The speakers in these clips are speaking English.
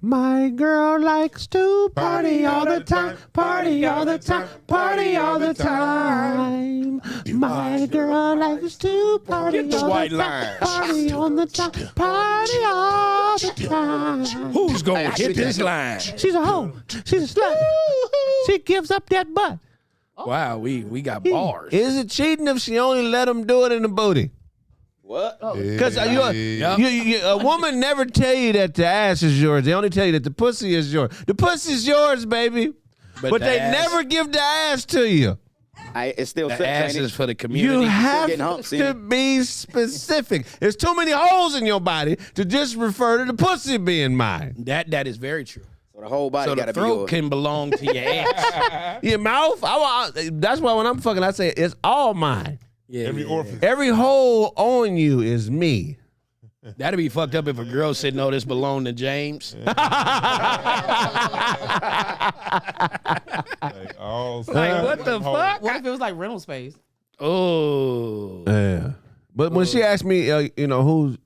My girl likes to party all the time, party all the time, party all the time. My girl likes to party Get the all white the time, lines. party on the time, party all the time. Who's gonna hit this line? She's a hoe. She's a slut. She gives up that butt. Wow, we got bars. Is it cheating if she only let him do it in the booty? What? Because a woman never tell you that the ass is yours. They only tell you that the pussy is yours. The pussy's yours, baby. But they never give the ass to you. It's still The sex, ass ain't is it? for the community. You have getting humps, to be specific. There's too many holes in your body to just refer to the pussy being mine. That is very true. So the whole body So got the to be throat yours. can belong to your ass. Your mouth, that's why when I'm fucking, I say it's all mine. Yeah, Every orifice. Every hole on you is me. That'd be fucked up if a girl said, no, this belonged to James. Like, What the fuck? What if it was like rental space? Oh. Yeah. But when she asked me, who's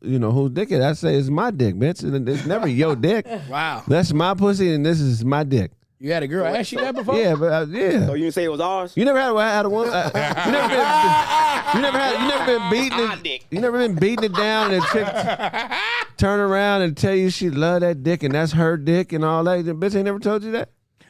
dick it, I say it's my dick, bitch. And it's never your dick. Wow. That's my pussy, and this is my dick. You had a girl ask you that before? Yeah, but yeah. So you didn't say it was ours? You never had a woman. You never been beating it. You never been beating it down, and a chick turn around and tell you she love that dick, and that's her dick, and all that. The bitch ain't never told you that.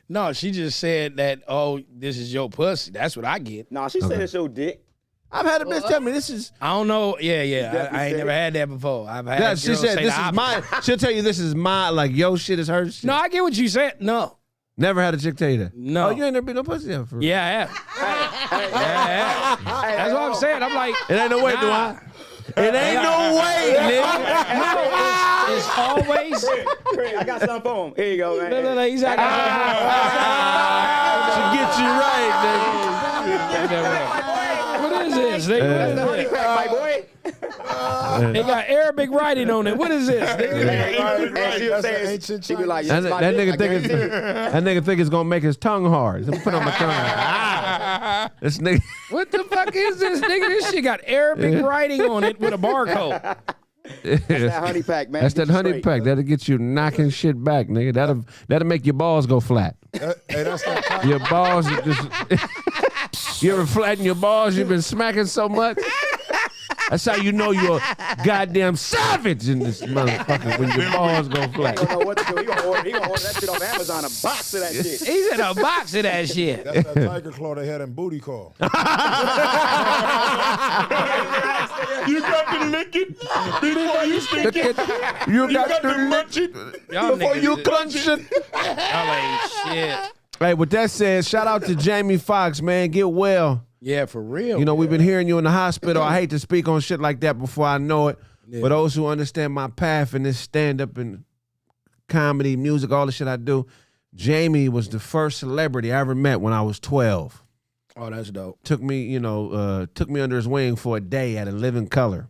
No, she just said that, oh, this is your pussy. That's what I get. Nah, she said it's your dick. I've had a bitch tell me this is. I don't know. Yeah. definitely I ain't said never it. had that before. I've had Yeah, girls she said say this the is mine. She'll tell you this is mine. Like your shit is her shit. No, I get what you said. No. Never had a chick tell you that. No. Oh, you ain't never been no pussy ever. For real. Yeah, I have. Yeah, I have. That's what I'm saying. I'm like, It ain't no way, do I? It ain't no way, nigga. it's always. Kraig, I got something for him. Here you go, man. No, he's like, She get you right, what is this? Nigga? That's the honey crack, my boy. They got Arabic writing on it. What is this? Nigga? And she was saying, she be like, nigga. "Yes, my That dick." nigga think that nigga think it's gonna make his tongue hard. Let me put on my tongue. This nigga. What the fuck is this, nigga? This shit got Arabic writing on it with a barcode. That's that honey pack, man. That's Get that you honey straight. pack. That'll get you knocking shit back, nigga. That'll make your balls go flat. Hey, that's that. Your balls are just. You ever flatten your balls? You've been smacking so much. That's how you know you're a goddamn savage in this motherfucker when your balls go I flat. don't know what to do. He gonna order that shit off Amazon, a box of that shit. He's in a box of that shit. That's that tiger claw they had in booty call. You got to lick it before you stick it. You You got to munch it. Y'all before niggas you is- clench it. Y'all ain't shit. Hey, with that said, shout out to Jamie Foxx, man. Get well. Yeah, for real. You know, we've been hearing you in the hospital. I hate to speak on shit like that before I know it. Yeah. But those who understand my path in this stand-up and comedy, music, all the shit I do, Jamie was the first celebrity I ever met when I was 12. Oh, that's dope. Took me under his wing for a day at a Living Color.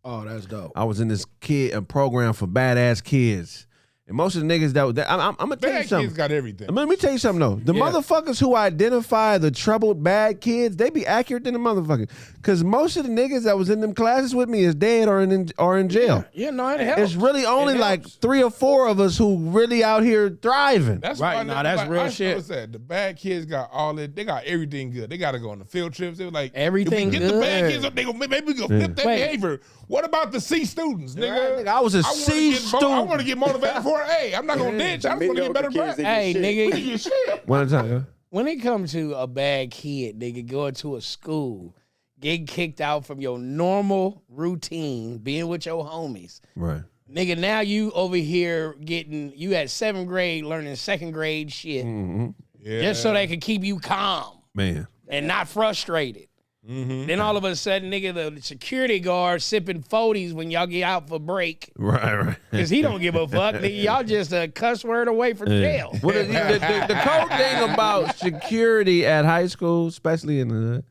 Oh, that's dope. I was in this program for badass kids. And most of the niggas I'm gonna tell you Bad something. kids got everything. Let me tell you something though. The motherfuckers who identify the troubled bad kids, they be accurate than the motherfuckers. Cause most of the niggas that was in them classes with me is dead or in jail. Yeah, no, it helps. It's really only It like helps. 3 or 4 of us who really out here thriving. That's Right, why nah, that's real I shit. what's that? The bad kids got all that. They got everything good. They got to go on the field trips. They were like, Everything if we get the good? bad kids up, they gonna maybe we gonna flip that Wait. behavior. What about the C students, nigga? Nigga, I was a wanna C get student. I want to get motivated for an A. I'm not gonna ditch. I just want to get better Mediocre kids, grades. they Hey, get shit. nigga, Get shit. One at a time. Yeah. when it comes to a bad kid, nigga, going to a school, getting kicked out from your normal routine, being with your homies. Right. Nigga, now you over here you at 7th grade learning 2nd grade shit Yeah. just so they can keep you calm Man. and not frustrated. Then all of a sudden, nigga, the security guard sipping 40s when y'all get out for break Right. because he don't give a fuck. Nigga, y'all just a cuss word away from jail. Well, the cold thing about security at high school, especially in the hood,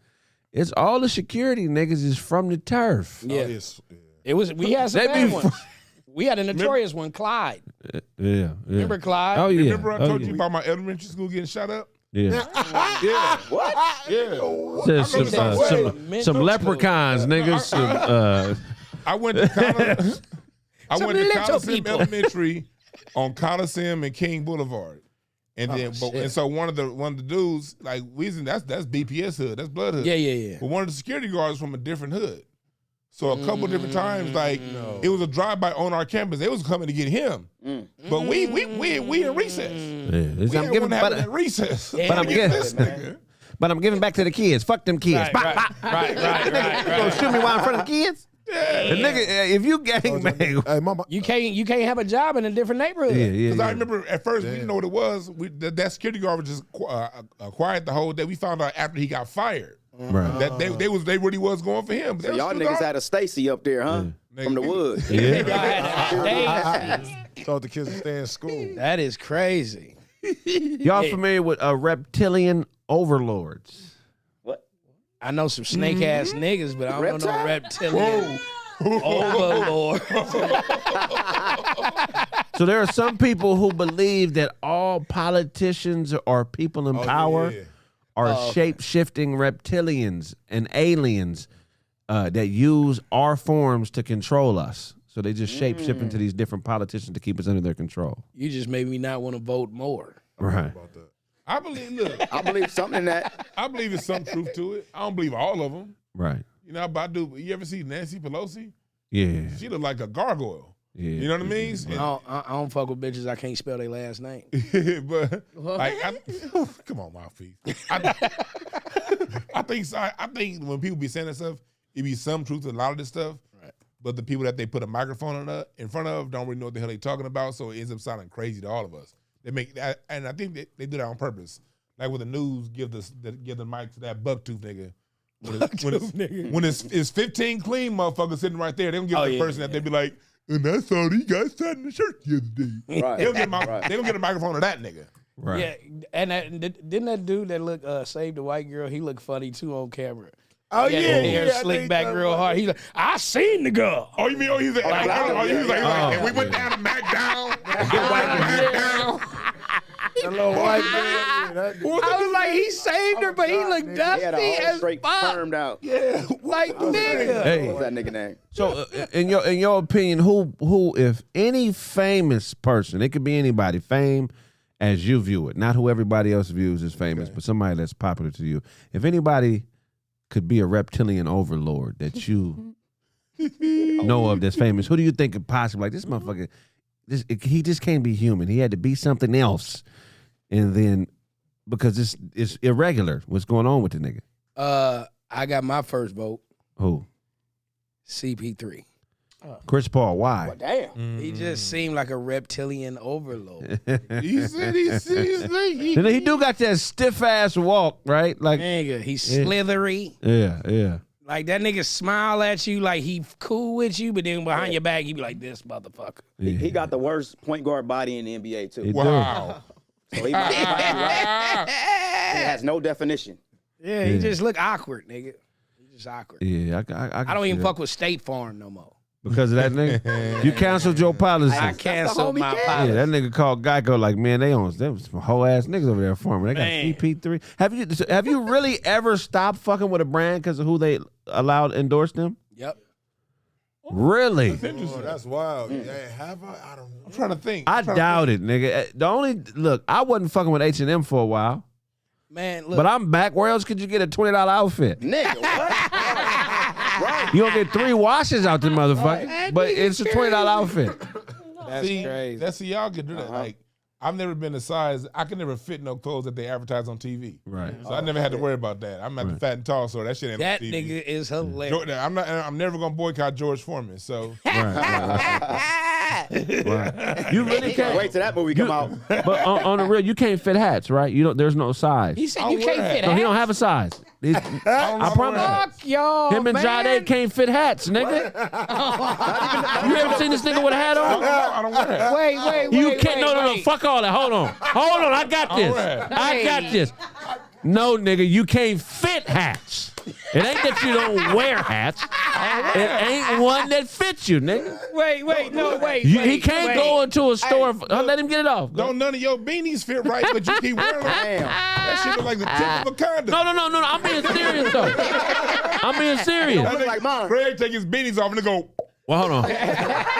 it's all the security niggas is from the turf. Yeah. It's- It was. We had some They bad be ones. We had a notorious one, Clyde. Yeah. Remember Clyde? Oh yeah. Remember I told oh, you about my elementary school getting shot up? Yeah. Yeah. What? Yeah. Some leprechauns, niggas. I went to Connell. I Some went to little Connellson people. Elementary on Coliseum and King Boulevard. And then, and so one of the dudes, like, that's BPS hood, that's blood hood. Yeah. But one of the security guards from a different hood. So a couple different times, like, it was a drive-by on our campus. They was coming to get him. But we in recess. I'm giving recess. But I'm giving back to the kids. Fuck them kids. Right. Gonna shoot me while in front of the kids? Yeah. The nigga, if you gangbang, Hey, mama. You can't have a job in a different neighborhood. Because I remember at first, we didn't know what it was. That security guard was just quiet the whole day. We found out after he got fired. Right. That they really was going for him. So y'all niggas had a Stacy up there, huh? From the woods. Told the kids to stay in school. That is crazy. Y'all familiar with reptilian overlords? What? I know some snake ass niggas, but I don't know no reptilian overlord. So there are some people who believe that all politicians or people in power are shape-shifting reptilians and aliens that use our forms to control us. So they just shape-shift into these different politicians to keep us under their control. You just made me not want to vote more. Right. I believe something in that. I believe there's some truth to it. I don't believe all of them. Right. You know, but I do. You ever see Nancy Pelosi? Yeah. She look like a gargoyle. Yeah. You know what I mean? I don't fuck with bitches I can't spell their last name. But like, come on, mouthpiece. I think when people be saying that stuff, it be some truth to a lot of this stuff. Right. But the people that they put a microphone in front of don't really know what the hell they talking about, so it ends up sounding crazy to all of us. They make that, and I think they do that on purpose. Like with the news, give the mic to that bucktooth nigga. When it's 15 clean motherfuckers sitting right there, they don't give the person that they be like, and I saw these guys sat in the church the other day. Right. They don't get a microphone to that nigga. Right. Yeah, and didn't that dude that looked saved the white girl? He looked funny too on camera. Oh Hair slicked back real hard. He's like, I seen the girl. Oh, you mean he's like, and we went down to McDowell. The little white man. I was like, he saved her, but he looked dusty as fuck. Firmed out. Yeah, like nigga. Hey. What's that nigga name? So, in your opinion, who, if any famous person, it could be anybody, fame as you view it, not who everybody else views as famous, but somebody that's popular to you. If anybody could be a reptilian overlord that you know of that's famous, who do you think could possibly, like, this motherfucker, he just can't be human. He had to be something else. And then, because it's irregular, what's going on with the nigga? I got my first vote. Who? CP3. Chris Paul. Why? Well, damn. He just seemed like a reptilian overload. He do got that stiff ass walk, right? Like, nigga, he's slithery. Yeah. Like that nigga smile at you like he cool with you, but then behind your back he be like, this motherfucker. He got the worst point guard body in the NBA too. Wow. So he might be right. He has no definition. Yeah, he just look awkward, nigga. He just awkward. Yeah, I don't even fuck with State Farm no more. Because of that nigga? You canceled your policy. I canceled my policy. Yeah, that nigga called Geico like, man, them some whole ass niggas over there farming. They got CP3. Have you really ever stopped fucking with a brand because of who they allowed to endorse them? Yep. Really? That's interesting. That's wild. Yeah, have I? I don't know. I'm trying to think. I doubt it, nigga. I wasn't fucking with H&M for a while. Man, look. But I'm back. Where else could you get a $20 outfit? Nigga, what? Right. You don't get 3 washes out the motherfucker, but it's a $20 outfit. That's crazy. That's y'all can do that. Like, I've never been a size. I can never fit no clothes that they advertise on TV. Right. So I never had to worry about that. I'm at the fat and tall, so that shit ain't That on TV. nigga is hilarious. I'm never gonna boycott George Foreman. So Right. You really can't Wait till that movie come out. But on the real, you can't fit hats, right? There's no size. He said you can't fit No, hats. he don't have a size. I promise. Fuck y'all, Him and man. Jade can't fit hats, nigga. You ever seen this nigga with a hat on? I don't wear that. Wait. You can't. No. Fuck all that. Hold on. I got this. I got this. No, nigga, you can't fit hats. It ain't that you don't wear hats. It ain't one that fits you, nigga. Wait. He can't go into a store. Let him get it off. Don't none of your beanies fit right, but you keep wearing them. Damn. That shit look like the tip of a condom. No. I'm being serious, though. I'm being serious. That look like mine. Kraig take his beanies off and they go. Well, hold on.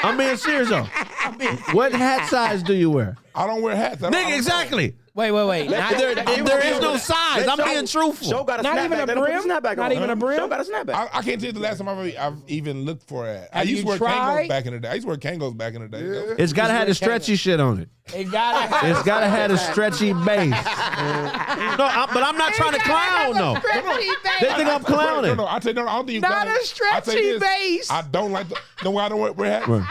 I'm being serious though. What hat size do you wear? I don't wear hats. Nigga, exactly. Wait. There is no size. I'm being truthful. Show got a Not snapback. even a Let him put brim? snapback Not on. even a brim? Show got a snapback. I can't tell you the last time I've even looked for a hat. I Have used to you wear tried? Kangos back in the day. I used to wear Kangos back in the day. though. It's gotta have the stretchy shit on it. It gotta It's gotta have a stretchy base. But I'm not trying to clown though. They think I'm clowning. No, I tell you, no, I don't think you Not clowning. a stretchy base. I don't like the. No, why I don't wear hats.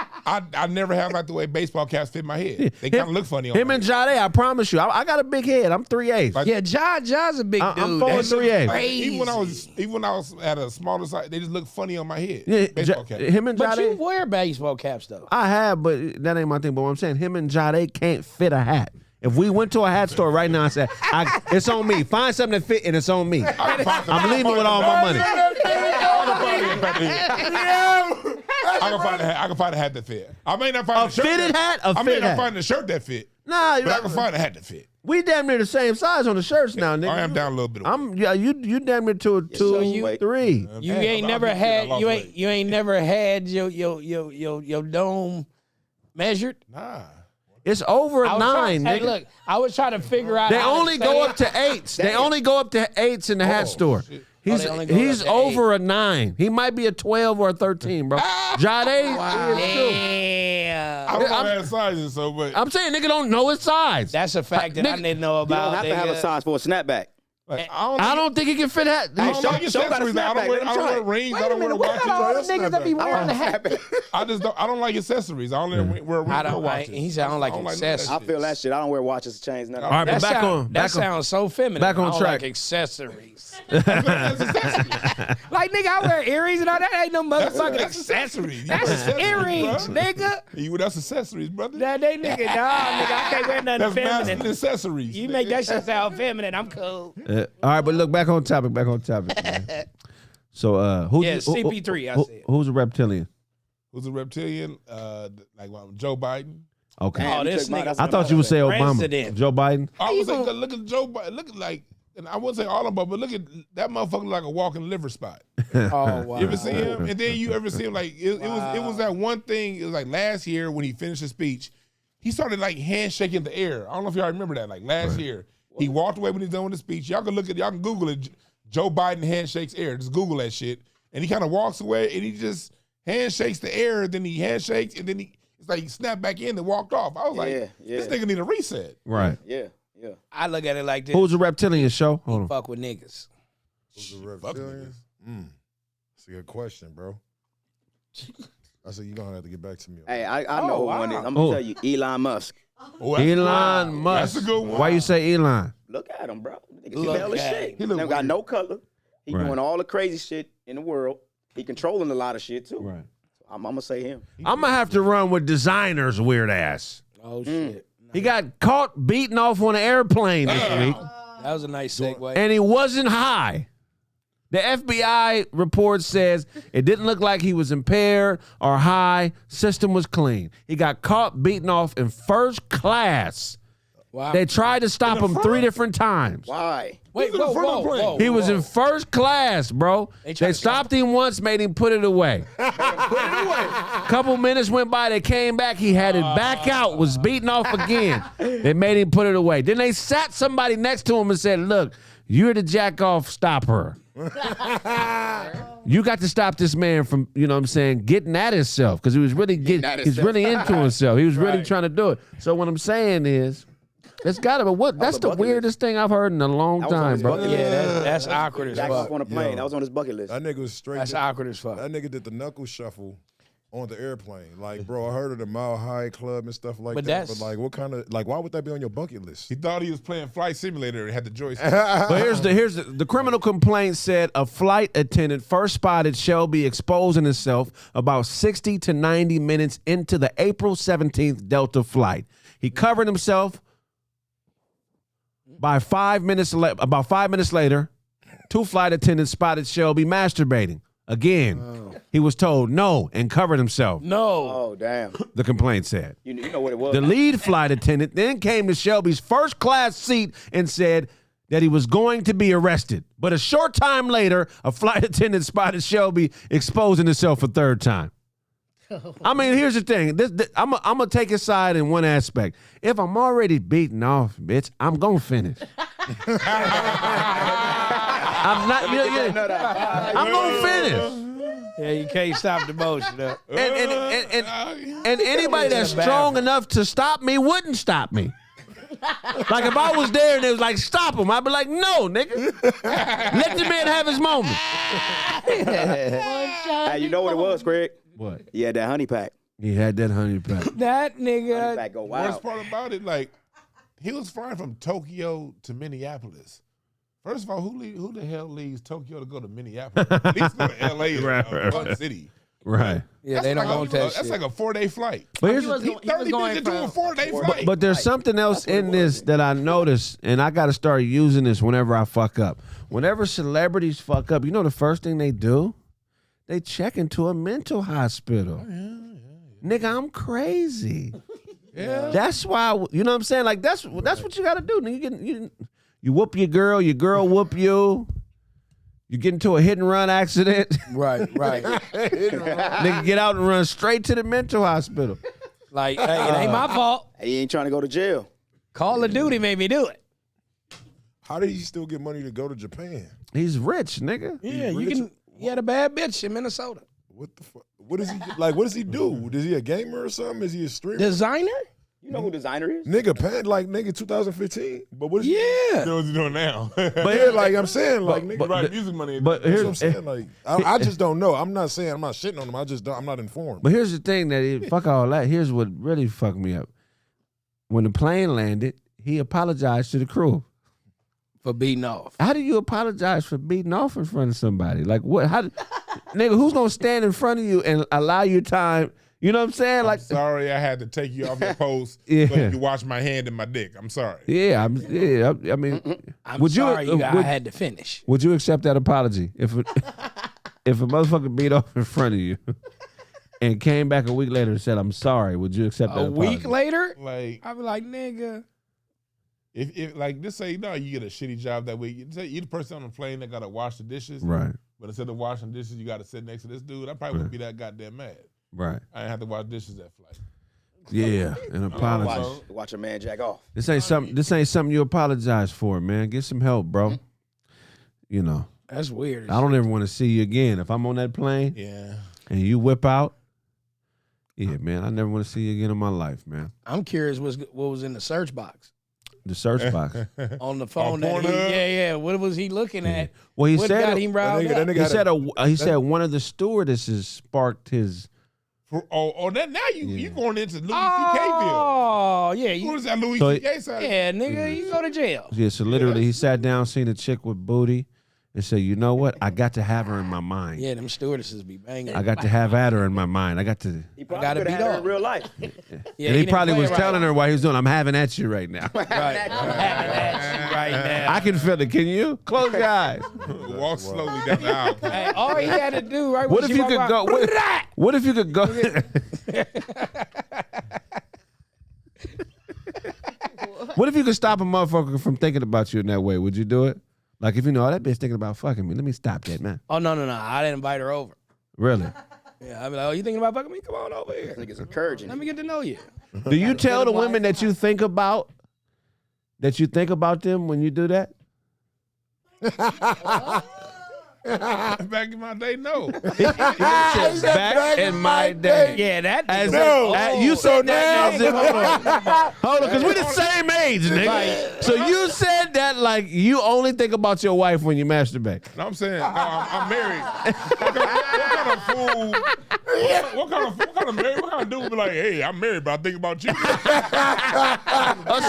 I never have like the way baseball caps fit my head. They kind of look funny on Him me. and Jade, I promise you, I got a big head. I'm 3'8". Like- Yeah, Ja's a big dude. I'm 4 That's 3/8. crazy. Even when I was at a smaller size, they just look funny on my head. Yeah, Baseball cap. him and But you Jade. wear baseball caps though. I have, but that ain't my thing. But what I'm saying, him and Jade can't fit a hat. If we went to a hat store right now and said, it's on me. Find something that fit and it's on me. I'm leaving with all my money. I can find a hat that fit. I may not find A fitted hat? A I may fitted not hat. find a shirt that fit. Nah, But I can find a hat that fit. we damn near the same size on the shirts now, nigga. I am down a little bit. You damn near to a 2, So you- 3. You Hey, ain't I never lost had weight. you ain't never had your dome measured. Nah. It's over I a was 9, trying, hey, nigga. look, I was trying to figure out. They how to only say go it. up to 8s. They only go up to 8s in the hat store. shit. He's they only go he's up to over a 9. He might be a 12 or a 13, bro. Jade is too. Damn. I don't know that sizes, so but I'm saying nigga don't know his size. That's a fact that I Nigga, didn't know You about. don't have to have a nigga. size for a snapback. like, I don't think he can fit hat. I don't Show- like show got a accessories. I snapback. don't Let him wear try it. rings. Wait I a don't wear minute, what about all the watches. niggas that be wearing the hat? I just don't. I don't like accessories. I only wear I don't like. watches. He said I don't like none of that accessories. I feel that shit. I don't wear watches, chains, nothing. All right, That, but back sound, on. that Back on. sounds so feminine. back on I don't track. Like accessories. That's accessories. Like nigga, I wear earrings and all that. Ain't no motherfucking That's accessories. accessories. You That's wear accessories, earrings, bro. nigga. That's accessories, brother. That they nigga, nigga, I can't wear nothing That's feminine. masculine accessories. You make that shit sound feminine. I'm cool. All right, but look, back on topic. Man. So who's Yeah, CP3, I said. who's a reptilian? Who's a reptilian? Like Joe Biden. Okay. Oh, you this took mine. nigga. That's I thought you would say Obama. President. Joe Biden. I would say, look at Joe Biden. Look at like, and I wouldn't say all of them, but look at that motherfucker like a walking liver spot. Oh wow. You ever see him? And then you ever see him like it was that one thing. It was like last year when he finished his speech, he started like handshaking the air. I don't know if y'all remember that. Like last year, he walked away when he's done with the speech. Y'all can Google it. Joe Biden handshakes air. Just Google that shit. And he kind of walks away and he just handshakes the air. Then he handshakes and then it's like he snapped back in and walked off. I was like, this nigga need a reset. Right. Yeah. I look at it like this. Who's a reptilian? Show. Hold on. Fuck with niggas. Who's a reptilian? That's a good question, bro. I said you're gonna have to get back to me. Hey, I know who one is. I'm Oh. gonna tell you, Elon Musk. Oh, that's Elon good. Musk. That's a good one. Why you say Elon? Look at him, bro. Nigga Look smell the at shit. him. He look never got weird. no color. He Right. doing all the crazy shit in the world. He controlling a lot of shit too. Right. I'm gonna say him. I'm gonna have to run with Designer's weird ass. Oh shit. He got caught beating off on an airplane this week, That was a nice segue. and he wasn't high. The FBI report says it didn't look like he was impaired or high. System was clean. He got caught beating off in first class. Wow. They tried to stop him 3 different times. Why? Wait, Who's in whoa, front of whoa, the plane? whoa. He was whoa. in first class, bro. They They tried to stopped him once, made him put it away. Couple minutes went by, they came back, he had it back out, was beaten off again. They made him put it away. Then they sat somebody next to him and said, look, you're the jack off, stop her. You got to stop this man from, you know what I'm saying, getting at himself, because he was really he's really into himself. He was really trying to do it. So what I'm saying is, that's gotta be that's the bucket weirdest thing I've heard in a long That was on time, his bro. bucket Yeah, that's awkward as Jack off fuck. on a plane. Yo. That was on his bucket list. That nigga was straight. That's awkward as fuck. That nigga did the knuckle shuffle on the airplane. Like, bro, I heard of the Mile High Club and stuff like But that. that's- But like, what kind of why would that be on your bucket list? He thought he was playing Flight Simulator and had the joystick. But here's the criminal complaint said a flight attendant first spotted Shelby exposing himself about 60 to 90 minutes into the April 17th Delta flight. He covered himself. About 5 minutes later, 2 flight attendants spotted Shelby masturbating. Again, he was told no and covered himself, No. Oh damn! the complaint said. You know what it was? The lead flight attendant then came to Shelby's first class seat and said that he was going to be arrested. But a short time later, a flight attendant spotted Shelby exposing himself a third time. I mean, here's the thing. I'm gonna take a side in one aspect. If I'm already beaten off, bitch, I'm gonna finish. I'm not. I'm gonna finish. Yeah, you can't stop the motion. And anybody that's strong enough to stop me wouldn't stop me. Like if I was there and it was like, stop him, I'd be like, no, nigga. Let the man have his moment. Hey, you know what it was, Kraig? What? He had that honey pack. He had that honey pack. That Honey nigga. pack go Worst wild. part about it, like, he was flying from Tokyo to Minneapolis. First of all, who the hell leaves Tokyo to go to Minneapolis? At least go to L.A. or one city. Right. Yeah, they don't want that That's shit. like a 4-day flight. But here's He was 30 going minutes to do a from 4-day flight. But there's something else in this that I noticed, and I got to start using this whenever I fuck up. Whenever celebrities fuck up, you know the first thing they do? They check into a mental hospital. Nigga, I'm crazy. Yeah. That's why, you know what I'm saying? Like, that's what you got to do. Nigga, you whoop your girl whoop you. You get into a hit and run accident. Right. Nigga, get out and run straight to the mental hospital. Like, hey, it ain't my fault. He ain't trying to go to jail. Call of Duty made me do it. How did he still get money to go to Japan? He's rich, nigga. Yeah, you rich? can. He had a bad bitch in Minnesota. What the fuck? What is he like? What does he do? Is he a gamer or something? Is he a streamer? Desiigner? You know who Desiigner is? Nigga, pan like nigga 2015. But what is he? Yeah. What's he doing now? But yeah, like I'm saying, like nigga, Right, music money. But that's what I'm here's saying. Like I just don't know. I'm not saying I'm not shitting on him. I just don't. I'm not informed. But here's the thing fuck all that. Here's what really fucked me up. When the plane landed, he apologized to the crew. For beating off. How do you apologize for beating off in front of somebody? Like what? How? Nigga, who's gonna stand in front of you and allow you time? You know what I'm saying? Like, Sorry, I had to take you off your post. Yeah. So you can watch my hand and my dick. I'm sorry. I mean, I'm would you? sorry, I had to finish. Would you accept that apology if if a motherfucker beat off in front of you and came back a week later and said, "I'm sorry"? Would you accept that A apology? week later, Like, I'd be like, nigga. if like this say you get a shitty job that week. You're the person on the plane that gotta wash the dishes. Right. But instead of washing dishes, you gotta sit next to this dude. I probably wouldn't be that goddamn mad. Right. I didn't have to wash dishes that flight. Yeah, an apology. Watch a man jack off. This ain't something you apologize for, man. Get some help, bro. You know, That's weird. I don't ever want to see you again. If I'm on that plane Yeah. and you whip out, yeah, man, I never want to see you again in my life, man. I'm curious what was in the search box The search box. on the phone. Pornhub? Yeah. What was he looking at? Well, he What said got him riled that up? nigga- he said one of the stewardesses sparked his. That now you going into Louis C.K. field. Oh, yeah. Who is that Louis So- C.K. side? Yeah, nigga, you go to jail. Yeah, so literally he sat down, seen a chick with booty, and said, "You know what? I got to have her in my mind. Yeah, them stewardesses be banging. I got to have at her in my mind. I got to." He probably gotta could have beat had her off. in real life. Yeah, And he didn't probably play was it telling her while he was doing, "I'm having at you right now." right. I'm having that shit right now. I can feel it. Can you? Close your eyes. Walk slowly down the aisle. Hey, all he had to do, right? What when if she you could walk go? by, What if you could go? What if you could stop a motherfucker from thinking about you in that way? Would you do it? Like if you know, oh, that bitch thinking about fucking me. Let me stop that, man. Oh, no. I didn't invite her over. Really? Yeah, I'd be like, oh, you thinking about fucking me? Come on over here. Niggas encouraging. Let me get to know you. Do you tell the women that you think about them when you do that? Back in my day, no. Back in my day. Yeah, that As nigga. you said that as if, hold on, because we're the same age, nigga. So you said that like you only think about your wife when you masturbate. No, I'm saying, no, I'm married. What kind of fool? What kind of dude be like, hey, I'm married, but I think about you? A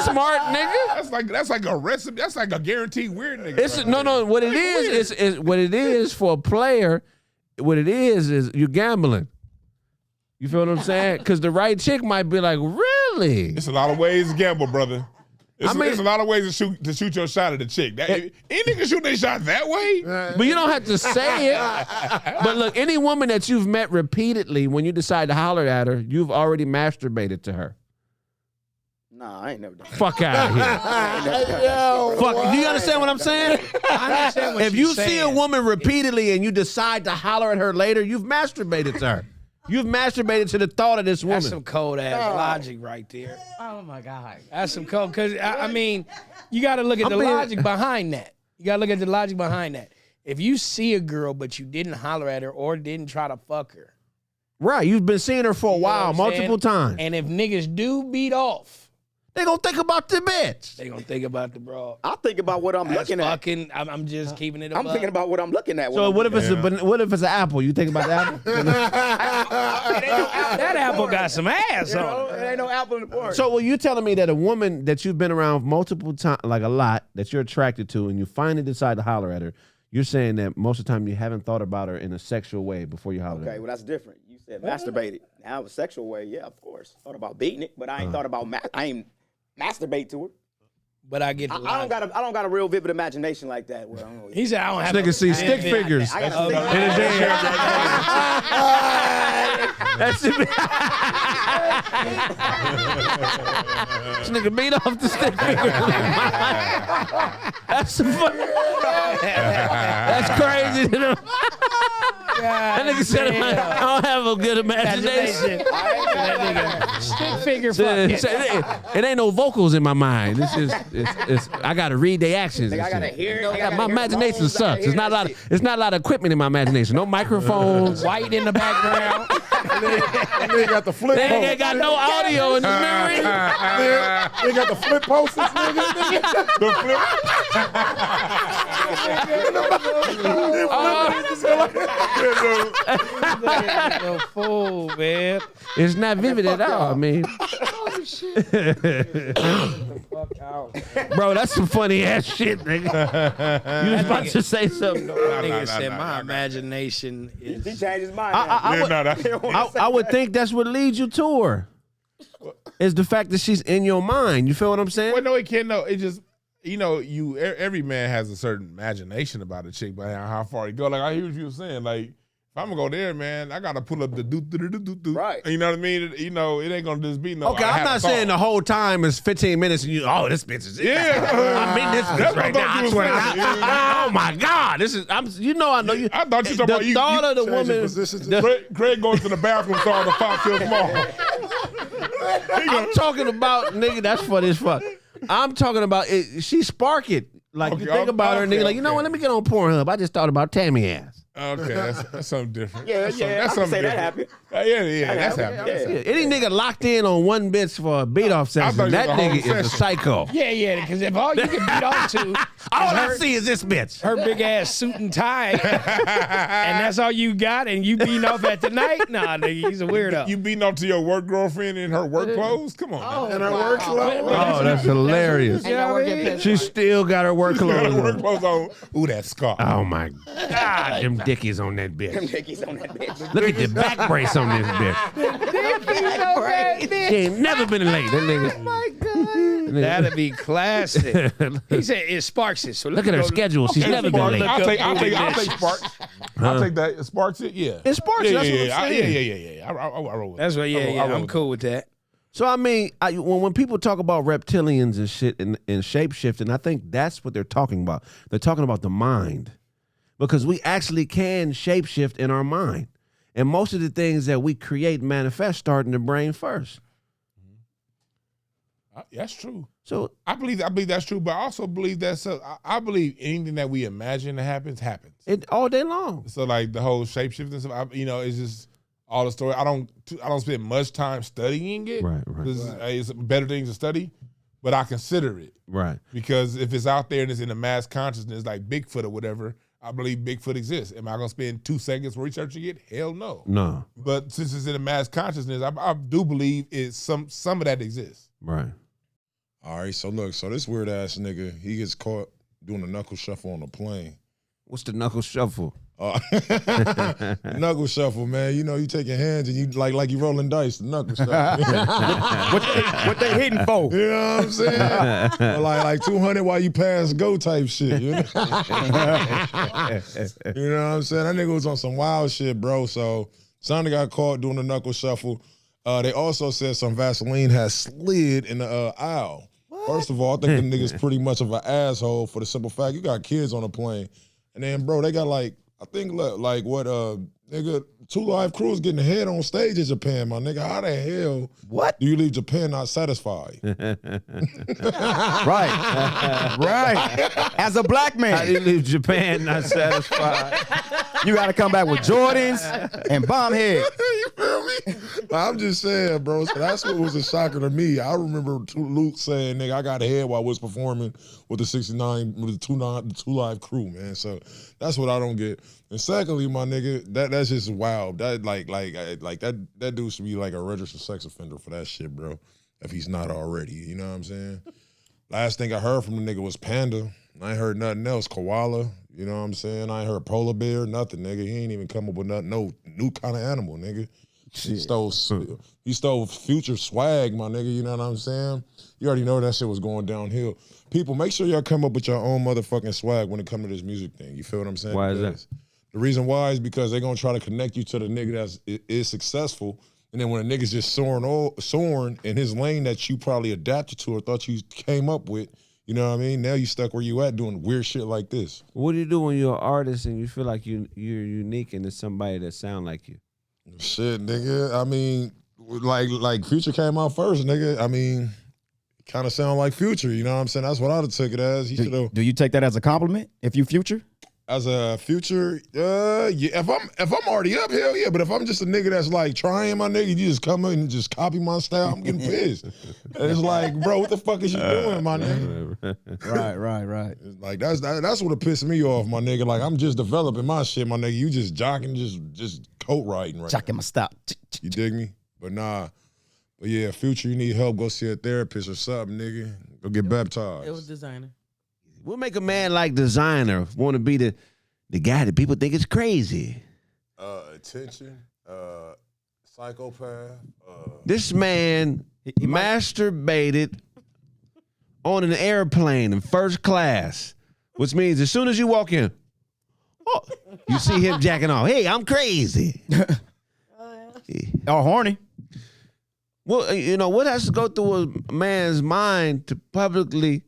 smart nigga. That's like a recipe. That's like a guaranteed weird nigga. It's right no. there. What it is what it is for a player. What it is you're gambling. You feel what I'm saying? Because the right chick might be like, really? It's a lot of ways to gamble, brother. It's mean- a lot of ways to shoot your shot at a chick. Any nigga shoot their shot that way? But you don't have to say it. But look, any woman that you've met repeatedly, when you decide to holler at her, you've already masturbated to her. Nah, I ain't never done that. Fuck out of here. Fuck. Do you understand what I'm saying? I understand what If you're you see a saying. woman repeatedly and you decide to holler at her later, you've masturbated to her. You've masturbated to the thought of this woman. That's some cold ass logic right there. Oh my God. That's some cold, because I mean, you got to look at the logic behind that. You got to look at the logic behind that. If you see a girl, but you didn't holler at her or didn't try to fuck her. Right, you've been seeing her for a while, multiple times. And if niggas do beat off, they gonna think about the bitch. they gonna think about the broad. I think about what I'm looking at. Fucking, I'm just keeping it I'm thinking about what I'm looking at. So what if it's what if it's an apple? You think about the apple? that apple got some ass on it. There ain't no apple in the park. So, well, you're telling me that a woman that you've been around multiple times, like a lot, that you're attracted to, and you finally decide to holler at her, you're saying that most of the time you haven't thought about her in a sexual way before you holler at her. Okay, well, that's different. You said masturbated. Now, a sexual way, yeah, of course. Thought about beating it, but I ain't thought about, I ain't masturbate to her. But I get the I don't got a real vivid imagination like that. Well, he said I don't have. Nigga see stick figures. I got That's it. This nigga beat off the stick figures. That's the fuck. That's crazy. That nigga said I don't have a good imagination. Stick figure fucking. It ain't no vocals in my mind. This is I gotta read their actions. I gotta hear it. My imagination sucks. It's not a lot of equipment in my imagination. No microphones. White in the background. They got the flip They post. ain't got no audio in the memory. They got the flip posters, nigga. The flip. No fool, man. It's not vivid at all. I mean, bro, that's some funny ass shit, nigga. You was about to say something. Nigga said my imagination is. He changed his mind. I would think that's what leads you to her. Is the fact that she's in your mind. You feel what I'm saying? Well, no, it can't. No, it just, every man has a certain imagination about a chick, but how far it go. Like, I hear what you were saying. Like, if I'm gonna go there, man, I gotta pull up the do. Right. You know what I mean? It ain't gonna just be no. Okay, I'm not saying the whole time is 15 minutes and this bitch is. Yeah. I mean, this bitch right now. I swear to God. Oh my God, this is. I know you. I thought you talking about you. The thought of the changing woman. positions. Craig goes to the bathroom, saw the Foxx Mall. I'm talking about, nigga, that's funny as fuck. I'm talking about it. She spark it. Like, you think about her, nigga, like, you know what? Let me get on Pornhub. I just thought about Tammy ass. Okay, that's something different. Yeah, That's I something can say that different. happened. Yeah, that's happening. Yeah. Any nigga locked in on one bitch for a beat off I session, thought that it was a whole nigga is a session. psycho. Yeah, because if all you can beat off to All I see is this bitch. her big ass suit and tie, and that's all you got, and you beating off at the night, nah, nigga, he's a weirdo. You beating off to your work girlfriend in her work clothes? Come on. And her work clothes. Oh, that's hilarious. And y'all work at She still got her work Got her clothes work on. clothes on. Ooh, that scar. Oh my God, them dickies on that bitch. Dickies on that bitch. Look at the back brace on this bitch. She ain't never been late. That nigga. Oh my God. That'd be classic. He said it sparks it. So Look at her schedule. She's never been late. I'll take Sparks. I'll take that. Sparks it, yeah. It sparks. That's what I'm saying. Yeah. I roll with That's what. I'm cool with that. So I mean, when people talk about reptilians and shit and shapeshifting, I think that's what they're talking about. They're talking about the mind, because we actually can shapeshift in our mind, and most of the things that we create and manifest start in the brain first. That's true. So I believe that's true, but I also believe I believe anything that we imagine that happens. it all day long. So like the whole shapeshifting stuff, it's just all the story. I don't spend much time studying it. Right. It's better things to study, but I consider it. Right. Because if it's out there and it's in the mass consciousness, like Bigfoot or whatever, I believe Bigfoot exists. Am I gonna spend 2 seconds researching it? Hell no. No. But since it's in the mass consciousness, I do believe some of that exists. Right. All right, so look, this weird ass nigga, he gets caught doing a knuckle shuffle on a plane. What's the knuckle shuffle? Knuckle shuffle, man. You take your hands and you like you rolling dice. The knuckle shuffle. What they hitting for? You know what I'm saying? Or like 200 while you pass go type shit. You know? You know what I'm saying? That nigga was on some wild shit, bro. So Sonny got caught doing the knuckle shuffle. They also said some Vaseline has slid in the aisle. First of all, I think the nigga's pretty much of an asshole for the simple fact you got kids on a plane. And then, bro, they got I think what Nigga, 2 Live Crew is getting head on stage in Japan, my nigga. How the hell do you leave Japan not satisfied? Right. As a black man. How do you leave Japan not satisfied? You got to come back with Jordans and bomb head. You feel me? I'm just saying, bro. So that's what was a shocker to me. I remember Luke saying, nigga, I got head while I was performing with the 69, with the 2 Live Crew, man. So that's what I don't get. And secondly, my nigga, that's just wild. That that dude should be like a registered sex offender for that shit, bro. If he's not already, you know what I'm saying? Last thing I heard from the nigga was Panda. I ain't heard nothing else. Koala, you know what I'm saying? I ain't heard polar bear, nothing, nigga. He ain't even come up with nothing, no new kind of animal, nigga. He stole Future swag, my nigga, you know what I'm saying? You already know that shit was going downhill. People, make sure y'all come up with your own motherfucking swag when it comes to this music thing. You feel what I'm saying? Why is that? The reason why is because they're gonna try to connect you to the nigga that is successful, and then when a nigga's just soaring in his lane that you probably adapted to or thought you came up with, you know what I mean? Now you stuck where you at doing weird shit like this. What do you do when you're an artist and you feel like you're unique and there's somebody that sound like you? Shit, nigga. I mean, like Future came out first, nigga. I mean, kind of sound like Future. You know what I'm saying? That's what I'd have took it as. Do you take that as a compliment if you Future? As a Future, yeah. If I'm already up, hell yeah. But if I'm just a nigga that's like trying, my nigga, you just come in and just copy my style, I'm getting pissed. And it's like, bro, what the fuck is you doing, my nigga? Right. It's like that's what it pissed me off, my nigga. Like I'm just developing my shit, my nigga. You just jocking, just coat riding right Jocking now. my stop. You dig me? But nah. But yeah, Future, you need help, go see a therapist or something, nigga. Go get baptized. It was Desiigner. What make a man like Desiigner want to be the guy that people think is crazy? Attention, psychopath. This man masturbated on an airplane in first class, which means as soon as you walk in, you see him jacking off. Hey, I'm crazy. Oh, horny. Well, you know, what has to go through a man's mind to publicly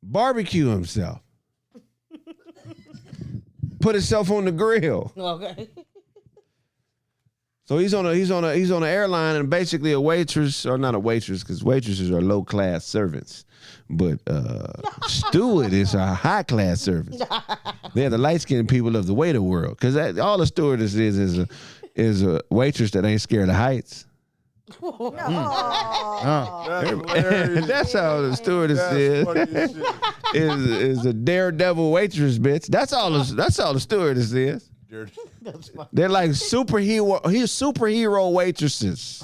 barbecue himself? Put himself on the grill. Okay. So he's on an airline, and basically a waitress, or not a waitress, because waitresses are low class servants, but steward is a high class servant. They're the light skinned people of the waiter world, because all a stewardess is a waitress that ain't scared of heights. That's how the stewardess is a daredevil waitress, bitch. That's all the stewardess is. They're like superhero waitresses.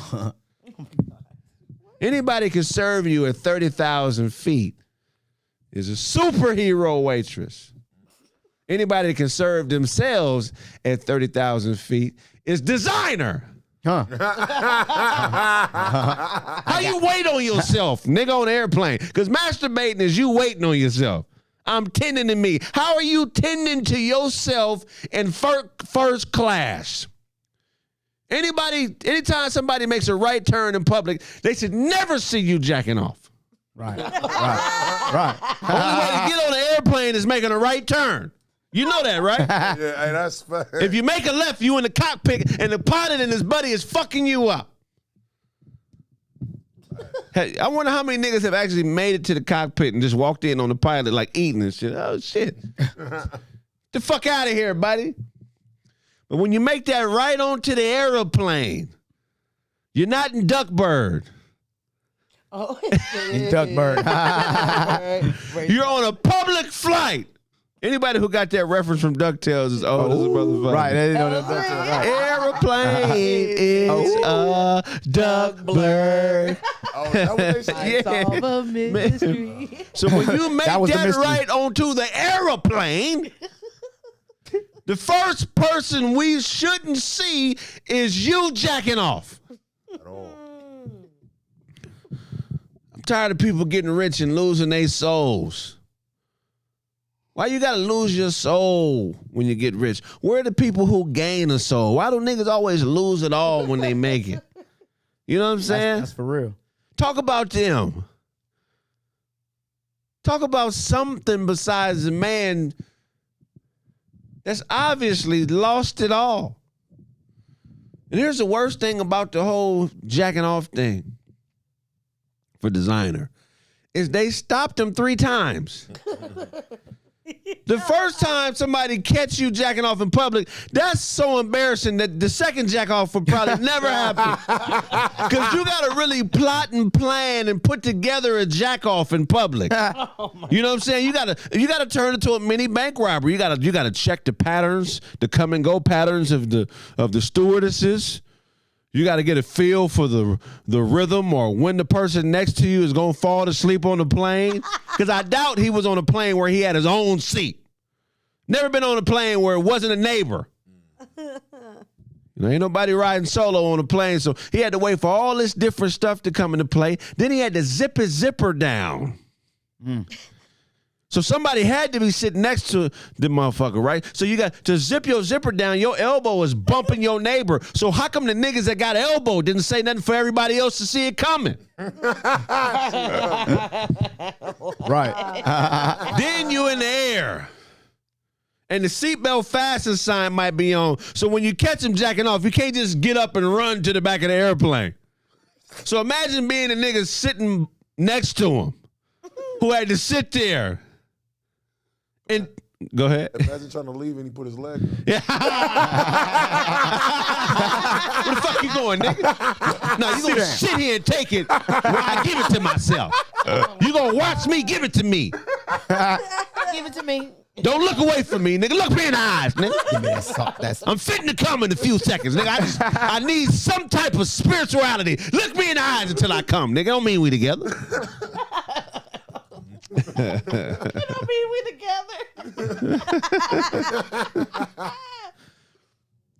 Anybody can serve you at 30,000 feet is a superhero waitress. Anybody that can serve themselves at 30,000 feet is Desiigner. Huh. How you wait on yourself, nigga, on the airplane? Because masturbating is you waiting on yourself. I'm tending to me. How are you tending to yourself in first class? Anytime somebody makes a right turn in public, they should never see you jacking off. Right. Only way to get on the airplane is making a right turn. You know that, right? Yeah, hey, that's fine. If you make a left, you in the cockpit, and the pilot and his buddy is fucking you up. Hey, I wonder how many niggas have actually made it to the cockpit and just walked in on the pilot like eating and shit. Oh, shit. The fuck out of here, buddy. But when you make that right onto the aeroplane, you're not in Duckbird. Oh, Duckbird. You're on a public flight. Anybody who got that reference from DuckTales is old as a motherfucker. Right, they know that. Right. Airplane is a Duckbird. Oh, is that what they say? Yeah. Solve a mystery. So when you make That was the that mystery. right onto the airplane, the first person we shouldn't see is you jacking off. I'm tired of people getting rich and losing their souls. Why you gotta lose your soul when you get rich? Where are the people who gain a soul? Why do niggas always lose it all when they make it? You know what I'm saying? That's for real. Talk about them. Talk about something besides the man that's obviously lost it all. And here's the worst thing about the whole jacking off thing for Desiigner is they stopped him 3 times. The first time somebody catch you jacking off in public, that's so embarrassing that the second jack off would probably never happen. Because you got to really plot and plan and put together a jack off in public. You know what I'm saying? You got to turn it to a mini bank robbery. You got to check the patterns, the come and go patterns of the stewardesses. You got to get a feel for the rhythm or when the person next to you is going to fall asleep on the plane. Because I doubt he was on a plane where he had his own seat. Never been on a plane where it wasn't a neighbor. Ain't nobody riding solo on a plane, so he had to wait for all this different stuff to come into play. Then he had to zip his zipper down. So somebody had to be sitting next to the motherfucker, right? So you got to zip your zipper down. Your elbow is bumping your neighbor. So how come the niggas that got elbow didn't say nothing for everybody else to see it coming? Right. Then you in the air. And the seatbelt fasten sign might be on. So when you catch him jacking off, you can't just get up and run to the back of the airplane. So imagine being a nigga sitting next to him who had to sit there. And go ahead. Imagine trying to leave and he put his leg up. Yeah. Where the fuck you going, nigga? No, you gonna sit here and take it when I give it to myself. You gonna watch me give it to me. Give it to me. Don't look away from me, nigga. Look me in the eyes, nigga. Give me that salt. I'm fitting to come in a few seconds, nigga. I need some type of spirituality. Look me in the eyes until I come, nigga. Don't mean we together. Don't mean we together.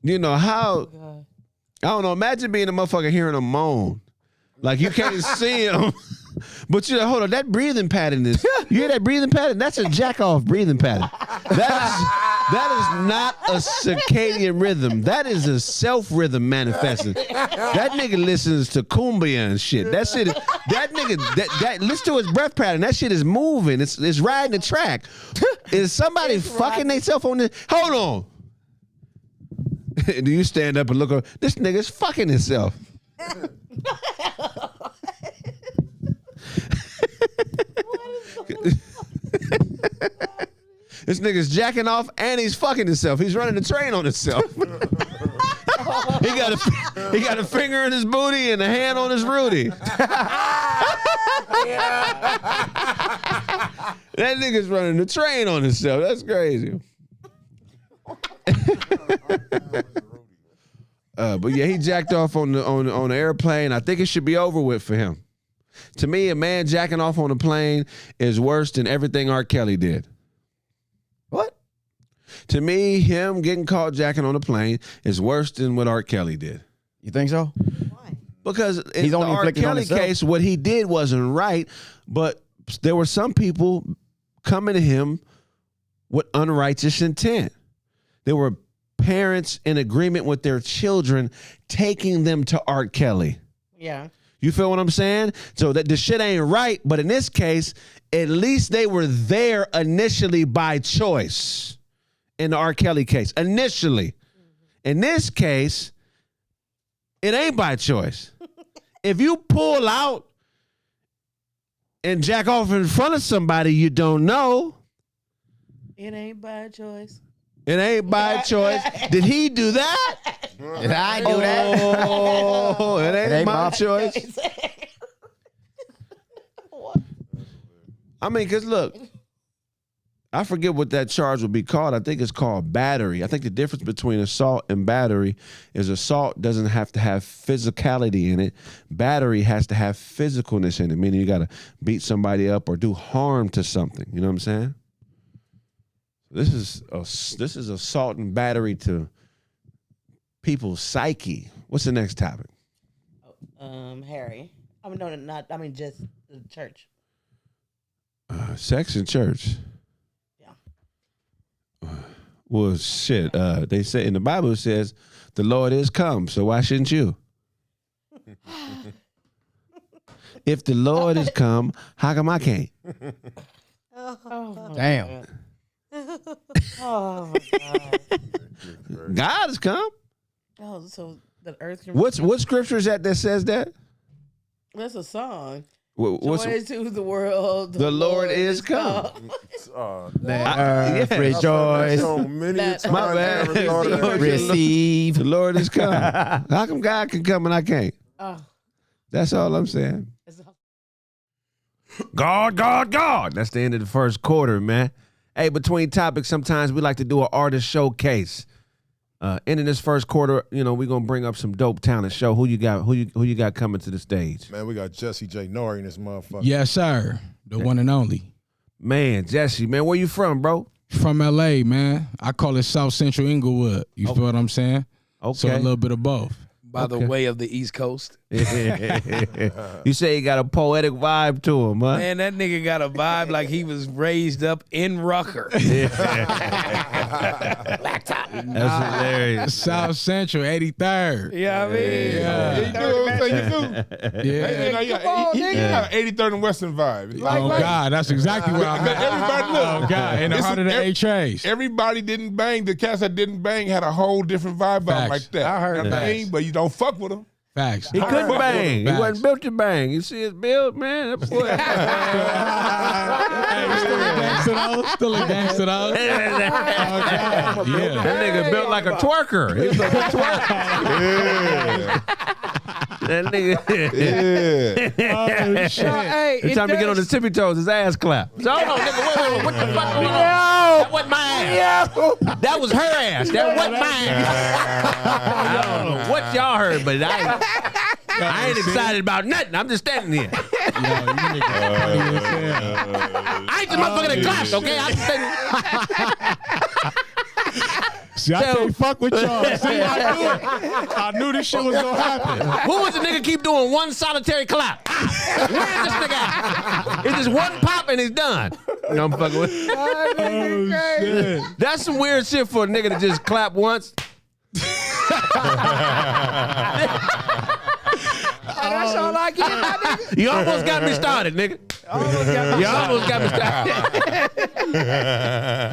You know how? I don't know. Imagine being a motherfucker hearing him moan, like you can't see him, but you know, hold on. That breathing pattern is. You hear that breathing pattern? That's a jack off breathing pattern. That is not a circadian rhythm. That is a self rhythm manifesting. That nigga listens to cumbia and shit. That shit. That nigga. That listen to his breath pattern. That shit is moving. It's riding the track. Is somebody fucking themselves on this? Hold on. Do you stand up and look over? This nigga's fucking himself. This nigga's jacking off and he's fucking himself. He's running the train on himself. He got a finger in his booty and a hand on his Rudy. That nigga's running the train on himself. That's crazy. But yeah, he jacked off on the airplane. I think it should be over with for him. To me, a man jacking off on a plane is worse than everything R. Kelly did. What? To me, him getting caught jacking on a plane is worse than what R. Kelly did. You think so? Why? Because in He's the only R. inflicting on Kelly himself. case, what he did wasn't right, but there were some people coming to him with unrighteous intent. There were parents in agreement with their children taking them to R. Kelly. Yeah. You feel what I'm saying? So that the shit ain't right, but in this case, at least they were there initially by choice in the R. Kelly case. Initially. In this case, it ain't by choice. If you pull out and jack off in front of somebody you don't know, It ain't by choice. it ain't by choice. Did he do that? Did I do that? Oh, it ain't my choice. I mean, because look, I forget what that charge would be called. I think it's called battery. I think the difference between assault and battery is assault doesn't have to have physicality in it. Battery has to have physicalness in it, meaning you got to beat somebody up or do harm to something. You know what I'm saying? This is assault and battery to people's psyche. What's the next topic? Harry. I mean, no, not. I mean, just the church. Sex in church. Yeah. Well, shit. They say in the Bible it says the Lord is come, so why shouldn't you? If the Lord is come, how come I can't? Oh, Damn. Oh my God. God has come. Oh, so the earth. What scripture is that says that? That's a song. What's Joy to the world. The Lord is come. Let earth rejoice. So many That- times My bad. I never thought of that. Receive. The Lord is come. How come God can come and I can't? Oh, That's all I'm saying. it's a- God, God, God. That's the end of the first quarter, man. Hey, between topics, sometimes we like to do an artist showcase. Ending this first quarter, we're gonna bring up some dope talent. Show who you got. Who you got coming to the stage? Man, we got Jessie J Nori in this motherfucker. Yes, sir. The one and only. Man, Jesse, man, where you from, bro? From LA, man. I call it South Central Inglewood. You feel what I'm saying? Okay. So a little bit of both. By the way of the East Coast. You say he got a poetic vibe to him, huh? Man, that nigga got a vibe like he was raised up in Rucker. That's hilarious. South Central, 83rd. Yeah, I mean. Yeah. You do what I'm saying? You do. Yeah. You got 83rd and Western vibe. Oh, God. That's exactly what I'm at. Everybody look. Oh, God. In the heart of the A-Trace. Everybody didn't bang. The cats that didn't bang had a whole different vibe about Facts. like that. I heard You know what I mean? But you don't fuck with them. Facts. He couldn't bang. He Facts. wasn't built to bang. You see his build, man? That boy. Still a gangster, though. Oh, God. Yeah. That nigga built like a twerker. He built a twerker. That nigga. Oh, shit. Hey, Every time he get on his tippy toes, his ass clap. So, hold on, nigga, wait, what the fuck going on? That wasn't my ass. That was her ass. That wasn't mine. I don't know what y'all heard, but I ain't excited about nothing. I'm just standing here. I ain't the motherfucker that clapped, okay? I'm just standing. See, I can't fuck with y'all. See, I knew it. I knew this shit was gonna happen. Who was the nigga keep doing one solitary clap? Where's this nigga at? It's just one pop and he's done. You know I'm fucking with. Oh, shit. That's some weird shit for a nigga to just clap once. That's all I get, my nigga. You almost got me started, nigga. You almost got me started.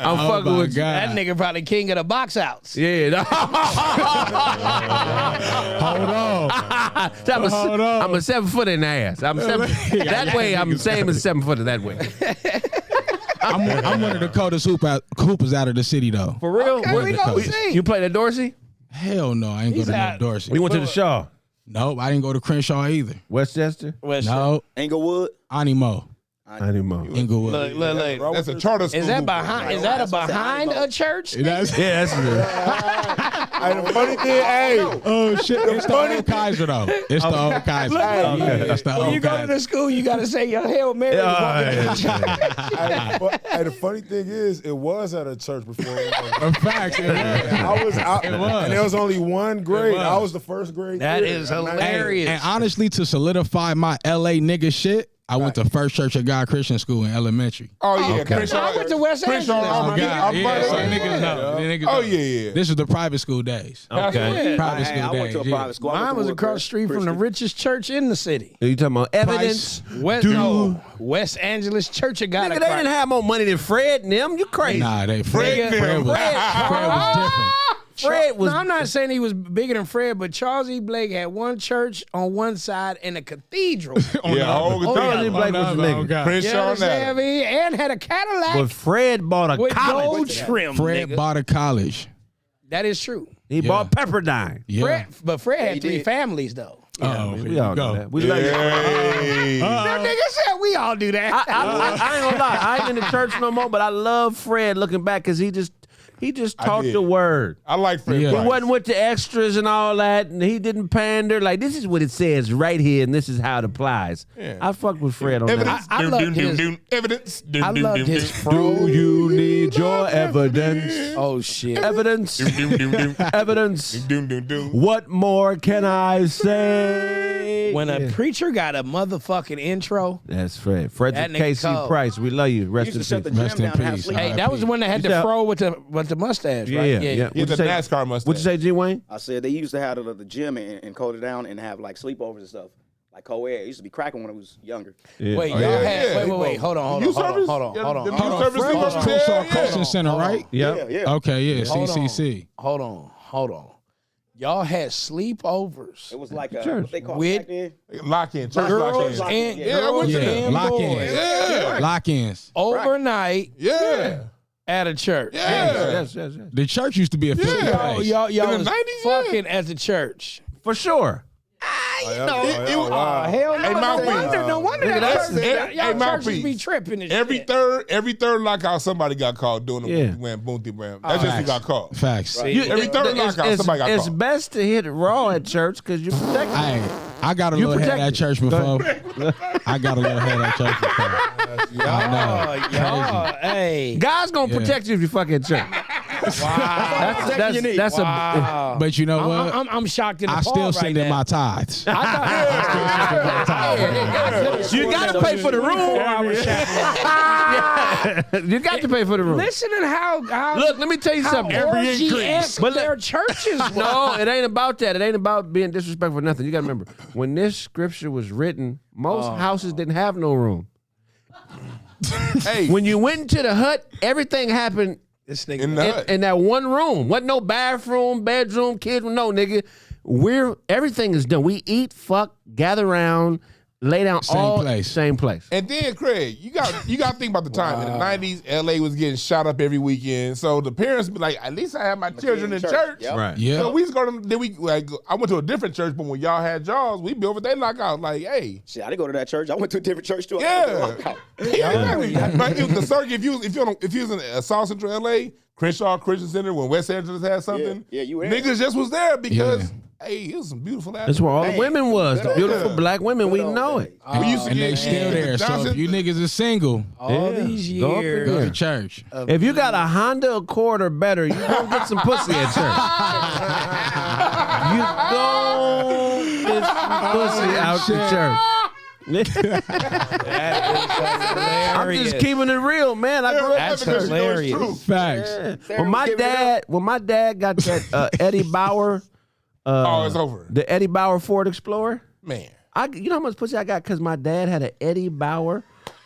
I'm fucking with you. That nigga probably king of the box outs. Yeah. Hold on. I'm a 7 footer in the ass. That way I'm same as 7 footer that way. I'm one of the coldest hoopers out of the city, though. For real? Okay, we gonna see. You played at Dorsey? Hell no, I ain't go to no out. Dorsey. We went to the Shaw. Nope, I didn't go to Crenshaw either. Westchester? No, Englewood. Animo, I didn't know. Inglewood. Look. That's a charter school. Is that behind? Is that a behind a church? That's, Yeah, that's the Hey, the funny thing, hey, oh shit, it's the old Kaiser though. It's the old Kaiser. Okay. It's the When old you go to Kaiser. the school, you gotta say your Hail Mary. hey, the funny thing is, it was at a church before. Facts. I was out, It was. and there was only one grade. was. I was the first grade. That kid. is I'm not- hilarious. And honestly, to solidify my LA nigga shit, I went to First Church of God Christian School in elementary. Oh, yeah. Okay. Crenshaw, I went to West Crenshaw, Angeles. I'm Oh, God. I'm Yeah, right so there. niggas know. Niggas Oh, know. yeah. This is the private school days. Okay. Private Hey, school I went days. to a yeah. private school. I Mine went to was Woodbridge across the street from the Christian. richest church in the city. You talking about evidence? West Angeles Church of God. Nigga, they didn't have more money than Fred and them. You crazy. Nah, they Fred- Fred was different. Fred was. No, I'm not saying he was bigger than Fred, but Charles E. Blake had one church on one side and a cathedral. Yeah, whole Charles E. Blake was the nigga. You Crenshaw understand now. me? And had a Cadillac But Fred bought a with college. gold trim. Fred nigga. bought a college. That is true. He bought Pepperdine. Yeah. But Fred had he 3 did. families though. Oh, We all know that. We love you. Hey. That nigga said we all do that. I ain't gonna lie. I ain't in the church no more, but I love Fred looking back because he just taught did. the word. I like Fred Yeah. He Price. wasn't with the extras and all that, and he didn't pander. Like, this is what it says right here, and this is how it applies. Yeah. I fucked with Fred on Evidence. that. I loved his- Evidence. I loved his fro. you need your evidence? Oh shit. Evidence. Evidence. Doom. What more can I say? When a preacher got a motherfucking intro, That's Fred. Fred's That a nigga Casey cold. Price. We love you. He Rest used in to shut the peace. gym Rest in down and have peace. sleep. hey, that was the one that had You the said- fro with the mustache, right? Yeah. He had the NASCAR mustache. What'd you say, G. Wayne? I said they used to have the gym and close it down and have like sleepovers and stuff. like co-ed. It used to be cracking when I was younger. Yeah. Wait, Oh, y'all yeah, had yeah. wait, hold on. Youth service? Hold on. Them Hold youth on. service Fred, was- Crenshaw yeah. Christian Center, right? Yep. Yeah. Okay, yeah, Hold on. CCC. Hold on. Y'all had sleepovers. It was like Church. what they call With- it back then. Lock-in, church Girls lock-in. and Yeah, I went girls to that. and Lock-ins. boys Yeah. Lock-ins. overnight Yeah. at a church. Yeah. Yes. The church used to be a physical Yeah. place. Y'all In the was 90s, yeah. fucking at the church. For sure. It was- Hell Hey, no, Mouthpiece. no wonder Nigga, that that's- church, hey, y'all Mouthpiece. churches be tripping and Every shit. third lockout, somebody got caught doing Yeah. the when boom ram. That's just who got caught. Facts. Every third lockout, somebody got It's caught. best to hit it raw at church because you protect. Hey, I got a You little head at protected. church before. I got a little head at church before. Y'all, hey. God's gonna protect you if you fuck at church. Wow. That's a. Wow. But you know what? I'm shocked in the I still right send in now. my tithes. You got to pay for the room. You got to pay for the room. Listen to how Look, let me tell you something. orgy-esque But their churches was. No, it ain't about that. It ain't about being disrespectful or nothing. You got to remember, when this scripture was written, most houses didn't have no room. Hey, When you went into the hut, everything happened This nigga. in the hut. in that one room. Wasn't no bathroom, bedroom, kids. No, nigga. Everything is done. We eat, fuck, gather around, lay down, same place. And then, Craig, you got to think about the time. In the 90s, LA was getting shot up every weekend. So the parents be like, at least I have my children in church. Yep. Right. Yeah. So we was going to, then we, like, I went to a different church, but when y'all had y'all, we be over there lockout. Like, hey. Shit, I didn't go to that church. I went to a different church too. Yeah. Like, the circuit, if you was in South Central LA, Crenshaw Christian Center, when West Angeles had something, Yeah, you were there. niggas just was there because, hey, it was some beautiful ass. That's where all the Hey, women was. The good beautiful old- black women. We good old know days. it. We used to And they get still there. So Johnson- if you niggas is single, all Yeah. these Go up years. in go there. to church. If you got a Honda Accord or better, you gonna get some pussy at church. You gonna get some pussy out the church. I'm just keeping it real, man. I grew up That's at church. hilarious. Facts. When my dad got that Eddie Bauer, Oh, it's over. the Eddie Bauer Ford Explorer. Man. You know how much pussy I got because my dad had an Eddie Bauer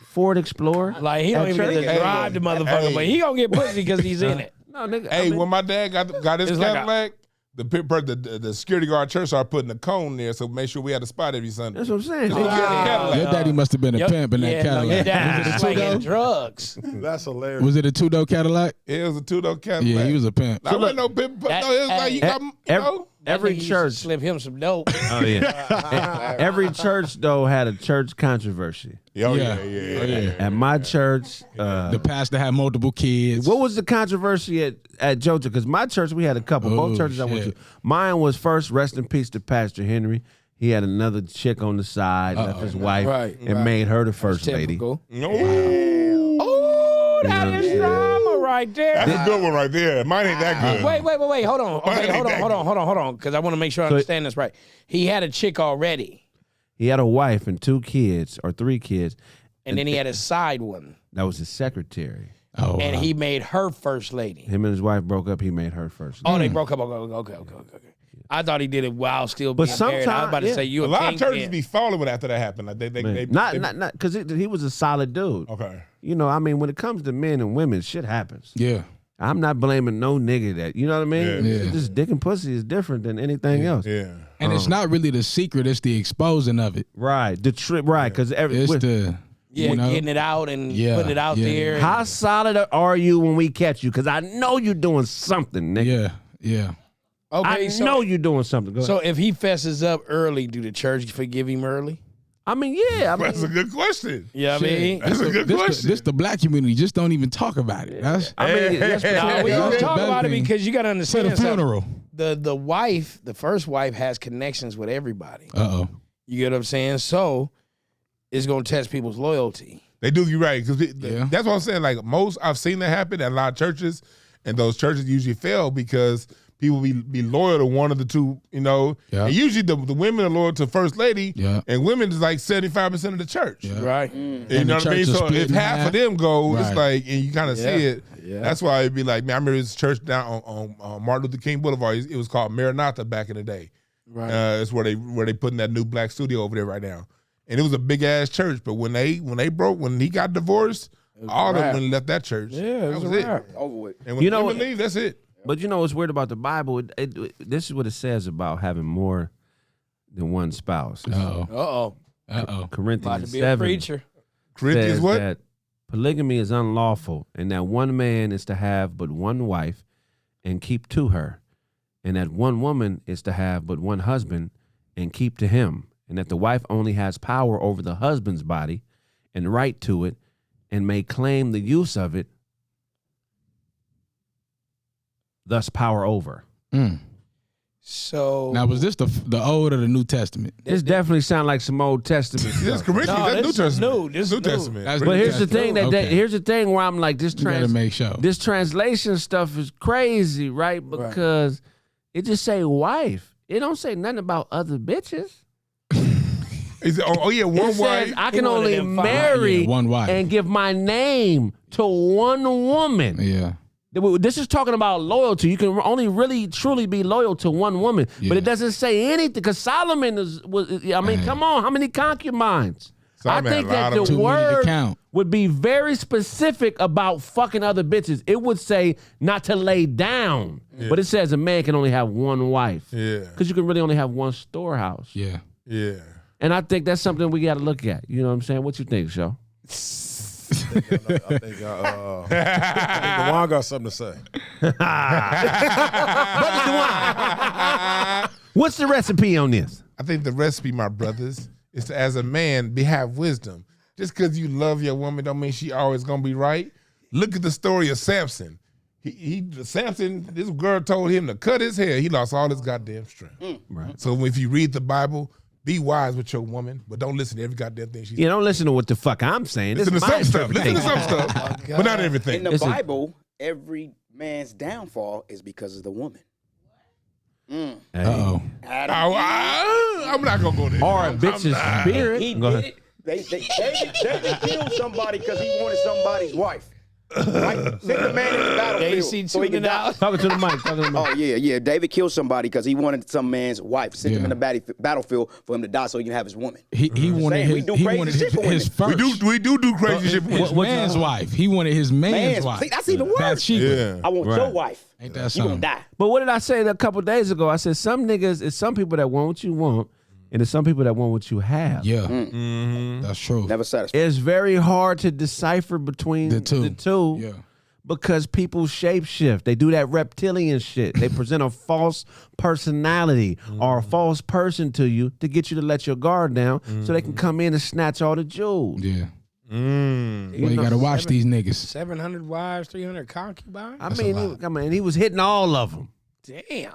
Ford Explorer. Like, he don't at even church. get to drive the motherfucker, Hey. but he gonna get pussy because he's in it. No, nigga. Hey, when my dad got his It's like a- Cadillac, the security guard at church started putting a cone there, so make sure we had a spot every Sunday. that's what I'm saying. Cadillac. Your daddy must have been a pimp in that Your Cadillac. dad Was was it a slinging two-door? drugs. That's hilarious. Was it a two-door Cadillac? It was a two-door Cadillac. Yeah, he was a pimp. I wasn't no pimp. No, it was like you got, you know. Every That nigga used to church. slip him some dope. Oh yeah. Every church though had a church controversy. Yeah. At my church, The pastor had multiple kids. what was the controversy at Georgia? Because my church, we had a couple. Oh, Both churches I went to. shit. Mine was first, rest in peace to Pastor Henry. He had another chick on the side, left his wife, Right, and made her the first lady. Typical. No. Oh, that know is what I'm drama right there. That's a good one right there. Mine ain't that good. Wait. Hold on. Okay, hold on. Because I want to make sure I So- understand this right. He had a chick already, He had a wife and 2 kids or 3 kids. and then he had a side one, That was his secretary. Oh, and wow. he made her first lady. Him and his wife broke up. He made her first. Oh, they broke up. Okay. I thought he did it while still But being married. I was sometime- about to yeah. say you A lot of churches kingpin. be following after that happened. Like they Not because he was a solid dude. Okay. You know, I mean, when it comes to men and women, shit happens. Yeah. I'm not blaming no nigga that. You know what I mean? Yeah. Just dick and pussy is different than anything else. Yeah. And it's not really the secret, it's the exposing of it. Right. The trip. Right. Because It's the, Yeah, you know, getting it out and Yeah, putting it out yeah. there. how solid are you when we catch you? Because I know you're doing something, nigga. yeah. Okay, I know you're doing something. Go ahead. So if he fesses up early, do the church forgive him early? I mean, yeah. I mean, That's a good question. Yeah, I mean, That's a good question. This the black community just don't even talk about it. That's that's nah, we don't That's the talk better about it thing. because you got to to understand the something. funeral. The wife, the first wife, has connections with everybody. Uh-oh. You get what I'm saying? So it's gonna test people's loyalty. They do you right because Yeah. that's what I'm saying. Like most, I've seen that happen at a lot of churches, and those churches usually fail because people be loyal to one of the two. You know, Yeah. and usually the women are loyal to first lady, Yeah. and women is like 75% of the church. Yeah. Right. You And know the what I mean? church is So split if in half half. of them go, it's Right. like, and you kind of see it. Yeah. That's why it'd be like, man, I remember this church down on Martin Luther King Boulevard. It was called Maranatha back in the day. Right. It's where they putting that new black studio over there right now. And it was a big ass church, but when he got divorced, all of them left that church. Yeah, that was it. Over with. And when women leave, that's it. But you know what's weird about the Bible? This is what it says about having more than one spouse. Uh-oh. Corinthians About to be 7 a preacher. Corinthians says what? that polygamy is unlawful, and that one man is to have but one wife and keep to her, and that one woman is to have but one husband and keep to him, and that the wife only has power over the husband's body and right to it, and may claim the use of it, thus power over. So Now, was this the Old or the New Testament? This definitely sounds like some Old Testament This stuff. Corinthians, No, that's New this is Testament. new. This is New new. Testament. That's But New here's the Testament. thing Okay. here's the thing where I'm like, this You gotta make sure. this translation stuff is crazy, right? Because it just say wife. It don't say nothing about other bitches. Is it, one It wife. says I can He wanted only them five. marry Yeah, one wife. and give my name to one woman. Yeah. This is talking about loyalty. You can only really truly be loyal to one woman, but Yeah. it doesn't say anything. Because Solomon come on, how many concubines? Solomon I think had a lot that of the Too many to word count. would be very specific about fucking other bitches. It would say not to lay down, but it says a man can only have one wife. Yeah. Because you can really only have one storehouse. Yeah. Yeah. And I think that's something we got to look at. You know what I'm saying? What you think, Sho? I think Dewan got something to say. What's the recipe on this? I think the recipe, my brothers, is to, as a man, have wisdom. Just because you love your woman don't mean she always gonna be right. Look at the story of Samson. Samson, this girl told him to cut his hair. He lost all his goddamn strength. Right. So if you read the Bible, be wise with your woman, but don't listen to every goddamn thing she says. You don't listen to what the fuck I'm saying. Listen to This is my some stuff. Listen to some interpretation. stuff, but not everything. In the Listen. Bible, every man's downfall is because of the woman. Hey. Uh-oh. I'm not gonna go there. Or a bitch's spirit. He Go did ahead. it. David killed somebody because he wanted somebody's wife. Right? Send the man in the battlefield AC so he can tuning die. out. Talking to the mic. Talking to the mic. Oh yeah. David killed somebody because he wanted some man's wife. Sent him Yeah. in the battlefield for him to die so he can have his woman. He wanted saying, we his do he crazy wanted shit for his women. first. We do crazy shit. His man's wife. He wanted his man's wife. See, that's even worse. Bathsheba. Yeah. I want your wife. Ain't that You gonna something? die. But what did I say a couple days ago? I said some niggas, it's some people that want what you want, and it's some people that want what you have. Yeah. Mm. That's true. Never satisfied. It's very hard to decipher between The two. Yeah. because people shapeshift. They do that reptilian shit. They present a false personality or a false person to you to get you to let your guard down so they can come in and snatch all the jewels. Yeah. Well, you gotta watch these niggas. 700 wives, 300 concubines. I mean, he was hitting all of them. Damn.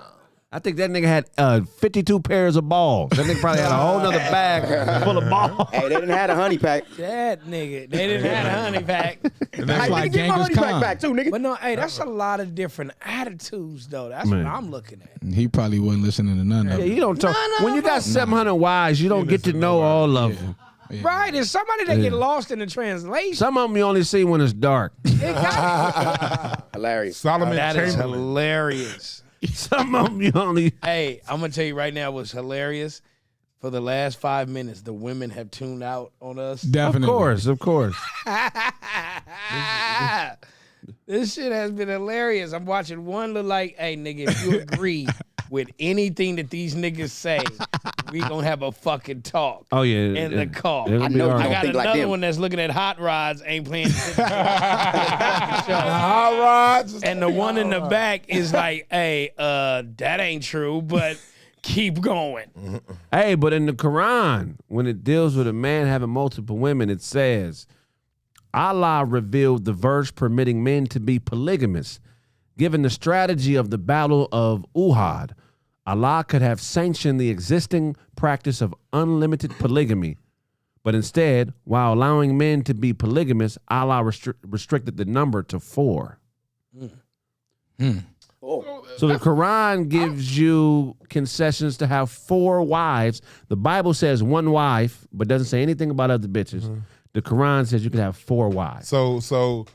I think that nigga had 52 pairs of balls. That nigga probably had a whole nother bag full of balls. Hey, they didn't have a honey pack. That nigga. They didn't have a honey pack. That's Hey, like nigga, give my Genghis honey pack Khan. back too, nigga. But no, hey, that's a lot of different attitudes, though. That's Man. what I'm looking at. He probably wasn't listening to none of Yeah, it. you don't talk. When you got 700 wives, you don't get to know all of them. Yeah. Right, there's somebody that get lost in the translation. Some of them you only see when it's dark. Hilarious. Solomon That is Chamberlain. hilarious. Some of them you only. Hey, I'm gonna tell you right now what's hilarious. For the last 5 minutes, the women have tuned out on us. Definitely. Of course. This shit has been hilarious. I'm watching one look like, hey, nigga, if you agree with anything that these niggas say, we gonna have a fucking talk. Oh yeah. In the car. It'll I be know all you I right. don't got think like another them. one that's looking at hot rods, ain't playing. All right. And the one in the back is like, hey, that ain't true, but keep going. Hey, but in the Quran, when it deals with a man having multiple women, it says, Allah revealed the verse permitting men to be polygamous. Given the strategy of the Battle of Uhud, Allah could have sanctioned the existing practice of unlimited polygamy. But instead, while allowing men to be polygamous, Allah restricted the number to 4. Oh. So the Quran gives you concessions to have 4 wives. The Bible says 1 wife, but doesn't say anything about other bitches. The Quran says you can have 4 wives. So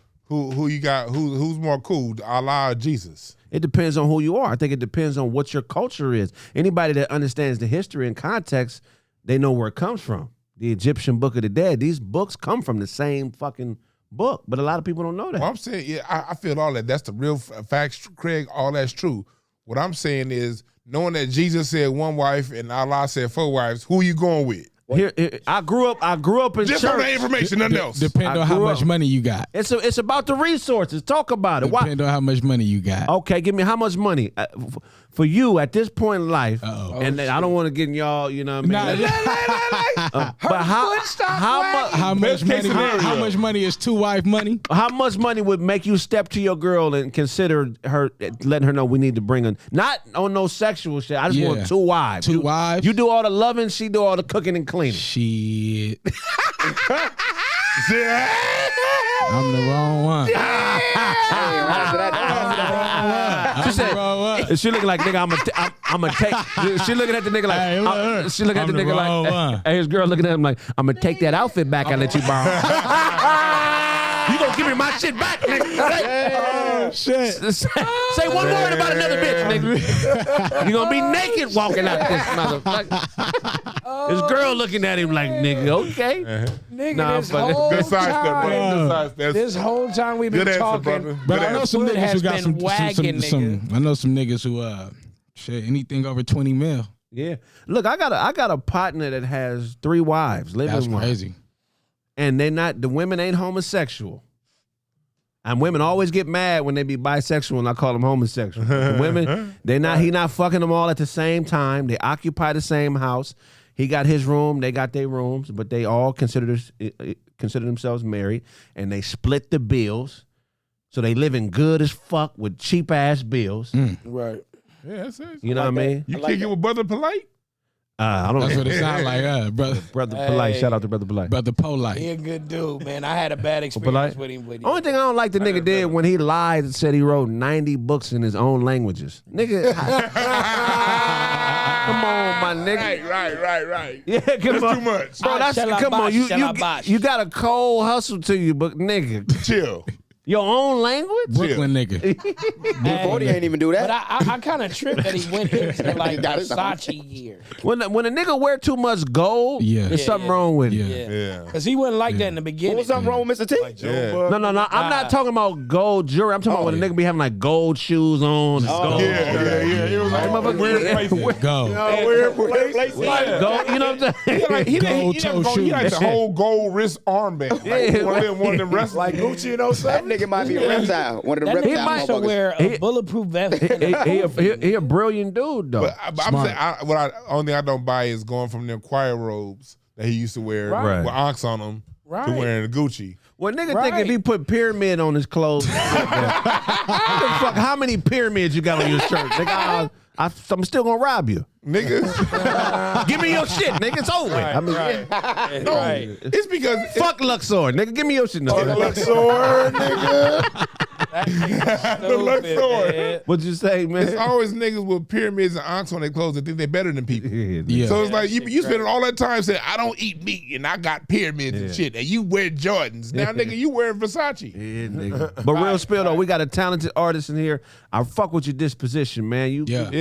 Who you got? Who's more cool, Allah or Jesus? It depends on who you are. I think it depends on what your culture is. Anybody that understands the history and context, they know where it comes from. The Egyptian Book of the Dead. These books come from the same fucking book, but a lot of people don't know that. Well, I'm saying, yeah, I feel all that. That's the real facts, Kraig. All that's true. What I'm saying is, knowing that Jesus said one wife and Allah said 4 wives, who you going with? Here, I grew up in Just church. from the information, nothing else. Depend on how much money you got. It's about the resources. Talk about it. Depend on how much money you got. Okay, give me how much money for you at this point in life. And I don't want to get in y'all, you know what I mean? But How much money is 2-wife money? How much money would make you step to your girl and consider her, letting her know we need to bring her, not on no sexual shit. I just want 2 wives. 2 wives? You do all the loving, she do all the cooking and cleaning. Shit. I'm the wrong one. She said, she looking like, nigga, I'm gonna take. She looking at the nigga like, she looking at the nigga like, hey, his girl looking at him like, I'm gonna take that outfit back I let you borrow. You gonna give me my shit back, nigga? Shit. Say one word about another bitch, nigga. You gonna be naked walking out this motherfucker. His girl looking at him like, nigga, okay. Nigga, this whole time we've been talking, but I know some niggas who got some nigga. I know some niggas who shit, anything over 20 mil. Yeah. Look, I got a partner that has 3 wives. That's crazy. And the women ain't homosexual. And women always get mad when they be bisexual and I call them homosexual. The women, he not fucking them all at the same time. They occupy the same house. He got his room, they got their rooms, but they all consider themselves married, and they split the bills. So they living good as fuck with cheap ass bills. Right. Yeah, that's it. You know what I mean? You kick it with Brother Polite? I don't know. That's what it sounds like, brother. Brother Polite. Shout out to Brother Polite. Brother Polite. He a good dude, man. I had a bad experience with him. Only thing I don't like the nigga did when he lied and said he wrote 90 books in his own languages. Nigga. Come on, my nigga. Right. Yeah, come that's on. Too much. Bro, come on. You got a cold hustle to you, but nigga. Chill. Your own language? Brooklyn nigga. Forty ain't even do that. But I kind of tripped that he went into like Versace gear. When a nigga wear too much gold, there's something wrong with him. Yeah. Because he wasn't like that in the beginning. What was something wrong with Mr. T? Like No. I'm not talking about gold jewelry. I'm talking about when a nigga be having like gold shoes on. Gold. Yeah. It was like Go. Gold, you know what I'm saying? He shoes. like the whole gold wrist armband. Like, one of them wrestlers. Like Gucci and those stuff. That nigga might be a reptile. One of the That nigga reptile might motherfuckers. wear a bulletproof vest. He a brilliant dude though. But I'm saying, only thing I don't buy is going from them choir robes that he used to wear with Ox on them to wearing Gucci. Well, nigga think if he put pyramid on his clothes, how many pyramids you got on your shirt? Nigga, I'm still gonna rob you. Nigga. Give me your shit, nigga. It's over. Right, I mean, right. It's because fuck Luxor, nigga. Give me your shit. Nigga. Luxor, nigga. The Luxor. What'd you say, man? It's always niggas with pyramids and Ox on their clothes that think they're better than people. Yeah. So it's like you spend all that time saying, I don't eat meat and I got pyramids and shit, and you wear Jordans. Now, nigga, you wearing Versace. Yeah, nigga. But real spill though, we got a talented artist in here. I fuck with your disposition, man. You got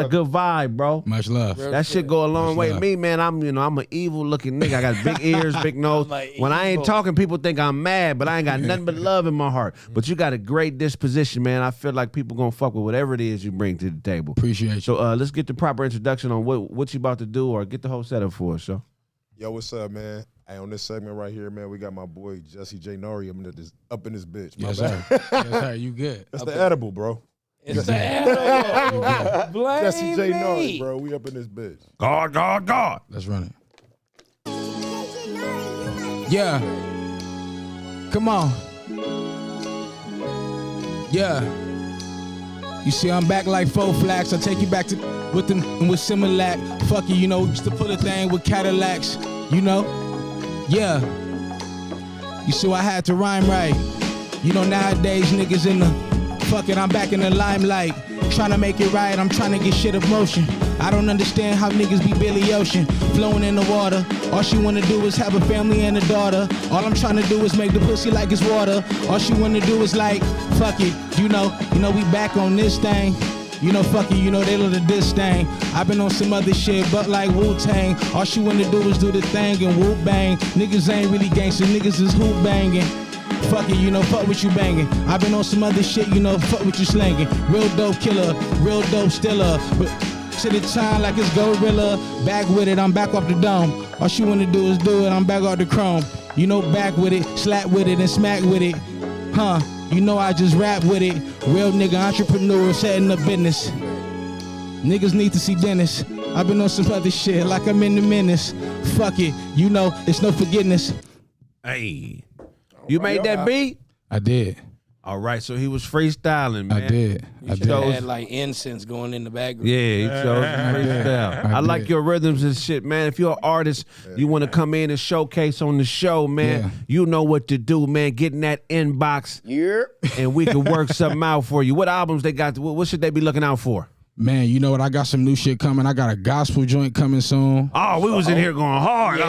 a good vibe, bro. Much love. That shit go a long way. Me, man, I'm an evil looking nigga. I got big ears, big nose. When I ain't talking, people think I'm mad, but I ain't got nothing but love in my heart. But you got a great disposition, man. I feel like people gonna fuck with whatever it is you bring to the table. Appreciate you. So let's get the proper introduction on what you about to do, or get the whole setup for us, so. Yo, what's up, man? Hey, on this segment right here, man, we got my boy Jessie J Nori up in this bitch. Yes, sir. Yes, sir. You good. That's the edible, bro. It's the animal. Blame Jessie J me. Nori, bro. We up in this bitch. God. Let's run it. Yeah. Come on. Yeah. You see, I'm back like 4 Flags. I take you back to with them and with Similac. Fuck you, you know, used to pull a thing with Cadillacs, you know? Yeah. You see, I had to rhyme right. You know, nowadays niggas in the fuck it, I'm back in the limelight. Trying to make it right, I'm trying to get shit of motion. I don't understand how niggas be Billy Ocean, flowing in the water. All she wanna do is have a family and a daughter. All I'm trying to do is make the pussy like it's water. All she wanna do is like, fuck it, you know, we back on this thing. You know, fuck it, you know, they love the diss thing. I've been on some other shit, but like Wu-Tang. All she wanna do is do the thing and whoop-bang. Niggas ain't really gangster, niggas is hoop-banging. Fuck it, you know, fuck what you banging. I've been on some other shit, you know, fuck what you slanging. Real dope killer, real dope stiller. To the time like it's gorilla. Back with it, I'm back off the dome. All she wanna do is do it, I'm back off the chrome. You know, back with it, slap with it, and smack with it. Huh, you know I just rap with it. Real nigga, entrepreneur, setting up business. Niggas need to see Dennis. I've been on some other shit like I'm in the menace. Fuck it, you know, it's no forgiveness. Hey, you made that beat? I did. All right, so he was freestyling, man. I did. You should have had like incense going in the background. Yeah, he chose freestyle. I like your rhythms and shit, man. If you're an artist, you want to come in and showcase on the show, man, you know what to do, man. Get in that inbox, and we can work something out for you. What albums they got? What should they be looking out for? Man, you know what? I got some new shit coming. I got a gospel joint coming soon. Oh, we was in here going hard.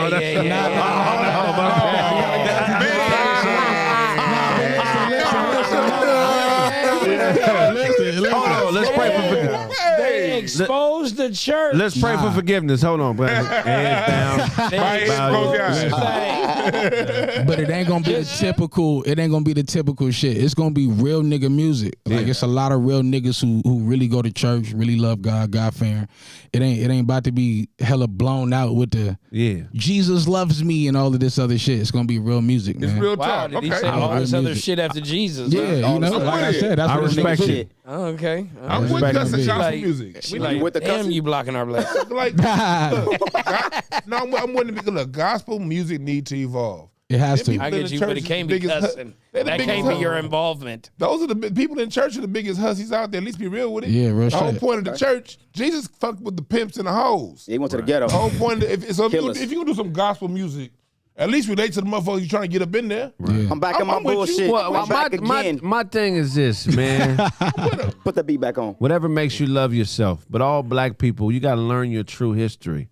Let's pray for forgiveness. They exposed the church. Let's pray for forgiveness. Hold on, brother. Hands down. But it ain't gonna be the typical. It ain't gonna be the typical shit. It's gonna be real nigga music. Like it's a lot of real niggas who really go to church, really love God, God fearing. It ain't about to be hella blown out with the Jesus loves me and all of this other shit. It's gonna be real music, man. It's real Wow, talk. did he say all this other shit after Jesus? Yeah, you know, like I said, that's I what respect you. Oh, okay. I'm with cussing gospel Like, music. We like, with the damn, cussing? you blocking our blessing. Like, I'm willing to be look. Gospel music need to evolve. It has to. I get you, but it can't be cussing. That can't be your involvement. Those are the people in church are the biggest hussies out there. At least be real with it. Yeah, real The whole shit. point of the church, Jesus fucked with the pimps and the hoes. He went to the ghetto. The whole point, if you Killers. gonna do some gospel music, at least relate to the motherfuckers you trying to get up in there. I'm back on my I'm with you. bullshit. Well, I'm back again. my thing is this, man. Put the beat back on. Whatever makes you love yourself. But all black people, you got to learn your true history.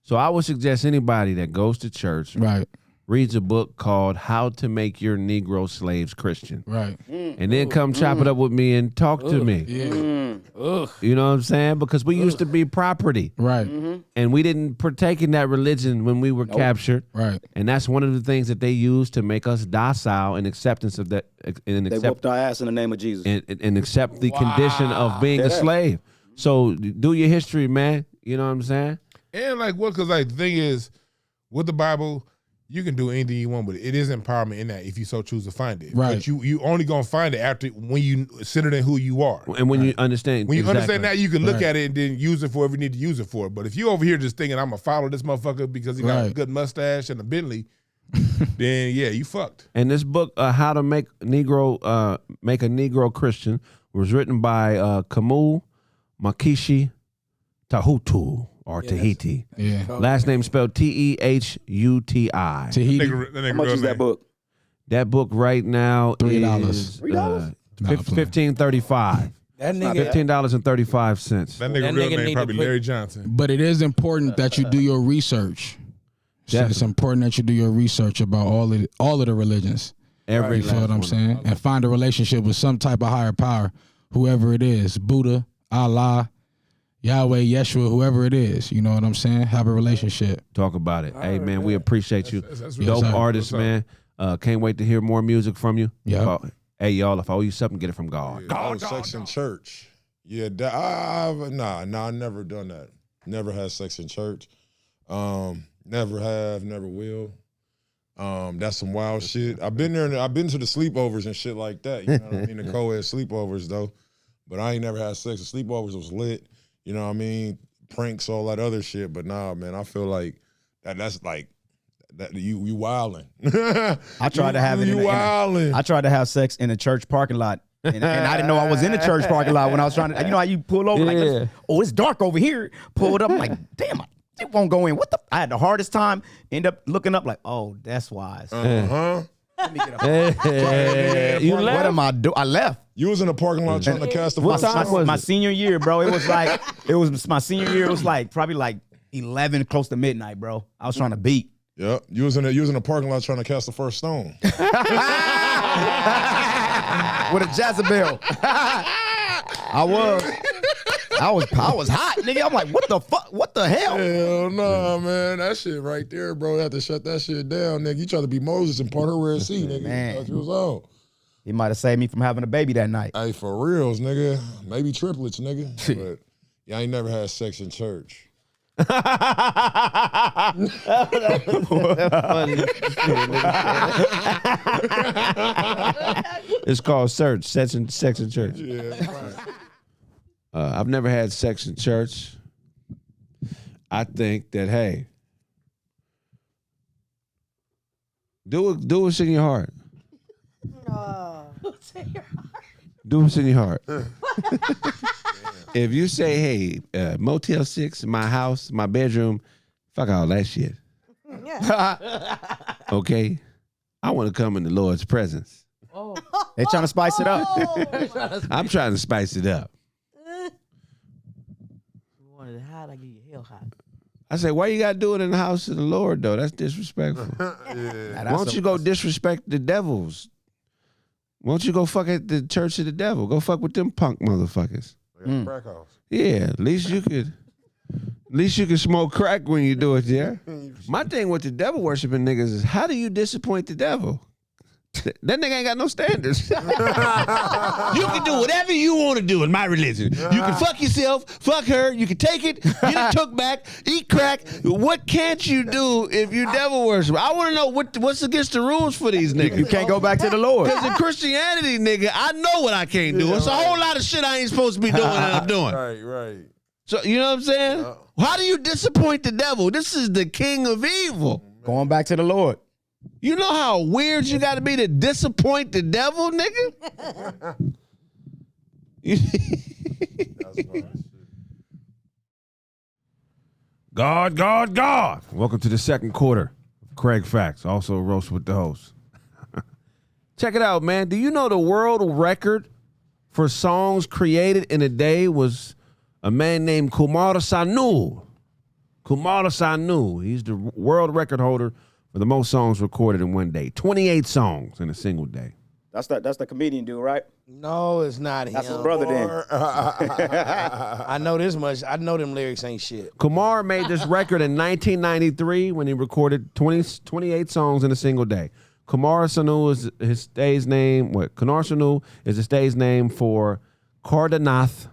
So I would suggest anybody that goes to church, Right. reads a book called How to Make Your Negro Slaves Christian. Right. And then come chop it up with me and talk to me. You know what I'm saying? Because we used to be property. Right. And we didn't partake in that religion when we were captured. Right. And that's one of the things that they used to make us docile in acceptance of that. And They whooped our ass in the name of Jesus. and accept the condition of being a slave. So do your history, man. You know what I'm saying? And like what? Because like the thing is, with the Bible, you can do anything you want, but it is empowerment in that if you so choose to find it. Right. But you only gonna find it after when you centered in who you are. And when you understand, When you exactly. understand that, you can look at it and then use it for whatever you need to use it for. But if you over here just thinking I'm gonna follow this motherfucker because he got a good mustache and a Bentley, then yeah, you fucked. And this book, How to Make a Negro Christian, was written by Kamau Makishi Tahutu or Tahiti. Yeah. Last name spelled Tehuti. Tahiti. How much is that book? That book right now $3. is $3? $15.35. That nigga, $15.35. That That nigga real nigga name need probably to put- Larry Johnson. But it is important that you do your research. So it's important that you do your research about all of the religions. Every You feel what I'm saying? And find a relationship with some type of higher power, whoever it is, Buddha, Allah, Yahweh, Yeshua, whoever it is. You know what I'm saying? Have a relationship. Talk about it. Hey, man, we appreciate you. That's Dope sir. artist, man. Can't wait to hear more music from you. Yeah. Hey, y'all, if I owe you something, get it from God. Sex in church. Yeah, I never done that. Never had sex in church. Never have, never will. That's some wild shit. I've been there. I've been to the sleepovers and shit like that. You know what I mean? The co-ed sleepovers though, but I ain't never had sex. The sleepovers was lit. You know what I mean? Pranks, all that other shit. But nah, man, I feel like that's like that. You wilding. I tried to have it. I tried to have sex in a church parking lot. And I didn't know I was in the church parking lot when I was trying to. You know how you pull over like, oh, it's dark over here. Pulled up, I'm like, damn, it won't go in. What the? I had the hardest time. End up looking up like, oh, that's wise. Let me get up. You left? What am I doing? I left. You was in the parking lot trying to cast the What first time stone. was My it? senior year, bro. It was like my senior year. It was like probably like 11, close to midnight, bro. I was trying to beat. Yep. You was in the parking lot trying to cast the first stone. With a Jezebel. I was hot, nigga. I'm like, what the fuck? What the hell? Hell no, man. That shit right there, bro. You have to shut that shit down, nigga. You try to be Moses and part her Red Sea, nigga. Man. Thought you was on. He might have saved me from having a baby that night. Hey, for reals, nigga. Maybe triplets, nigga. But yeah, I ain't never had sex in church. It's called sex in church. Yeah. I've never had sex in church. I think that, hey, do what's in your heart. Do what's in your heart. If you say, hey, Motel 6, my house, my bedroom, fuck all that shit. Okay? I want to come in the Lord's presence. They trying to spice it up. I'm trying to spice it up. You wanted it hot, I give you hell hot. I say, why you got to do it in the house of the Lord, though? That's disrespectful. Why don't you go disrespect the devils? Why don't you go fuck at the church of the devil? Go fuck with them punk motherfuckers. Crack house. Yeah, at least you could smoke crack when you do it there. My thing with the devil worshiping niggas is, how do you disappoint the devil? That nigga ain't got no standards. You can do whatever you want to do in my religion. You can fuck yourself, fuck her, you can take it, get it took back, eat crack. What can't you do if you devil worship? I want to know what's against the rules for these niggas. You can't go back to the Lord. Because in Christianity, nigga, I know what I can't do. It's a whole lot of shit I ain't supposed to be doing and I'm doing. Right. So, you know what I'm saying? How do you disappoint the devil? This is the king of evil. Going back to the Lord. You know how weird you got to be to disappoint the devil, nigga? God. Welcome to the second quarter of Kraig Facts, also Roast with the Host. Check it out, man. Do you know the world record for songs created in a day was a man named Kumar Sanu? He's the world record holder for the most songs recorded in one day. 28 songs in a single day. That's the comedian dude, right? No, it's not him. That's his brother then. I know this much. I know them lyrics ain't shit. Kumar made this record in 1993 when he recorded 28 songs in a single day. Kumar Sanu is his stage name. Kumar Sanu is the stage name for Kardanath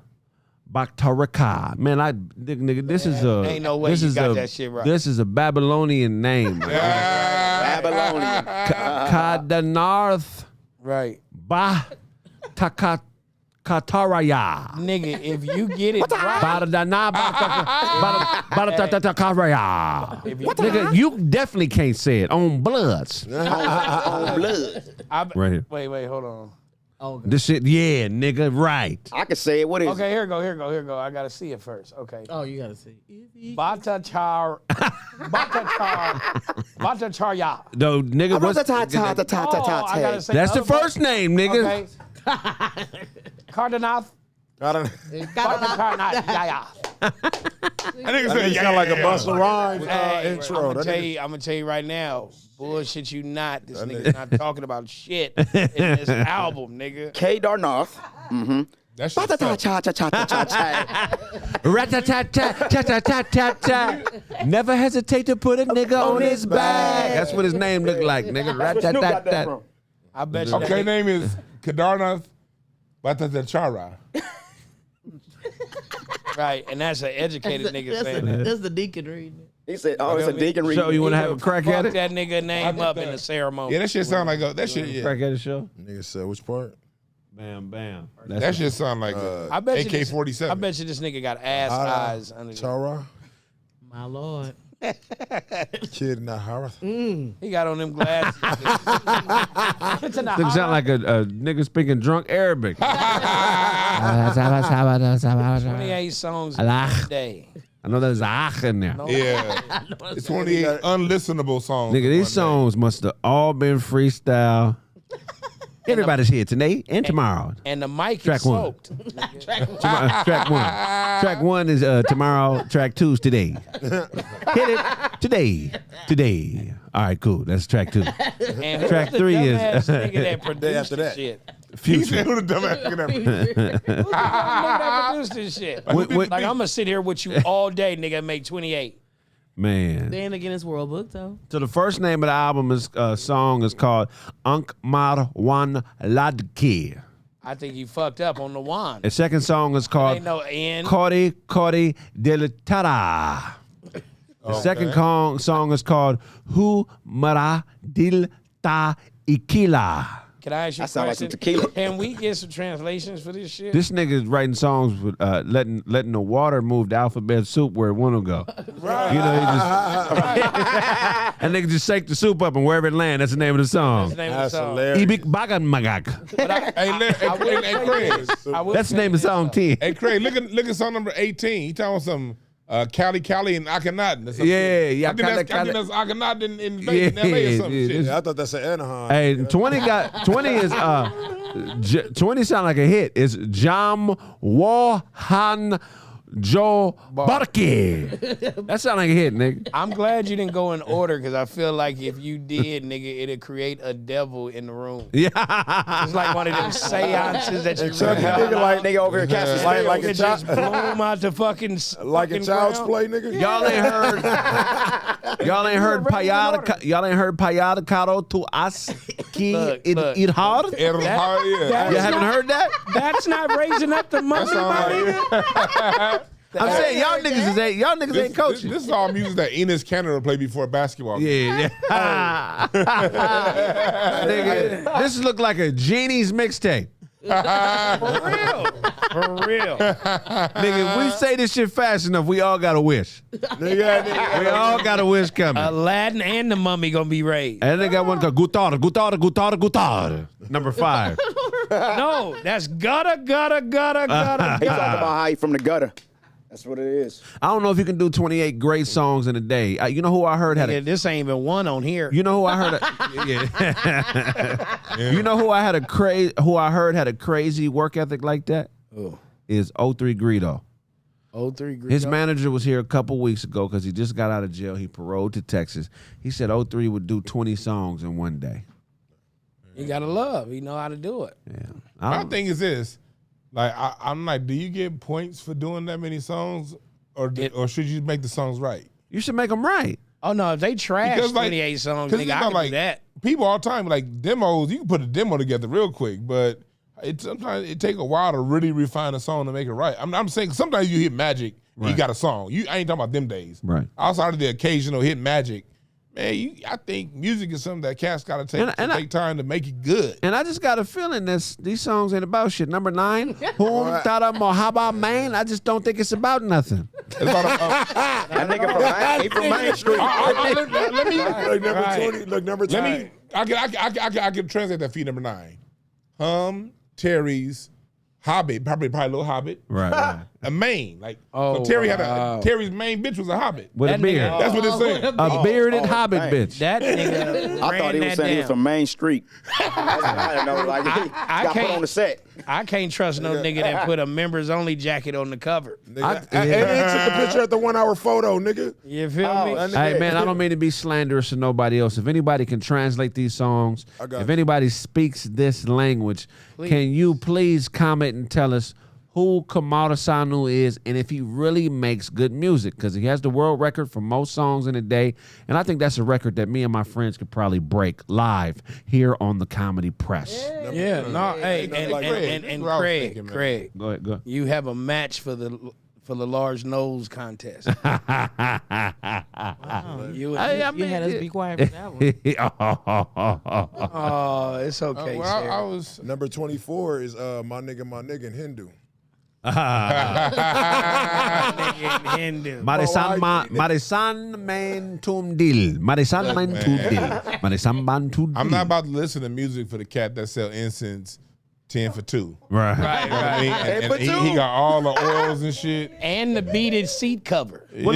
Bhaktarika. Man, nigga, this is a ain't no way you got that shit right. This is a Babylonian name. Babylonian. Kardanath Right. Bhaktaraya. Nigga, if you get it right. Nigga, you definitely can't say it on Bloods. On blood. Right here. Wait, hold on. Oh, This shit, yeah, nigga, right. I can say it. What is Okay, here go. I gotta see it first. Okay. oh, you gotta see. Batacharya. No, nigga, what's Oh, I gotta say that's the other part. first name, nigga. Okay. Kardanath. That nigga said, sound like a Busta Rhymes intro. I'm gonna tell you right now. Bullshit, you not. This nigga's not talking about shit in this album, nigga. K. Darnoth. Mm-hmm. That shit Rat-a-tat-tat-tat-tat-tat-tat. Never hesitate to put a nigga on his back. That's what his name looked like, nigga. Rat-tat-tat-tat. I bet you. Okay, name is Kedarnath Bhattacharya. Right, and that's an educated nigga saying that. That's the deacon reading it. He said, "Oh, it's a deacon reading." So you want to have a crack at Fuck it? that nigga name up in the ceremony. Yeah, that shit sound like that shit. Yeah, Crack at the show? Nigga said which part? Bam, bam. that shit sound like I bet you this- AK-47. I bet you this nigga got ass eyes under the, Chara? My lord. Kid Nahara. he got on them glasses. Nigga sound like a nigga speaking drunk Arabic. 28 songs in a day. I know there's a ach in there. Yeah. It's 28 unlistenable songs. Nigga, these songs must have all been freestyle. Everybody's here today and tomorrow. And the mic Track is one. soaked. Track one. Track one is tomorrow. Track two is today. Hit it today. Today. All right, cool. That's track two. And who's Track the three is dumbass nigga that produced after this that. shit? He said, Future. who the dumbass nigga that- Who's the nigga that produced this shit? Wait. Like, I'm gonna sit here with you all day, nigga, and make 28. Man. They in the Guinness World Book though. So the first name of the album is song is called Ankh Mar Wan Ladki. I think you fucked up on the one. The second song is called Ain't no N. Kori Del Tara. The second song is called Hu Mara Dil Ta Ikila. Can I ask you a That sound like some question? tequila. Can we get some translations for this shit? This nigga is writing songs with letting the water move the alphabet soup where it want to go. Right. You know, he just and nigga just shake the soup up and wherever it land, that's the name of the song. That's the name of the That's song. hilarious. Ibik Bagan Magak. Hey, Craig. That's the name of song 10. Hey, Craig, look at song number 18. He talking some Cali and Akhenaten. Yeah, I think that's Akhenaten in LA or some shit. Yeah, I thought that's an Anaheim. Hey, 20 is 20 sound like a hit. It's Jam Wahan Joe Barke. That sound like a hit, nigga. I'm glad you didn't go in order because I feel like if you did, nigga, it'd create a devil in the room. Yeah. It's like one of them seances that you Chucky nigga like Nigga over here casting like it a just child, blew him out the fucking like a fucking child's ground. play, nigga. Y'all ain't heard Payada Caro to us ki Look. it hard? You haven't heard that? That's not raising up the money, my nigga. I'm saying y'all niggas ain't coaching. This is all music that Enos Canada played before a basketball game. Yeah. Nigga, this look like a Genie's mixtape. For real. Nigga, if we say this shit fast enough, we all got a wish. We all got a wish coming. Aladdin and the Mummy gonna be raised. And they got one called Gutar. Number 5. No, that's gotta. He talking about how he from the gutter. That's what it is. I don't know if you can do 28 great songs in a day. You know who I heard had Yeah, a this ain't even one on here. You know who I heard? You know who I heard had a crazy work ethic like that? Oh. Is 03 Greedo. 03 Greedo. His manager was here a couple weeks ago because he just got out of jail. He paroled to Texas. He said 03 would do 20 songs in one day. You gotta love. You know how to do it. Yeah. My thing is this. Like, I'm like, do you get points for doing that many songs? Or should you make the songs right? You should make them right. Oh no, if they trash Because, like, 28 songs, 'cause nigga, it's I not can like do that. people all the time, like demos, you can put a demo together real quick, but sometimes it take a while to really refine a song to make it right. I'm saying sometimes you hit magic, and you got a song. I ain't talking about them days. Right. Outside of the occasional hit magic, man, I think music is something that cats got to take time to make it good. And I just got a feeling these songs ain't about shit. Number 9, Hum Tada Mohaba Man. I just don't think it's about nothing. It's about That nigga from Main Street. let me. Look, number 20. Look, number 10. Let me. I can translate that for you. Number 9. Terry's Hobbit, probably a little Hobbit. Right. A main, like so Terry had Terry's main bitch was a Hobbit. With a beard. That's what it's saying. A bearded hobbit dang. bitch. That nigga I thought he was saying he was from Main Street. I didn't know, like, he got put on the set. I can't trust no nigga that put a members only jacket on the cover. And he took the picture at the 1 hour photo, nigga. You feel me? Hey, man, I don't mean to be slanderous to nobody else. If anybody can translate these songs, if anybody speaks this language, can you please comment and tell us who Kamara Sanu is and if he really makes good music? Because he has the world record for most songs in a day. And I think that's a record that me and my friends could probably break live here on the Comedy Press. Yeah, no, hey, and Craig, Go ahead. you have a match for the large nose contest. You had us be quiet for that one. Oh, it's okay, Sarah. I was Number 24 is my nigga in Hindu. Hindu. Marisan Man Tumdil. Marisan Man Tumdil. Marisan Man Tumdil. I'm not about to listen to music for the cat that sell incense 10 for 2. Right. Right, You know what I mean? right. And he got all the oils and shit. And the beaded seat cover. Well,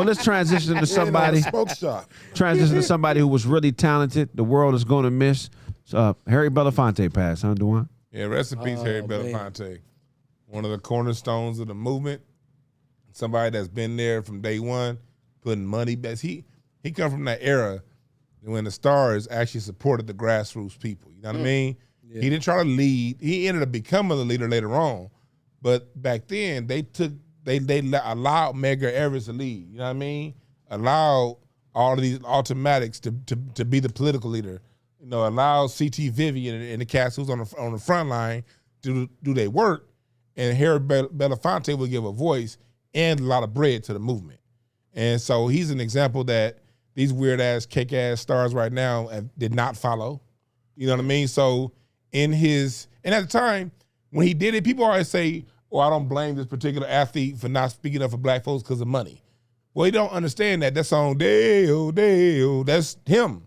let's transition to somebody. Smoke shop. Transition to somebody who was really talented. The world is going to miss. Harry Belafonte passed, huh, Duane? Yeah, rest in peace, Harry Belafonte. One of the cornerstones of the movement. Somebody that's been there from day one, putting money back. He come from that era when the stars actually supported the grassroots people. You know what I mean? Yeah. He didn't try to lead. He ended up becoming a leader later on. But back then, they allowed Medgar Evers to lead. You know what I mean? Allowed all of these automatics to be the political leader. You know, allowed C.T. Vivian and the cast who's on the front line to do their work. And Harry Belafonte will give a voice and a lot of bread to the movement. And so he's an example that these weird-ass, cake-ass stars right now did not follow. You know what I mean? So and at the time, when he did it, people always say, I don't blame this particular athlete for not speaking up for black folks because of money. Well, you don't understand that song, Day-O, Day-O, that's him.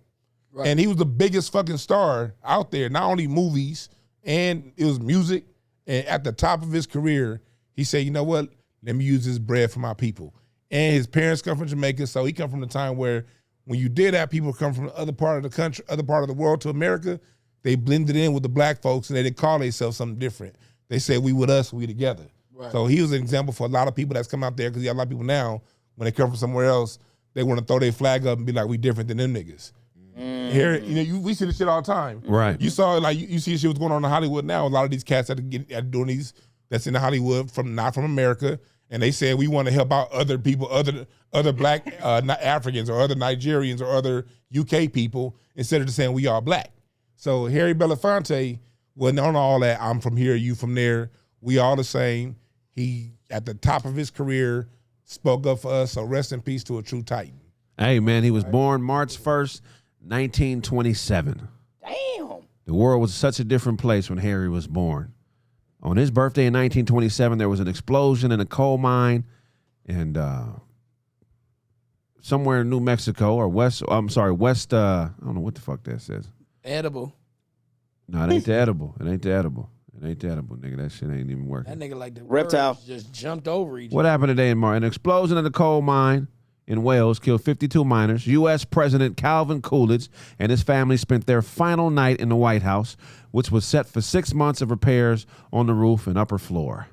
Right. And he was the biggest fucking star out there, not only movies, and it was music. And at the top of his career, he said, you know what? Let me use this bread for my people. And his parents come from Jamaica, so he come from the time where when you did have people come from the other part of the country, other part of the world to America, they blended in with the black folks and they didn't call themselves something different. They said, we with us, we together. Right. So he was an example for a lot of people that's come out there, because you got a lot of people now, when they come from somewhere else, they want to throw their flag up and be like, we different than them niggas. Here, we see this shit all the time. Right. You saw, like, you see shit what's going on in Hollywood now. A lot of these cats that are doing these, that's in Hollywood, not from America, and they say we want to help out other people, other black not Africans or other Nigerians or other UK people, instead of just saying we all black. So Harry Belafonte wasn't on all that. I'm from here, you from there. We all the same. He, at the top of his career, spoke up for us. So rest in peace to a true titan. Hey, man, he was born March 1st, 1927. Damn. The world was such a different place when Harry was born. On his birthday in 1927, there was an explosion in a coal mine, and somewhere in New Mexico or west. I don't know what the fuck that says. Edible. No, it ain't the edible. It ain't the edible. It ain't the edible, nigga. That shit ain't even working. That nigga like the Reptile just jumped over each other. What happened today in March? An explosion in a coal mine in Wales killed 52 miners. U.S. President Calvin Coolidge and his family spent their final night in the White House, which was set for 6 months of repairs on the roof and upper floor.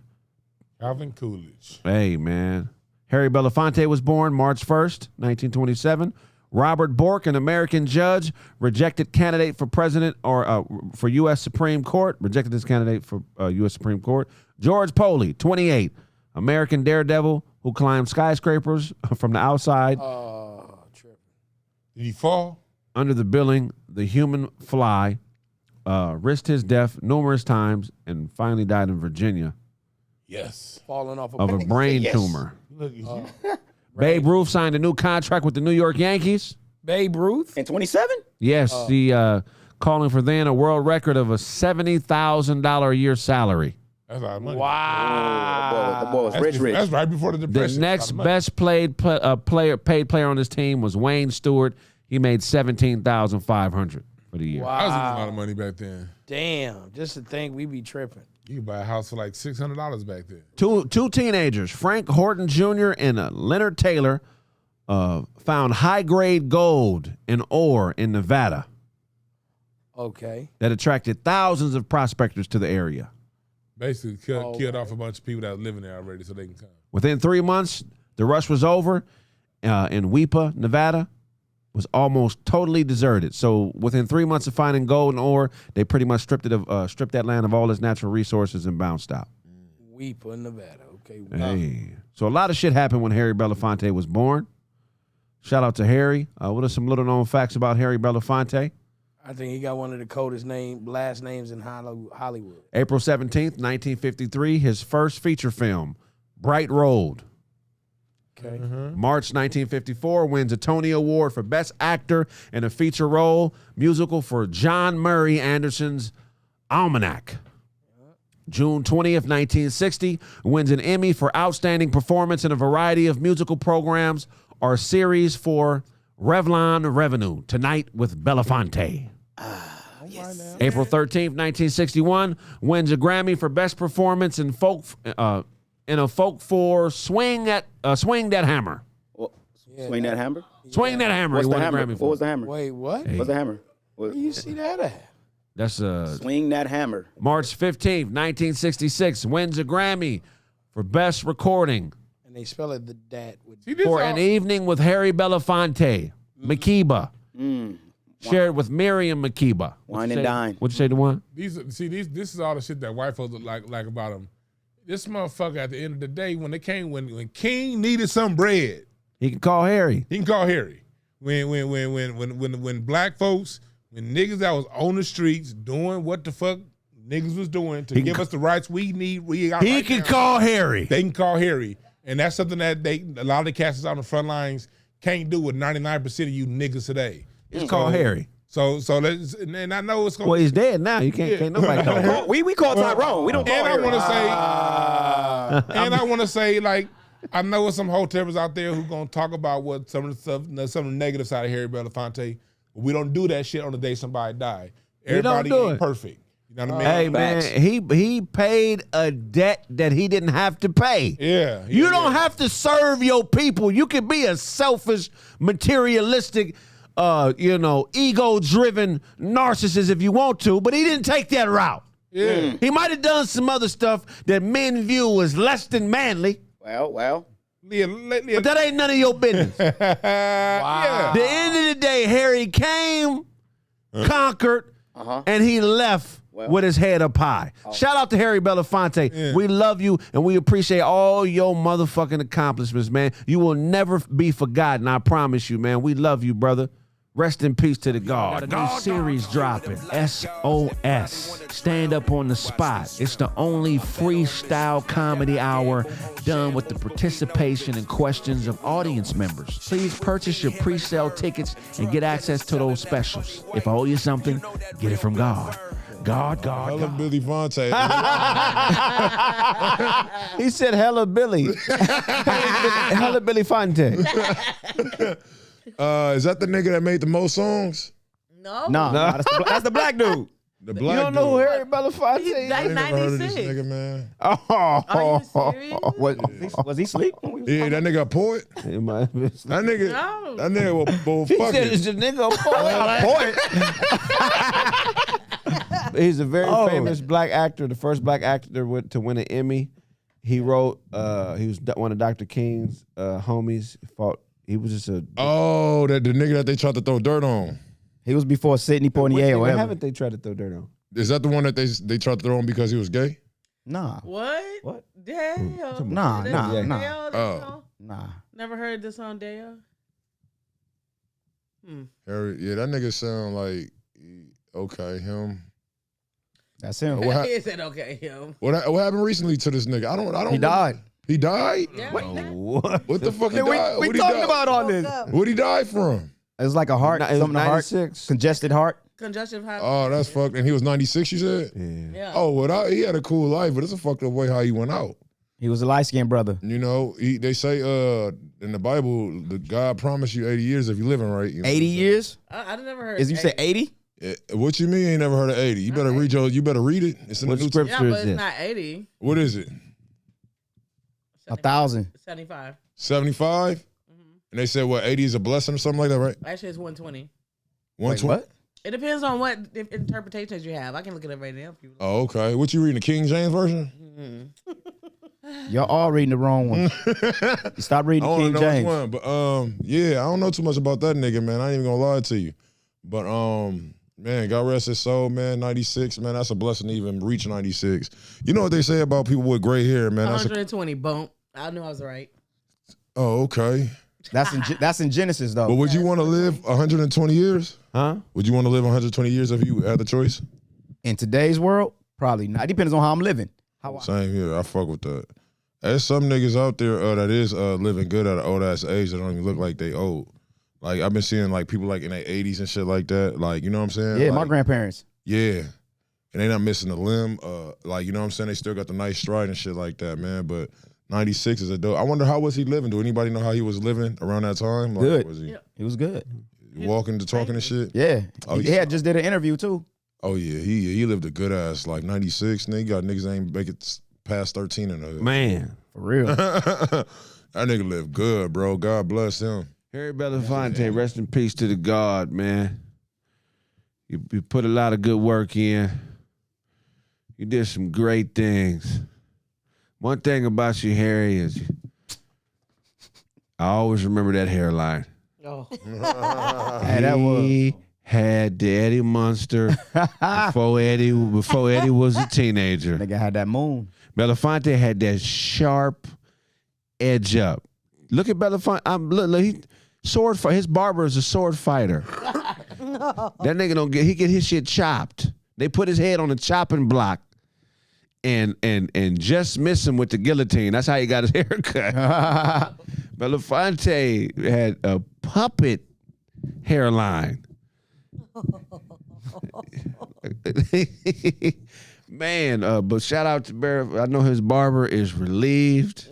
Calvin Coolidge. Hey, man. Harry Belafonte was born March 1st, 1927. Robert Bork, an American judge, rejected candidate for president or for U.S. Supreme Court, rejected his candidate for U.S. Supreme Court. George Poley, 28, American daredevil who climbed skyscrapers from the outside. Tripping. Did he fall? Under the billing, the human fly, risked his death numerous times and finally died in Virginia. Yes. Falling off of a brain tumor. Look at you. Babe Ruth signed a new contract with the New York Yankees. Babe Ruth? In 27? Yes, calling for then a world record of a $70,000 a year salary. That's a lot of money. Wow. The boy was rich. That's right before the Depression. The next best paid player on this team was Wayne Stewart. He made $17,500 for the year. Wow. That was a lot of money back then. Damn. Just to think we be tripping. You could buy a house for like $600 back then. Two teenagers, Frank Horton Jr. and Leonard Taylor, found high-grade gold and ore in Nevada. Okay. That attracted thousands of prospectors to the area. Basically killed off a bunch of people that were living there already so they can come. Within 3 months, the rush was over. In Weepa, Nevada, was almost totally deserted. So within 3 months of finding gold and ore, they pretty much stripped that land of all its natural resources and bounced out. Weepa, Nevada. Okay. Hey. So a lot of shit happened when Harry Belafonte was born. Shout out to Harry. What are some little known facts about Harry Belafonte? I think he got one of the coldest last names in Hollywood. April 17th, 1953, his first feature film, Bright Road. Okay. March 1954, wins a Tony Award for Best Actor in a Feature Role, musical for John Murray Anderson's Almanac. June 20th, 1960, wins an Emmy for Outstanding Performance in a variety of musical programs or series for Revlon Revenue, Tonight with Belafonte. April 13th, 1961, wins a Grammy for Best Performance in folk for Swing That Hammer. Swing That Hammer? Swing That Hammer. What's He the won a hammer? Grammy What for. was the hammer? Wait, what? What's the hammer? Where you see that at? That's Swing That Hammer. March 15th, 1966, wins a Grammy for Best Recording And they spell it the dat with for An Evening with Harry Belafonte, Makeba. Shared with Miriam Makeba. Wine and dine. What'd you say to one? This is all the shit that white folks like about him. This motherfucker at the end of the day, when King needed some bread, He can call Harry. he can call Harry. When black folks, when niggas that was on the streets doing what the fuck niggas was doing to give us the rights we need, He can call Harry. They can call Harry, and that's something that a lot of the cats on the front lines can't do with 99% of you niggas today. Just call Harry. So let's, and I know it's gonna. Well, he's dead now. You can't nobody call him. We call Tyrone. We don't call And I Harry. want to say, like, I know there's some hotels out there who gonna talk about what some of the negative side of Harry Belafonte. But we don't do that shit on the day somebody died. Everybody do ain't it. perfect. You know what I Hey mean? man, he paid a debt that he didn't have to pay. Yeah. You don't have to serve your people. You can be a selfish, materialistic, ego-driven narcissist if you want to, but he didn't take that route. Yeah. He might have done some other stuff that men view as less than manly, Well. but that ain't none of your business. Yeah. The end of the day, Harry came, conquered, and he left with his head up high. Shout out to Harry Belafonte. Yeah. We love you, and we appreciate all your motherfucking accomplishments, man. You will never be forgotten, I promise you, man. We love you, brother. Rest in peace to the God. Got a new series dropping, SOS. Stand Up on the Spot. It's the only freestyle comedy hour done with the participation and questions of audience members. Please purchase your pre-sale tickets and get access to those specials. If I owe you something, get it from God. God. Hella Billy Fonte. He said hella Billy. Hella Billy Fonte. Is that the nigga that made the most songs? No. Nah, that's the black dude. The black You don't know who dude. Harry Belafonte He's is? I ain't never heard of this 96. nigga, man. Are you serious? Was he asleep? Yeah, that nigga a poet. It might have been- That nigga, No. that nigga will He fuck said it. it's a nigga poet. He's a very famous black actor, the first black actor to win an Emmy. He wrote, he was one of Dr. King's homies. He was just a. Oh, that the nigga that they tried to throw dirt on. He was before Sidney Poitier or What whatever. haven't they tried to throw dirt on? Is that the one that they tried to throw on because he was gay? Nah. What? Damn. Nah. Oh. Nah. Never heard this on Dale. Harry, yeah, that nigga sound like okay. Him. That's him. What, He said, okay, him. what happened recently to this nigga? I don't. He died. He died. Yeah. What the fuck? He died? We What he talking died? about all this. What he died from? It's like a heart, It was something in the heart, 96. congested heart. Congestive heart. Oh, that's fucked. And he was 96. You said. Yeah. Oh, well, he had a cool life, but it's a fucked up way how he went out. He was a light-skinned brother. You know, they say in the Bible, the God promised you 80 years if you living right. You know 80 years? I never heard. Is you say 80? What you mean? You ain't never heard of 80? You better read you better read it. It's in What the New scripture Yeah, is but it's this? not 80. What is it? 1,000. 75. 75? And they said what 80 is a blessing or something like that, right? Actually, it's 120. 120. It depends on what interpretations you have. I can look it up right now. If you Oh, okay. What you reading, the King James version? Y'all all reading the wrong one. You stop reading I want to King know James. which one, but yeah, I don't know too much about that nigga, man. I ain't even gonna lie to you, but man, God rest his soul, man. 96, man, that's a blessing to even reach 96. You know what they say about people with gray hair, man? 120. Bump. I knew I was right. Oh, okay. That's in Genesis, though. But would you want to live 120 years? Huh? Would you want to live 120 years if you had the choice? In today's world, probably not. It depends on how I'm living. Same here. I fuck with that. There's some niggas out there that is living good at an old ass age that don't even look like they old. Like I've been seeing like people like in their 80s and shit like that. Like, you know what I'm saying? Yeah, like, my grandparents. Yeah. And they not missing a limb. Like, you know what I'm saying? They still got the nice stride and shit like that, man. But 96 is a dope. I wonder how was he living? Do anybody know how he was living around that time? Like, Good. Was he He was good. walking to talking and shit? Yeah. Oh, He had just did an interview, too. Oh yeah, he lived a good ass like 96. Nigga got niggas ain't make it past 13 in the hood. Man, For real. That nigga lived good, bro. God bless him. Harry Belafonte, rest in peace to the God, man. You put a lot of good work in. You did some great things. One thing about you, Harry, is I always remember that hairline. Oh. Hey, that was. He had the Eddie Munster before Eddie was a teenager. Nigga had that moon. Belafonte had that sharp edge up. Look at Belafonte. His barber is a sword fighter. That nigga he get his shit chopped. They put his head on a chopping block and just miss him with the guillotine. That's how he got his hair cut. Belafonte had a puppet hairline. Man, but shout out to Barry. I know his barber is relieved.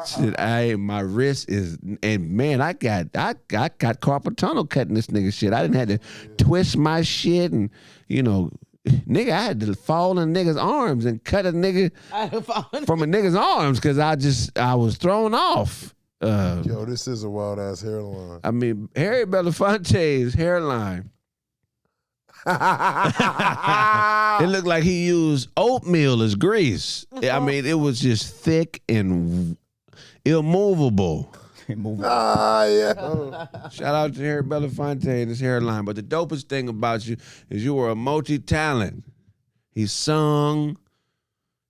Said, my wrist is, and man, I got carpal tunnel cutting this nigga shit. I didn't have to twist my shit, and nigga, I had to fall in nigga's arms and cut a nigga from a nigga's arms because I was thrown off. Yo, this is a wild ass hairline. I mean, Harry Belafonte's hairline. It looked like he used oatmeal as grease. I mean, it was just thick and immovable. Yeah. Shout out to Harry Belafonte and his hairline. But the dopest thing about you is you were a multi-talent. He sung,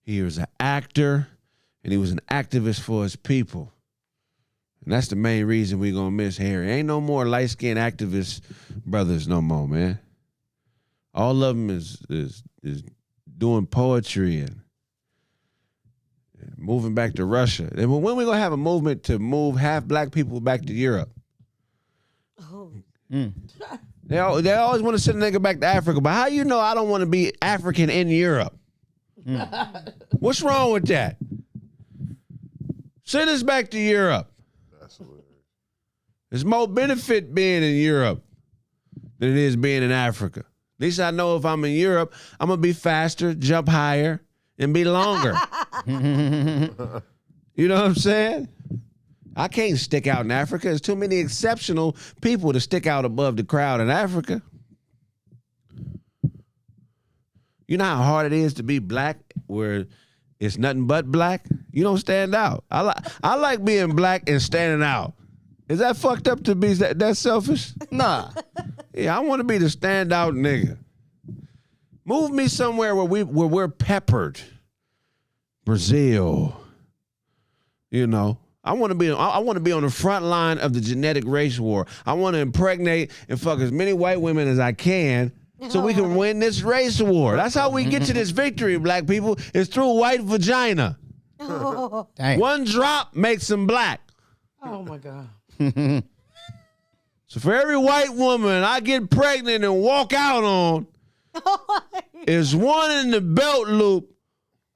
he was an actor, and he was an activist for his people. And that's the main reason we're going to miss Harry. Ain't no more light-skinned activist brothers no more, man. All of them is doing poetry and moving back to Russia. And when we going to have a movement to move half black people back to Europe? Oh. They always want to send a nigga back to Africa, but how you know I don't want to be African in Europe? What's wrong with that? Send us back to Europe. There's more benefit being in Europe than it is being in Africa. At least I know if I'm in Europe, I'm going to be faster, jump higher, and be longer. You know what I'm saying? I can't stick out in Africa. There's too many exceptional people to stick out above the crowd in Africa. You know how hard it is to be black where it's nothing but black? You don't stand out. I like being black and standing out. Is that fucked up to be that selfish? Nah. Yeah, I want to be the standout nigga. Move me somewhere where we're peppered. Brazil. I want to be on the front line of the genetic race war. I want to impregnate and fuck as many white women as I can so we can win this race war. That's how we get to this victory, black people. It's through white vagina. Dang. One drop makes them black. Oh my God. So for every white woman I get pregnant and walk out on is one in the belt loop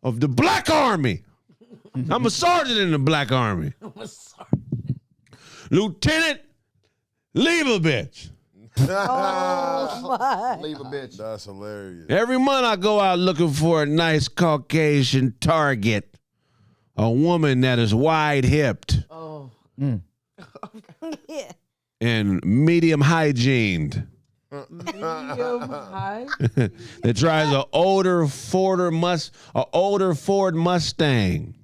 of the Black Army. I'm a sergeant in the Black Army. Lieutenant, leave a bitch. Leave a bitch. That's hilarious. Every month I go out looking for a nice Caucasian target. A woman that is wide-hipped. Oh. Yeah. And medium hygiened. Medium high. That drives an older Ford Mustang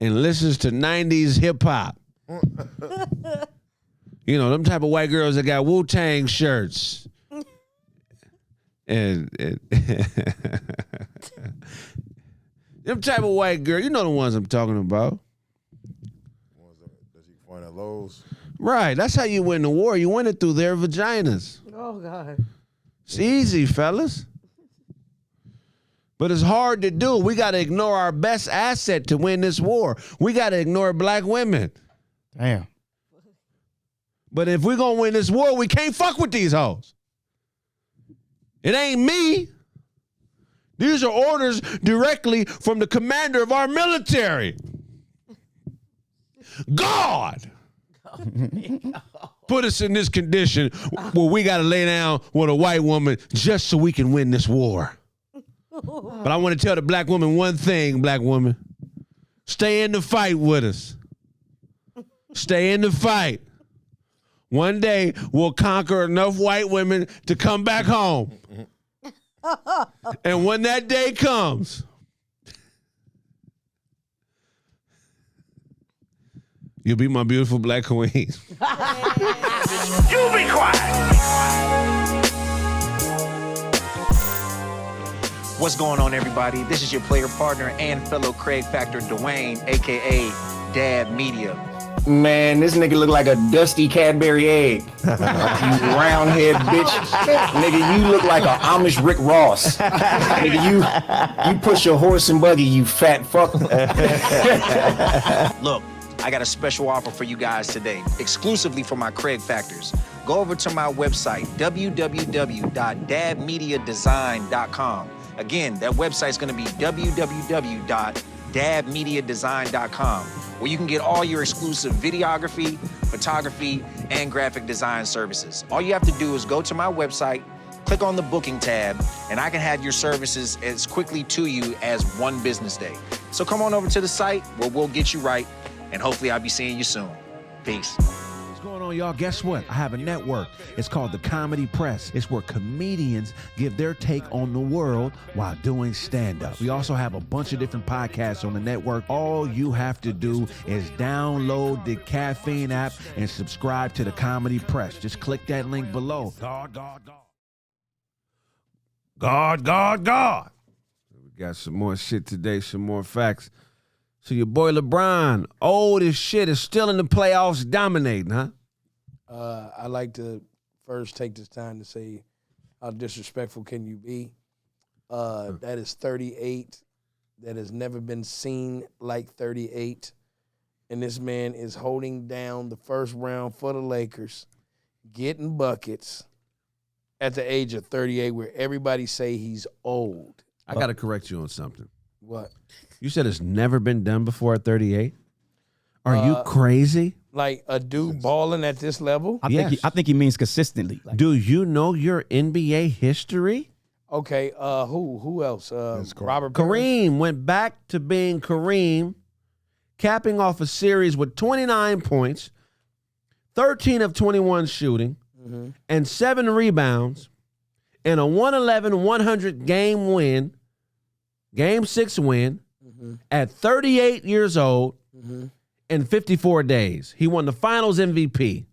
and listens to 90s hip hop. Them type of white girls that got Wu-Tang shirts. And them type of white girl, you know the ones I'm talking about. Find at Lowe's. Right, that's how you win the war. You win it through their vaginas. Oh God. It's easy, fellas. But it's hard to do. We got to ignore our best asset to win this war. We got to ignore black women. Damn. But if we're going to win this war, we can't fuck with these hoes. It ain't me. These are orders directly from the commander of our military. God. put us in this condition where we got to lay down with a white woman just so we can win this war. But I want to tell the black woman one thing, black woman. Stay in the fight with us. Stay in the fight. One day, we'll conquer enough white women to come back home. And when that day comes, you'll be my beautiful black queen. You be quiet. What's going on, everybody? This is your player partner and fellow Kraig Factor, Dwayne, a.k.a. Dad Media. Man, this nigga look like a dusty Cadbury egg. You roundhead bitch. Nigga, you look like an Amish Rick Ross. Nigga, you push your horse and buggy, you fat fuck. Look, I got a special offer for you guys today, exclusively for my Kraig Factors. Go over to my website, www.dadmediadesign.com. Again, that website's gonna be www.dadmediadesign.com, where you can get all your exclusive videography, photography, and graphic design services. All you have to do is go to my website, click on the booking tab, and I can have your services as quickly to you as one business day. So come on over to the site where we'll get you right, and hopefully I'll be seeing you soon. Peace. What's going on, y'all? Guess what? I have a network. It's called The Comedy Press. It's where comedians give their take on the world while doing stand-up. We also have a bunch of different podcasts on the network. All you have to do is download the Caffeine app and subscribe to The Comedy Press. Just click that link below. God, God, God. God, God, God. We got some more shit today, some more facts. So your boy LeBron, old as shit, is still in the playoffs dominating, huh? I like to first take this time to say, how disrespectful can you be? That is 38. That has never been seen like 38. And this man is holding down the first round for the Lakers, getting buckets at the age of 38, where everybody say he's old. I got to correct you on something. What? You said it's never been done before at 38? Are you crazy? Like a dude balling at this level? I think he means consistently. Do you know your NBA history? Okay, who else? Robert Kareem went back to being Kareem, capping off a series with 29 points, 13 of 21 shooting, and 7 rebounds, and a 111-100 game win, game 6 win, at 38 years old and 54 days. He won the finals MVP,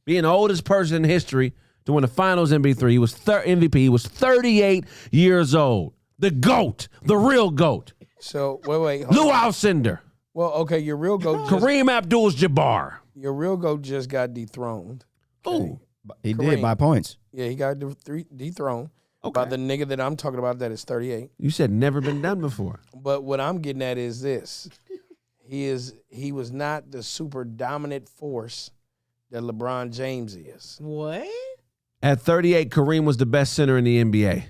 being the oldest person in history to win the finals MVP. He was MVP. He was 38 years old. The GOAT, the real GOAT. So, wait. Lou Alcindor. Well, okay, your real GOAT. Kareem Abdul-Jabbar. Your real GOAT just got dethroned. Oh, he did by points. Yeah, he got dethroned by the nigga that I'm talking about that is 38. You said never been done before. But what I'm getting at is this. He was not the super dominant force that LeBron James is. What? At 38, Kareem was the best center in the NBA.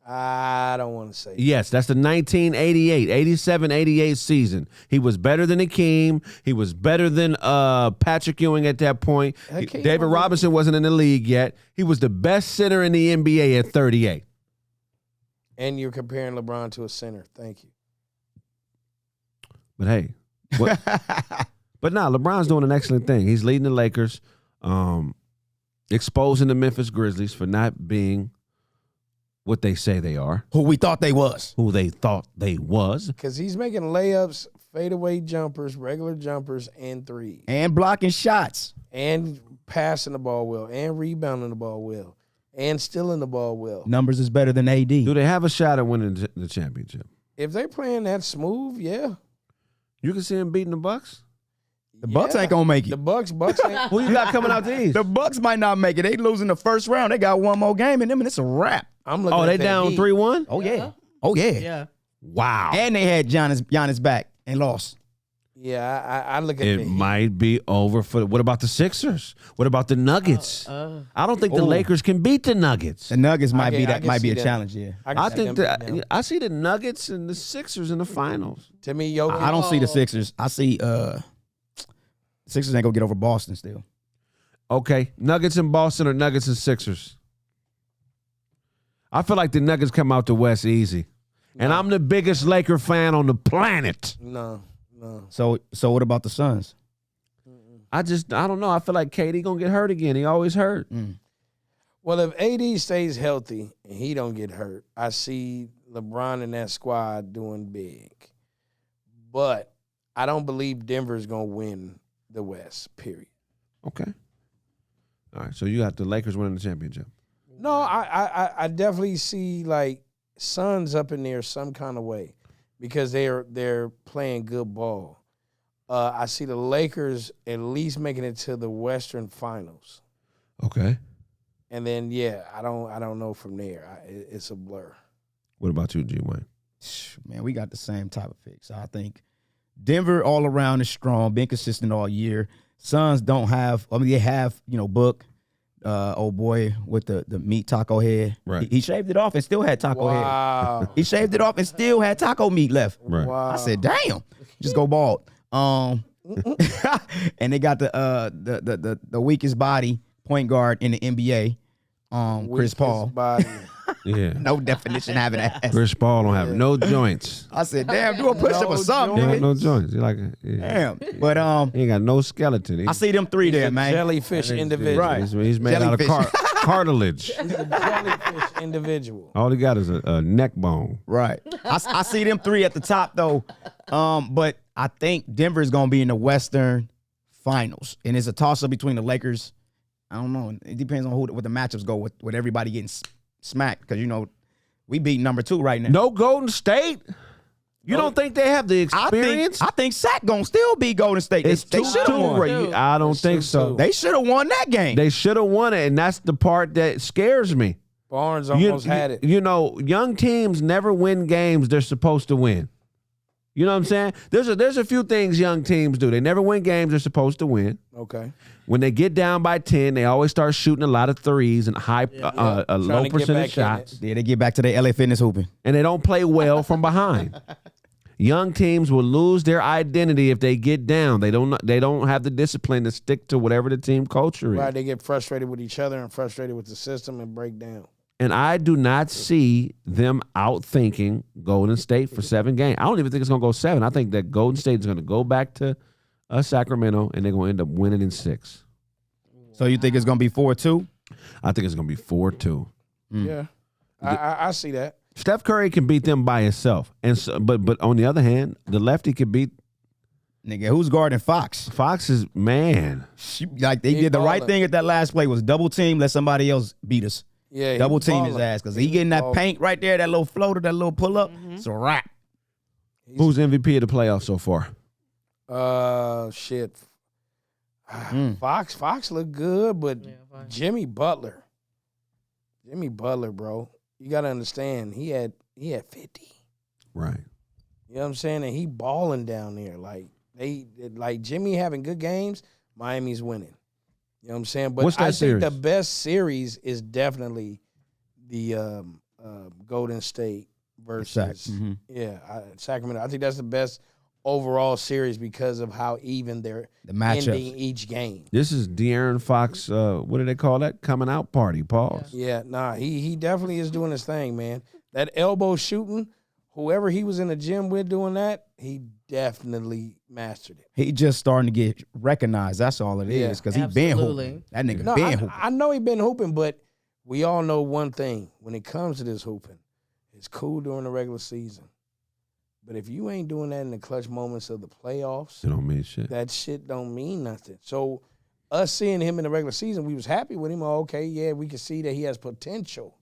I don't want to say. Yes, that's the 1988, 87-88 season. He was better than Hakeem. He was better than Patrick Ewing at that point. David Robinson wasn't in the league yet. He was the best center in the NBA at 38. And you're comparing LeBron to a center. Thank you. But hey, but LeBron's doing an excellent thing. He's leading the Lakers, exposing the Memphis Grizzlies for not being what they say they are. Who we thought they was. Who they thought they was. Because he's making layups, fadeaway jumpers, regular jumpers, and threes. And blocking shots. And passing the ball well. And rebounding the ball well. And stealing the ball well. Numbers is better than AD. Do they have a shot at winning the championship? If they playing that smooth, yeah. You can see him beating the Bucks? The Bucks ain't gonna make it. The Bucks ain't. Who you got coming out the East? The Bucks might not make it. They losing the first round. They got one more game in them, and it's a wrap. I'm looking at they that down Heat. 3-1? Oh yeah. Oh yeah. Yeah. Wow. And they had Giannis back and lost. Yeah, I look at It the Heat. might be over for. What about the Sixers? What about the Nuggets? I don't think the Lakers can beat the Nuggets. The Nuggets might I can be see a that. challenge. Yeah. I think that I see the Nuggets and the Sixers in the finals. To me, Jokic. I don't see the Sixers. I see Sixers ain't gonna get over Boston still. Okay, Nuggets in Boston or Nuggets and Sixers? I feel like the Nuggets come out the West easy. And I'm the biggest Laker fan on the planet. No. So what about the Suns? I don't know. I feel like KD gonna get hurt again. He always hurt. Well, if AD stays healthy and he don't get hurt, I see LeBron and that squad doing big. But I don't believe Denver's gonna win the West, period. Okay. All right. So you got the Lakers winning the championship. No, I definitely see like Suns up in there some kind of way because they're playing good ball. I see the Lakers at least making it to the Western Finals. Okay. And then I don't know from there. It's a blur. What about you, G Wayne? Man, we got the same type of picks. I think Denver all around is strong, been consistent all year. Suns don't have. I mean, they have Book, old boy with the meat taco head. Right. He shaved it off and still had taco head. He shaved it off and still had taco meat left. Right. Wow. I said, damn, just go bald. And they got the weakest body point guard in the NBA, Chris Paul. Body. Yeah. No definition having ass. Chris Paul don't have no joints. I said, damn, do a push up or something. He Nigga. got no joints. He like Damn. But he ain't got no skeleton. I see them three there, man. Jellyfish individual. Right. He's made out of cartilage. He's a jellyfish individual. All he got is a neck bone. Right. I see them three at the top though. But I think Denver is gonna be in the Western Finals, and it's a toss up between the Lakers. I don't know. It depends on what the matchups go with everybody getting smacked because we beat number 2 right now. No Golden State. You don't think they have the experience? I think Sac gonna still beat Golden State. They should have won. I don't think so. They should have won that game. They should have won it, and that's the part that scares me. Barnes almost had it. Young teams never win games they're supposed to win. You know what I'm saying? There's a few things young teams do. They never win games they're supposed to win. Okay. When they get down by 10, they always start shooting a lot of threes and a low percentage shots. Yeah, they get back to their LA Fitness hooping. And they don't play well from behind. Young teams will lose their identity if they get down. They don't have the discipline to stick to whatever the team culture is. Right, they get frustrated with each other and frustrated with the system and break down. And I do not see them outthinking Golden State for 7 games. I don't even think it's going to go 7. I think that Golden State is going to go back to Sacramento, and they're going to end up winning in 6. So you think it's going to be 4-2? I think it's going to be 4-2. Yeah, I see that. Steph Curry can beat them by himself, and so, but on the other hand, the lefty can beat. Nigga, who's guarding Foxx? Foxx is man. They did the right thing at that last play was double team, let somebody else beat us. Yeah, double team his ass because he getting that paint right there, that little floater, that little pull up. It's a wrap. Who's MVP of the playoffs so far? Shit. Fox looked good, but Jimmy Butler, bro, you got to understand he had 50. Right. You know what I'm saying? And he balling down there like Jimmy having good games. Miami's winning. You know what I'm saying? But What's that series? think the best series is definitely the Golden State versus Sacramento. I think that's the best overall series because of how even they're ending each game. This is De'Aaron Fox. What do they call that? Coming out party. Pause. Yeah, he definitely is doing his thing, man. That elbow shooting, whoever he was in the gym with doing that, he definitely mastered it. He just starting to get recognized. That's all it is because he been hooping. That nigga been hooping. I know he been hooping, but we all know one thing. When it comes to this hooping, it's cool during the regular season. But if you ain't doing that in the clutch moments of the playoffs, it don't mean shit. That shit don't mean nothing. So us seeing him in the regular season, we was happy with him. Okay, yeah, we can see that he has potential.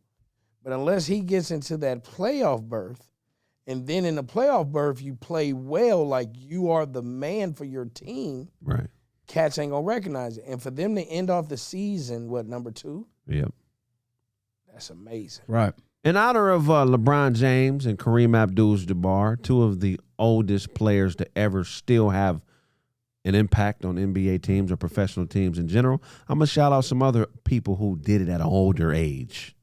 But unless he gets into that playoff berth, and then in the playoff berth, you play well like you are the man for your team. Right. Cats ain't going to recognize it. And for them to end off the season, number 2? Yep. That's amazing. Right. In honor of LeBron James and Kareem Abdul-Jabbar, 2 of the oldest players to ever still have an impact on NBA teams or professional teams in general, I'm going to shout out some other people who did it at an older age.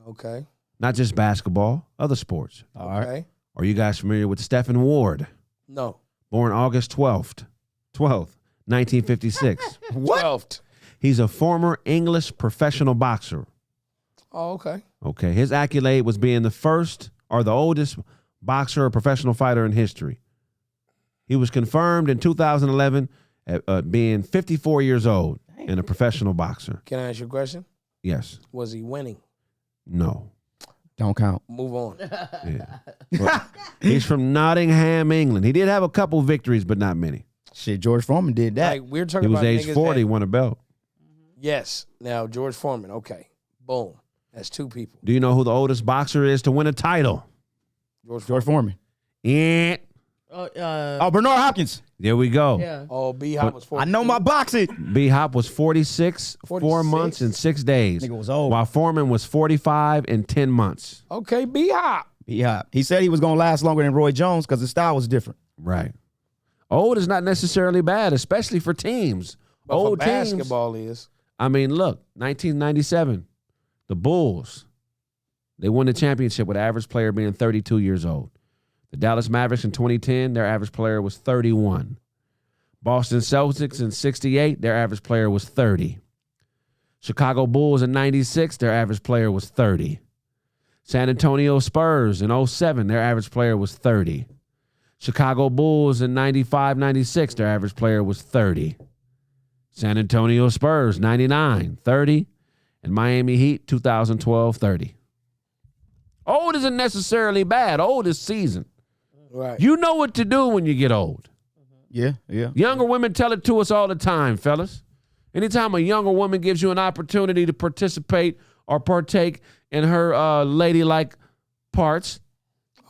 Okay. Not just basketball, other sports. All right. Are you guys familiar with Stephen Ward? No. Born August 12th, 1956. What? 12th. He's a former English professional boxer. Oh, okay. Okay. His accolade was being the first or the oldest boxer or professional fighter in history. He was confirmed in 2011 at being 54 years old and a professional boxer. Can I ask you a question? Yes. Was he winning? No. Don't count. Move on. Yeah. Well, he's from Nottingham, England. He did have a couple victories, but not many. Shit, George Foreman did that. Like, we're He talking was about age niggas 40, that- won a belt. Yes. Now, George Foreman. Okay. Boom. That's two people. Do you know who the oldest boxer is to win a title? George Foreman. Yeah. Oh, Bernard Hopkins. There we go. Yeah. Oh, B-Hop was 40. I know my boxing. B-Hop was 46, 4 months and 6 days. Nigga was old. While Foreman was 45 and 10 months. Okay, B-Hop. Yeah. He said he was going to last longer than Roy Jones because his style was different. Right. Old is not necessarily bad, especially for teams. But Old for teams. basketball is. I mean, look, 1997, the Bulls, they won the championship with average player being 32 years old. The Dallas Mavericks in 2010, their average player was 31. Boston Celtics in 68, their average player was 30. Chicago Bulls in 96, their average player was 30. San Antonio Spurs in 07, their average player was 30. Chicago Bulls in 95, 96, their average player was 30. San Antonio Spurs, 99, 30. And Miami Heat, 2012, 30. Old isn't necessarily bad. Old is seasoned. Right. You know what to do when you get old. Yeah, yeah. Younger women tell it to us all the time, fellas. Anytime a younger woman gives you an opportunity to participate or partake in her ladylike parts,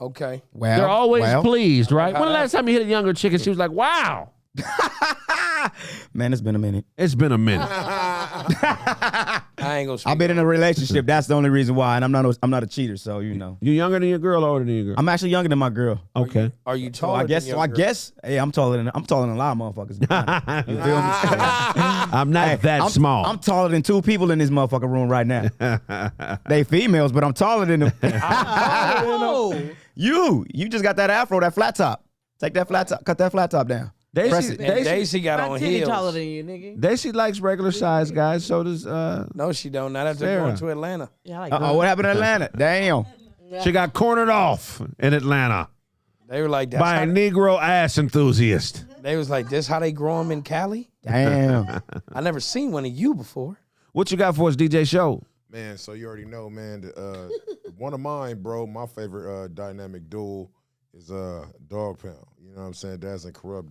Okay. Well, they're always well. pleased, right? When the last time you hit a younger chick and she was like, wow? Man, it's been a minute. It's been a minute. I ain't gonna speak. I've been in a relationship. That's the only reason why. And I'm not a cheater, so you know. You younger than your girl or older than your girl? I'm actually younger than my girl. Okay. Are you So taller? I guess. than So I your girl? guess. Hey, I'm taller than a lot of motherfuckers. You feel me? I'm not that small. I'm taller than two people in this motherfucking room right now. They females, but I'm taller than them. Oh. You just got that afro, that flat top. Take that flat top, cut that flat top down. Press it. And Daisy got My on titty heels. taller than you, nigga. Daisy likes regular size guys, so does No, she don't. Not after Sarah. going to Atlanta. Yeah, I like Uh-oh, what happened in Atlanta? Damn. she got cornered off in Atlanta They were like, that's by how a Negro ass enthusiast. they was like, this how they grow them in Cali? Damn. I never seen one of you before. What you got for us, DJ Show? Man, so you already know, man. One of mine, bro, my favorite dynamic duel is Dogg Pound. You know what I'm saying? Daz and Corrupt,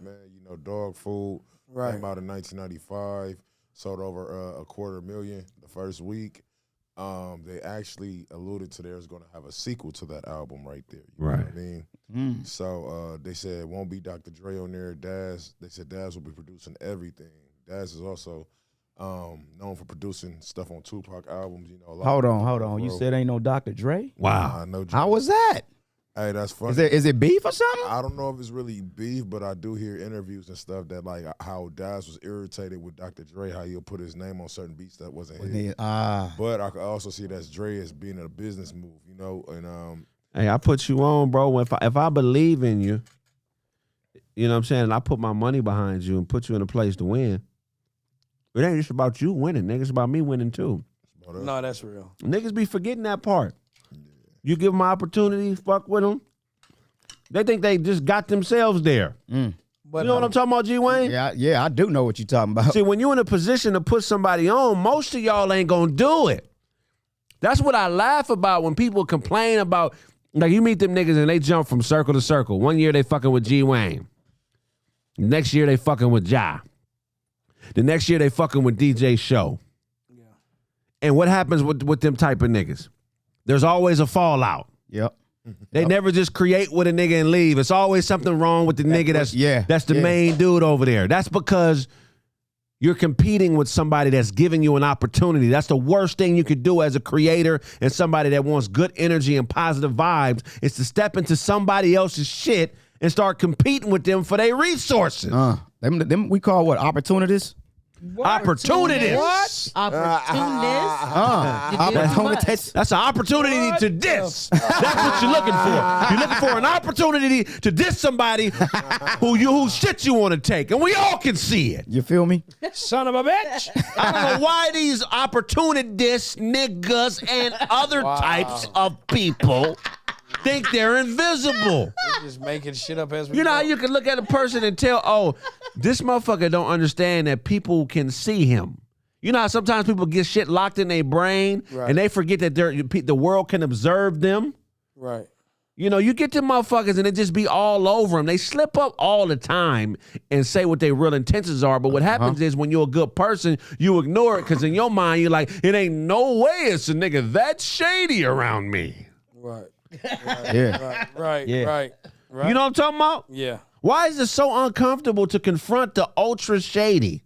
man. You know, dog food. Right. Came out in 1995. Sold over 250,000 the first week. They actually alluded to there's going to have a sequel to that album right there. You know what I mean? So they said it won't be Dr. Dre on there. Daz, they said Daz will be producing everything. Daz is also known for producing stuff on Tupac albums. You know, a lot Hold of on. You said ain't no Dr. Dre? Wow. I know. How was that? Hey, that's funny. Is it beef or something? I don't know if it's really beef, but I do hear interviews and stuff that like how Daz was irritated with Dr. Dre, how he'll put his name on certain beats that wasn't his. But I could also see that's Dre as being a business move, you know. And Hey, I put you on, bro. If I believe in you, you know what I'm saying, and I put my money behind you and put you in a place to win, it ain't just about you winning, nigga. It's about me winning too. No, that's real. Niggas be forgetting that part. You give them an opportunity, fuck with them. They think they just got themselves there. But You know what I'm talking about, G. Wayne? Yeah, I do know what you're talking about. See, when you're in a position to put somebody on, most of y'all ain't gonna do it. That's what I laugh about when people complain about, like you meet them niggas and they jump from circle to circle. One year they fucking with G. Wayne. The next year they fucking with Ja. The next year they fucking with DJ Show. Yeah. And what happens with them type of niggas? There's always a fallout. Yep. They never just create with a nigga and leave. It's always something wrong with the nigga that's the main dude over there. That's because you're competing with somebody that's giving you an opportunity. That's the worst thing you could do as a creator and somebody that wants good energy and positive vibes is to step into somebody else's shit and start competing with them for their resources. Them we call what, opportunities? Opportunist. What? Opportunist. That's an opportunity to diss. That's what you're looking for. You're looking for an opportunity to diss somebody whose shit you want to take, and we all can see it. You feel me? Son of a bitch. I don't know why these opportunists, niggas, and other types of people think they're invisible. We're just making shit up as we You know how go. you can look at a person and tell, oh, this motherfucker don't understand that people can see him. You know how sometimes people get shit locked in their brain and they forget that the world can observe them? Right. You know, you get them motherfuckers and it just be all over them. They slip up all the time and say what their real intentions are. But what happens is when you're a good person, you ignore it because in your mind, you're like, it ain't no way it's a nigga that shady around me. Right. Yeah. Right. You know what I'm talking about? Yeah. Why is it so uncomfortable to confront the ultra shady?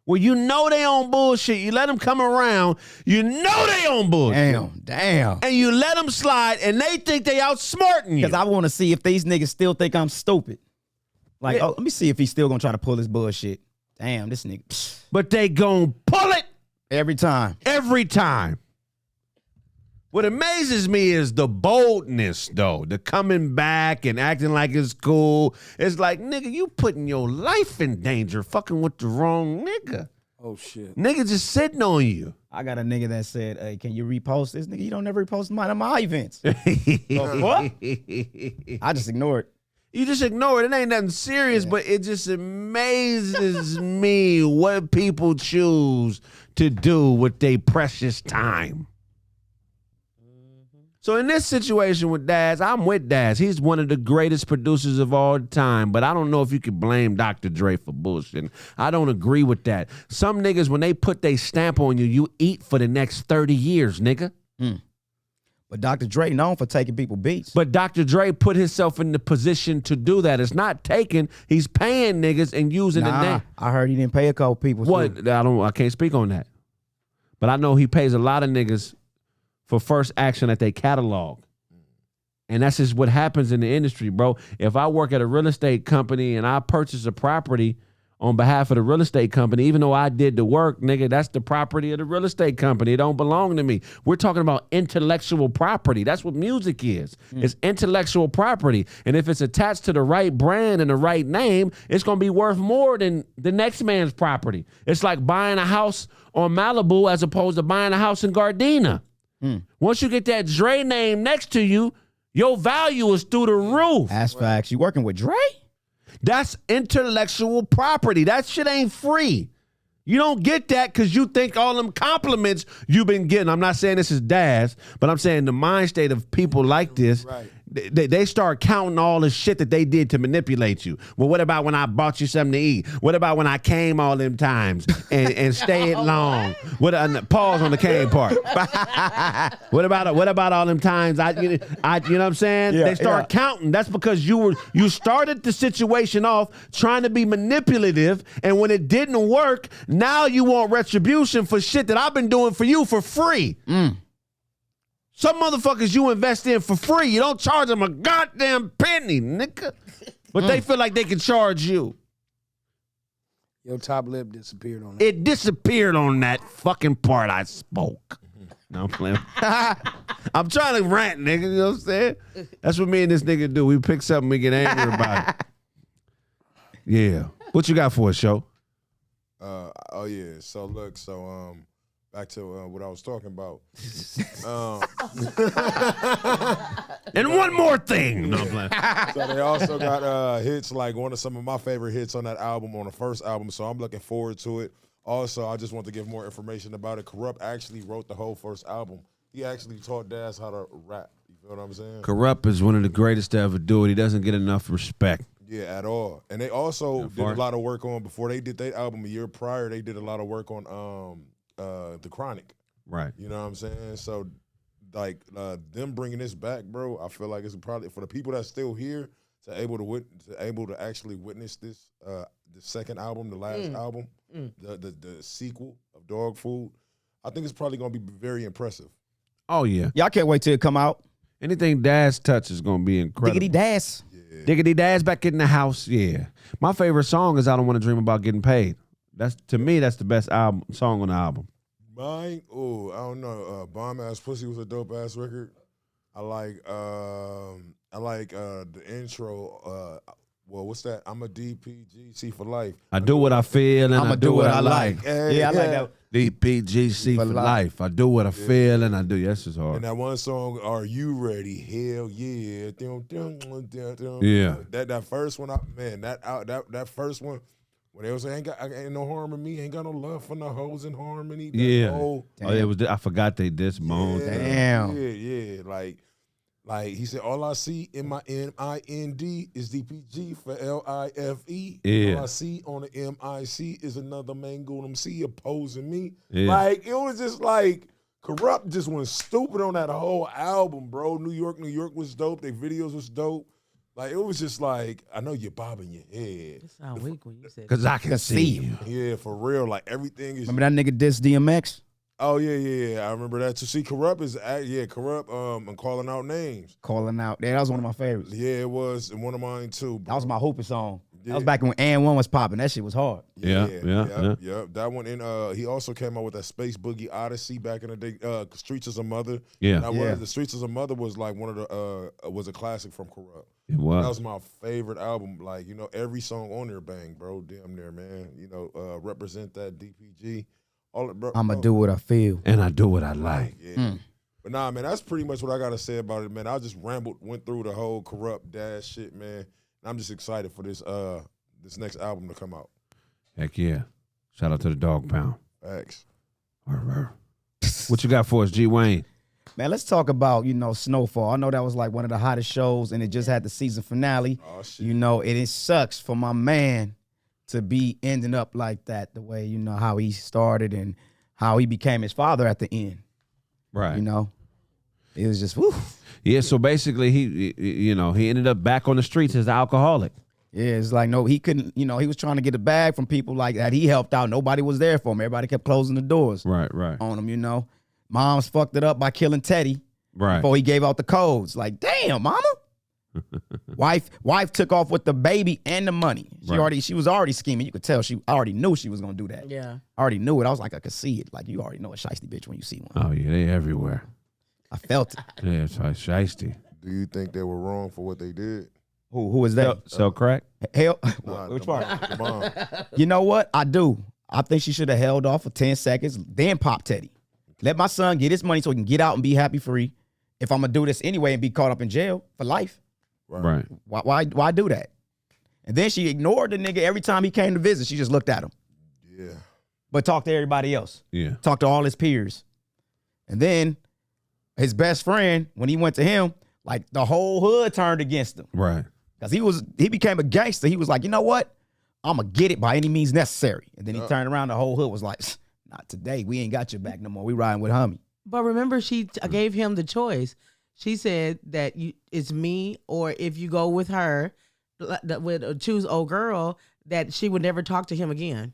Well, you know they on bullshit. You let them come around. You know they on bullshit. Damn. And you let them slide, and they think they outsmarting you. Because I want to see if these niggas still think I'm stupid. Like, let me see if he's still going to try to pull his bullshit. Damn, this nigga. Psh. But they gon' pull it. Every time. Every time. What amazes me is the boldness, though. The coming back and acting like it's cool. It's like, nigga, you putting your life in danger fucking with the wrong nigga. Oh, shit. Nigga just sitting on you. I got a nigga that said, hey, can you repost this? Nigga, you don't never repost mine on my events. What? I just ignore it. You just ignore it. It ain't nothing serious, but it just amazes me what people choose to do with their precious time. So in this situation with Daz, I'm with Daz. He's one of the greatest producers of all time, but I don't know if you could blame Dr. Dre for bullshit. I don't agree with that. Some niggas, when they put their stamp on you, you eat for the next 30 years, nigga. But Dr. Dre known for taking people beats. But Dr. Dre put himself in the position to do that. It's not taking, he's paying niggas and using the name. I heard he didn't pay a couple people. What? Too. I can't speak on that. But I know he pays a lot of niggas for first action that they catalog. And that's just what happens in the industry, bro. If I work at a real estate company and I purchase a property on behalf of the real estate company, even though I did the work, nigga, that's the property of the real estate company. It don't belong to me. We're talking about intellectual property. That's what music is. It's intellectual property. And if it's attached to the right brand and the right name, it's going to be worth more than the next man's property. It's like buying a house on Malibu as opposed to buying a house in Gardena. Once you get that Dre name next to you, your value is through the roof. That's facts. You working with Dre? That's intellectual property. That shit ain't free. You don't get that because you think all them compliments you've been getting. I'm not saying this is Daz, but I'm saying the mind state of people like this, they start counting all the shit that they did to manipulate you. Well, what about when I bought you something to eat? What about when I came all them times and stayed long? Pause on the came part. What about all them times? You know what I'm saying? They start counting. That's because you started the situation off trying to be manipulative, and when it didn't work, now you want retribution for shit that I've been doing for you for free. Some motherfuckers you invest in for free. You don't charge them a goddamn penny, nigga. But they feel like they can charge you. Your top lip disappeared on that. It disappeared on that fucking part I spoke. No, I'm playing. I'm trying to rant, nigga. You know what I'm saying? That's what me and this nigga do. We pick something, we get angry about it. Yeah. What you got for us, show? Oh yeah. So look, back to what I was talking about. And one more thing. No, I'm playing. So they also got hits like one of some of my favorite hits on that album, on the first album. So I'm looking forward to it. Also, I just want to give more information about it. Corrupt actually wrote the whole first album. He actually taught Daz how to rap. You feel what I'm saying? Corrupt is one of the greatest to ever do it. He doesn't get enough respect. Yeah, at all. And they also did a lot of work on, before they did their album a year prior, they did a lot of work on The Chronic. Right. You know what I'm saying? So, like, them bringing this back, bro, I feel like it's probably, for the people that's still here, to able to actually witness this, the second album, the last album, the sequel of Dog Food, I think it's probably going to be very impressive. Oh, yeah. Y'all can't wait till it come out. Anything Daz touch is going to be incredible. Diggity Daz. Yeah. Diggity Daz back in the house, yeah. My favorite song is I Don't Want to Dream About Getting Paid. That's to me. That's the best song on the album. Mine, I don't know. Bomb Ass Pussy was a dope ass record. I like the intro. Well, what's that? I'm a DPGC for life. I do what I feel and I do what I like. Yeah, I like that. DPGC for life. I do what I feel and I do. Yes, it's hard. And that one song, Are You Ready? Hell yeah. Yeah. That first one, that first one, when they was saying, ain't no harm in me, ain't got no love for no hoes in harmony. It was. I forgot they dissed Moan. Damn. Yeah. Like he said, all I see in my MIND is DPG for LIFE. Yeah. All I see on the MIC is another Mango MC opposing me. Yeah. Like, it was just like, Corrupt just went stupid on that whole album, bro. New York was dope. Their videos was dope. Like, it was just like, I know you're bobbing your head. It sound weak when you said Because I can see you. Yeah, for real. Like, everything is. Remember that nigga diss DMX? Oh, yeah. I remember that. To see Corrupt is, Corrupt and calling out names. Calling out. Yeah, that was one of my favorites. Yeah, it was. And one of mine, too, bro. That was my hooping song. Yeah. That was back when And1 was popping. That shit was hard. Yeah. That one. And he also came out with that Space Boogie Odyssey back in the day. Streets is a Mother. Yeah. The Streets is a Mother was like one of the was a classic from Corrupt. It was. That was my favorite album. Like, every song on there bang, bro. Damn near, man. Represent that DPG. All it, bro. I'ma do what I feel. And I do what I like. Yeah. But nah, man, that's pretty much what I gotta say about it, man. I just went through the whole Corrupt Dash shit, man. And I'm just excited for this next album to come out. Heck yeah. Shout out to the Dog Pound. Facts. What you got for us, G Wayne? Man, let's talk about, Snowfall. I know that was like one of the hottest shows, and it just had the season finale. Oh, shit. It sucks for my man to be ending up like that, the way, how he started and how he became his father at the end. Right. It was just, whew. Yeah, so basically he ended up back on the streets as an alcoholic. Yeah, it's like, no, he couldn't, he was trying to get a bag from people like that. He helped out. Nobody was there for him. Everybody kept closing the doors Right. on him, Mom's fucked it up by killing Teddy Right. before he gave out the codes. Like, damn, mama. Wife took off with the baby and the money. She was already scheming. You could tell she already knew she was gonna do that. Yeah. I already knew it. I was like, I could see it. Like, you already know a shiesty bitch when you see one. Oh yeah, they everywhere. I felt it. Yeah, it's like shiesty. Do you think they were wrong for what they did? Who is that? Sell crack? Hell, Which part? The mom. You know what? I do. I think she should have held off for 10 seconds, then pop Teddy. Let my son get his money so he can get out and be happy free. If I'm gonna do this anyway and be caught up in jail for life. Right. Why do that? And then she ignored the nigga every time he came to visit. She just looked at him. Yeah. But talked to everybody else. Yeah. Talked to all his peers. And then his best friend, when he went to him, like the whole hood turned against him. Right. Because he became a gangster. He was like, you know what? I'm going to get it by any means necessary. And then he turned around, the whole hood was like, not today. We ain't got your back no more. We riding with homie. But remember, she gave him the choice. She said that it's me, or if you go with her, choose old girl, that she would never talk to him again.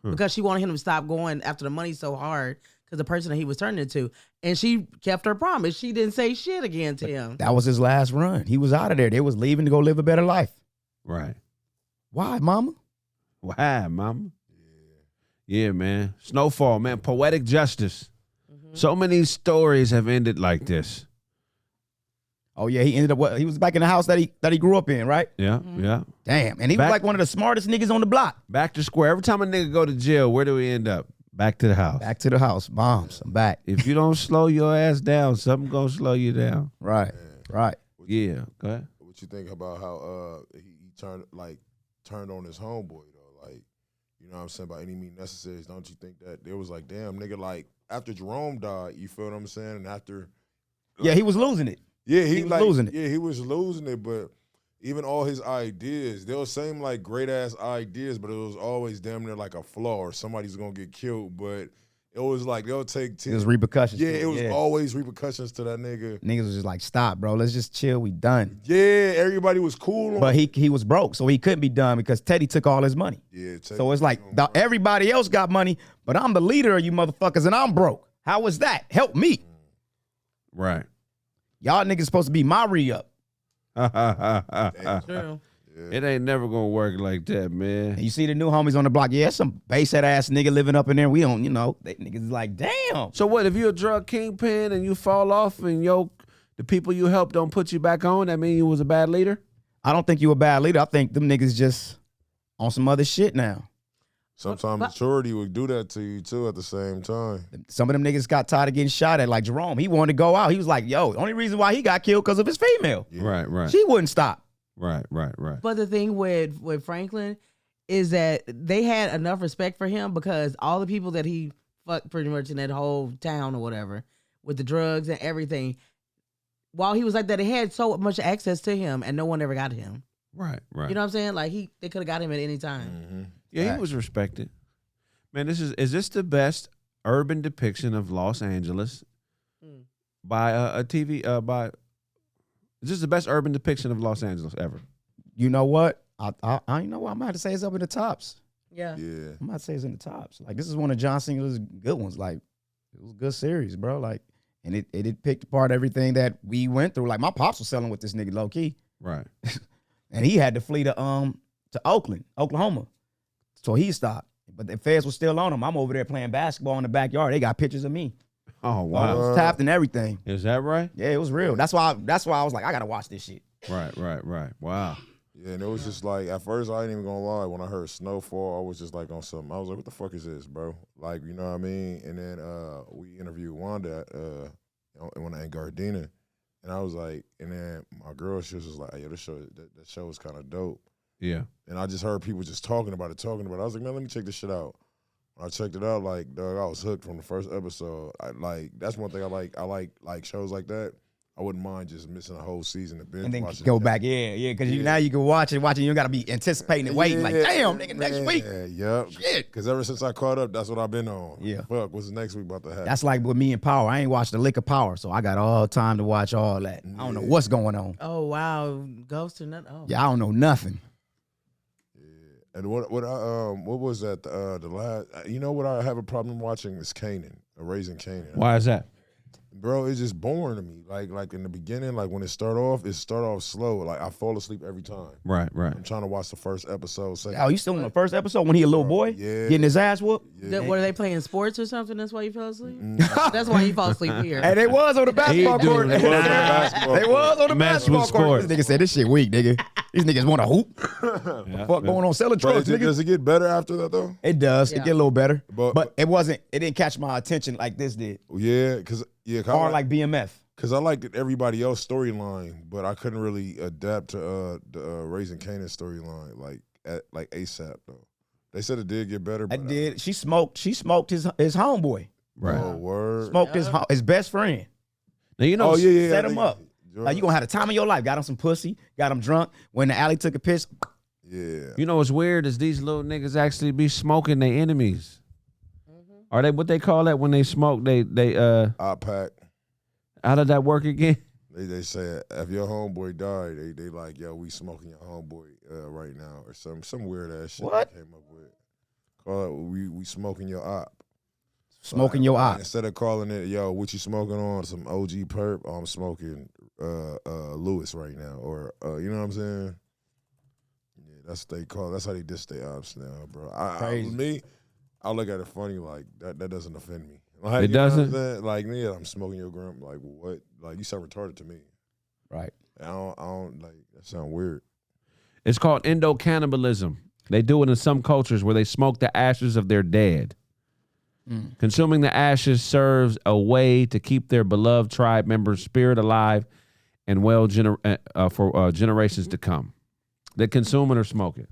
Because she wanted him to stop going after the money so hard because the person that he was turning it to. And she kept her promise. She didn't say shit again to him. That was his last run. He was out of there. They was leaving to go live a better life. Right. Why, mama? Why, mama? Yeah, man. Snowfall, man. Poetic justice. So many stories have ended like this. Oh yeah, he ended up. He was back in the house that he grew up in, right? Yeah, yeah. Damn, and he was like one of the smartest niggas on the block. Back to square. Every time a nigga go to jail, where do we end up? Back to the house. Back to the house. Moms, I'm back. If you don't slow your ass down, something gonna slow you down. Right, right. Yeah. Go ahead. What you think about how he turned on his homeboy though? Like, you know what I'm saying, by any means necessary. Don't you think that there was like, damn, nigga, like after Jerome died, you feel what I'm saying? And after, yeah, he was losing it. Yeah, he was like, losing it. Yeah, he was losing it, but even all his ideas, they'll seem like great ass ideas, but it was always damn near like a flaw or somebody's gonna get killed. But it was like they'll take 10. It was repercussions. Yeah, it was always repercussions to that nigga. Niggas was just like, stop, bro. Let's just chill. We done. Yeah, everybody was cool. But he was broke, so he couldn't be done because Teddy took all his money. Yeah. So it's like everybody else got money, but I'm the leader of you motherfuckers and I'm broke. How was that? Help me. Right. Y'all niggas supposed to be my re-up. True. It ain't never gonna work like that, man. And you see the new homies on the block. Yeah, some bass-head ass nigga living up in there. We don't, they niggas like, damn. So what if you're a drug kingpin and you fall off and the people you help don't put you back on? That mean you was a bad leader? I don't think you a bad leader. I think them niggas just on some other shit now. Sometimes maturity would do that to you too at the same time. Some of them niggas got tired of getting shot at. Like Jerome, he wanted to go out. He was like, yo, the only reason why he got killed because of his female. Yeah. Right. She wouldn't stop. Right. But the thing with Franklin is that they had enough respect for him because all the people that he fucked pretty much in that whole town or whatever with the drugs and everything, while he was like that, they had so much access to him and no one ever got him. Right. You know what I'm saying? Like they could have got him at any time. Mm-hmm. Yeah, he was respected. Man, is this the best urban depiction of Los Angeles by a TV is this the best urban depiction of Los Angeles ever? You know what? I know what I'm about to say. It's up in the tops. Yeah. I'm about to say it's in the tops. Like this is one of John Singer's good ones. Like it was a good series, bro. Like, and it picked apart everything that we went through. Like my pops was selling with this nigga low key, right? And he had to flee to Oakland, Oklahoma, so he stopped. But the feds was still on him. I'm over there playing basketball in the backyard. They got pictures of me. Oh wow! I was tapped and everything. Is that right? Yeah, it was real. That's why I was like, I gotta watch this shit. Right. Wow. Yeah, and it was just like, at first, I ain't even gonna lie. When I heard Snowfall, I was just like on something. I was like, what the fuck is this, bro? Like, you know what I mean? And then we interviewed Wanda in Gardena. And I was like, and then my girl, she was just like, yo, that show was kind of dope. Yeah. And I just heard people just talking about it. I was like, man, let me check this shit out. When I checked it out, like, dog, I was hooked from the first episode. That's one thing I like. I like shows like that. I wouldn't mind just missing a whole season of binge and then watching go back, because now you can watch it, you don't gotta be anticipating and waiting. Like, damn, nigga, next week. Yep. Shit. Because ever since I caught up, that's what I've been on. Yeah. Fuck, what's next week about to happen? That's like with me and Power. I ain't watched the Lick of Power, so I got all time to watch all that. I don't know what's going on. Oh wow, Ghost or nothing. Oh. Yeah, I don't know nothing. And what was that? The last, you know what I have a problem watching is Raising Kanan. Why is that? Bro, it's just boring to me. Like in the beginning, like when it start off slow. Like I fall asleep every time. Right. I'm trying to watch the first episode. Oh, you still in the first episode when he a little boy? Yeah. Getting his ass whooped? Yeah. What, are they playing sports or something? That's why you fell asleep? That's why you fall asleep here. Hey, they was on the basketball court. They was on the basketball court. This nigga said, this shit weak, nigga. These niggas want to hoop. Fuck going on selling drugs, nigga. Does it get better after that, though? It does. It get a little better. But it didn't catch my attention like this did. Yeah, Or like BMF. Because I liked everybody else's storyline, but I couldn't really adapt to the Raising Kanan storyline like ASAP though. They said it did get better. But it did. She smoked his homeboy. Right. Oh, word. Smoked his best friend. Now you know. Set him up. Like you gonna have the time of your life. Got him some pussy. Got him drunk. When the alley took a piss. Yeah. You know what's weird is these little niggas actually be smoking their enemies. Are they what they call that when they smoke? They Op pack. How did that work again? They say if your homeboy died, they like, yo, we smoking your homeboy right now or some weird ass shit. What? They came up with. Call it we smoking your op. Smoking your op. Instead of calling it, yo, what you smoking on? Some OG perp. I'm smoking Lewis right now, or you know what I'm saying? Yeah, that's what they call. That's how they diss their ops now, bro. I look at it funny like that doesn't offend me. Like, it doesn't? Like, yeah, I'm smoking your gram. Like, what? Like, you sound retarded to me. Right. I don't like, that sound weird. It's called endocannibalism. They do it in some cultures where they smoke the ashes of their dead. Consuming the ashes serves a way to keep their beloved tribe members' spirit alive and for generations to come. They consume it or smoke it.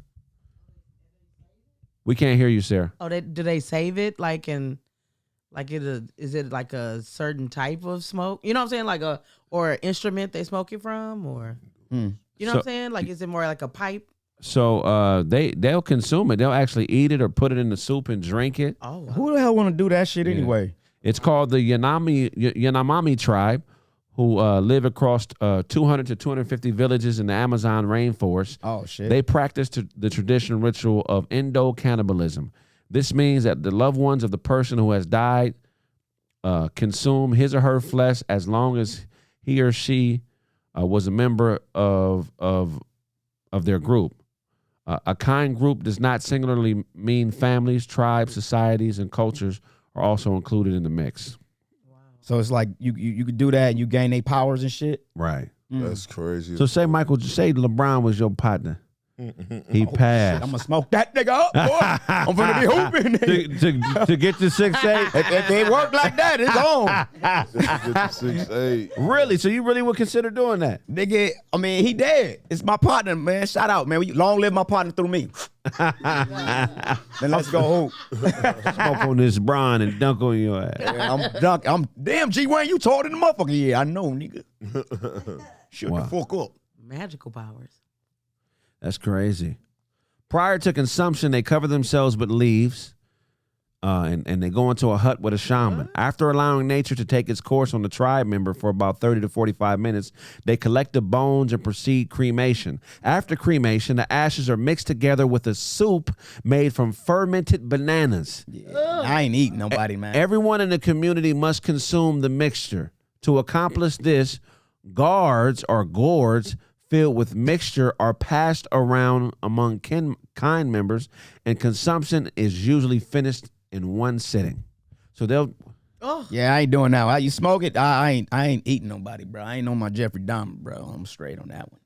We can't hear you, Sarah. Oh, do they save it is it like a certain type of smoke? You know what I'm saying? Like or an instrument they smoke it from, or you know what I'm saying? Like, is it more like a pipe? So they'll consume it. They'll actually eat it or put it in the soup and drink it. Oh, wow. Who the hell want to do that shit anyway? It's called the Yanomami tribe, who live across 200 to 250 villages in the Amazon rainforest. Oh shit! They practice the traditional ritual of endocannibalism. This means that the loved ones of the person who has died consume his or her flesh as long as he or she was a member of of their group. A kind group does not singularly mean families, tribes, societies, and cultures are also included in the mix. So it's like you could do that and you gain their powers and shit. Right. That's crazy. So say LeBron was your partner. He passed. I'm gonna smoke that nigga up, boy. I'm gonna be hooping. to get to 6'8". If it work like that, it's on. Get to 6'8". Really? So you really would consider doing that? Nigga, I mean, he dead. It's my partner, man. Shout out, man. Long live my partner through me. Then let's go hoop. Smoke on this Bron and dunk on your ass. Yeah, I'm damn G Wayne, you taller than the motherfucker. Yeah, I know, nigga. Shut the fuck up. Magical powers. That's crazy. Prior to consumption, they cover themselves with leaves, and they go into a hut with a shaman. After allowing nature to take its course on the tribe member for about 30 to 45 minutes, they collect the bones and proceed cremation. After cremation, the ashes are mixed together with a soup made from fermented bananas. Yeah, I ain't eating nobody, man. Everyone in the community must consume the mixture. To accomplish this, guards or gourds filled with mixture are passed around among kind members, and consumption is usually finished in one sitting. So they'll. Oh. Yeah, I ain't doing that. How you smoke it? I ain't eating nobody, bro. I ain't on my Jeffrey Dahmer, bro. I'm straight on that one.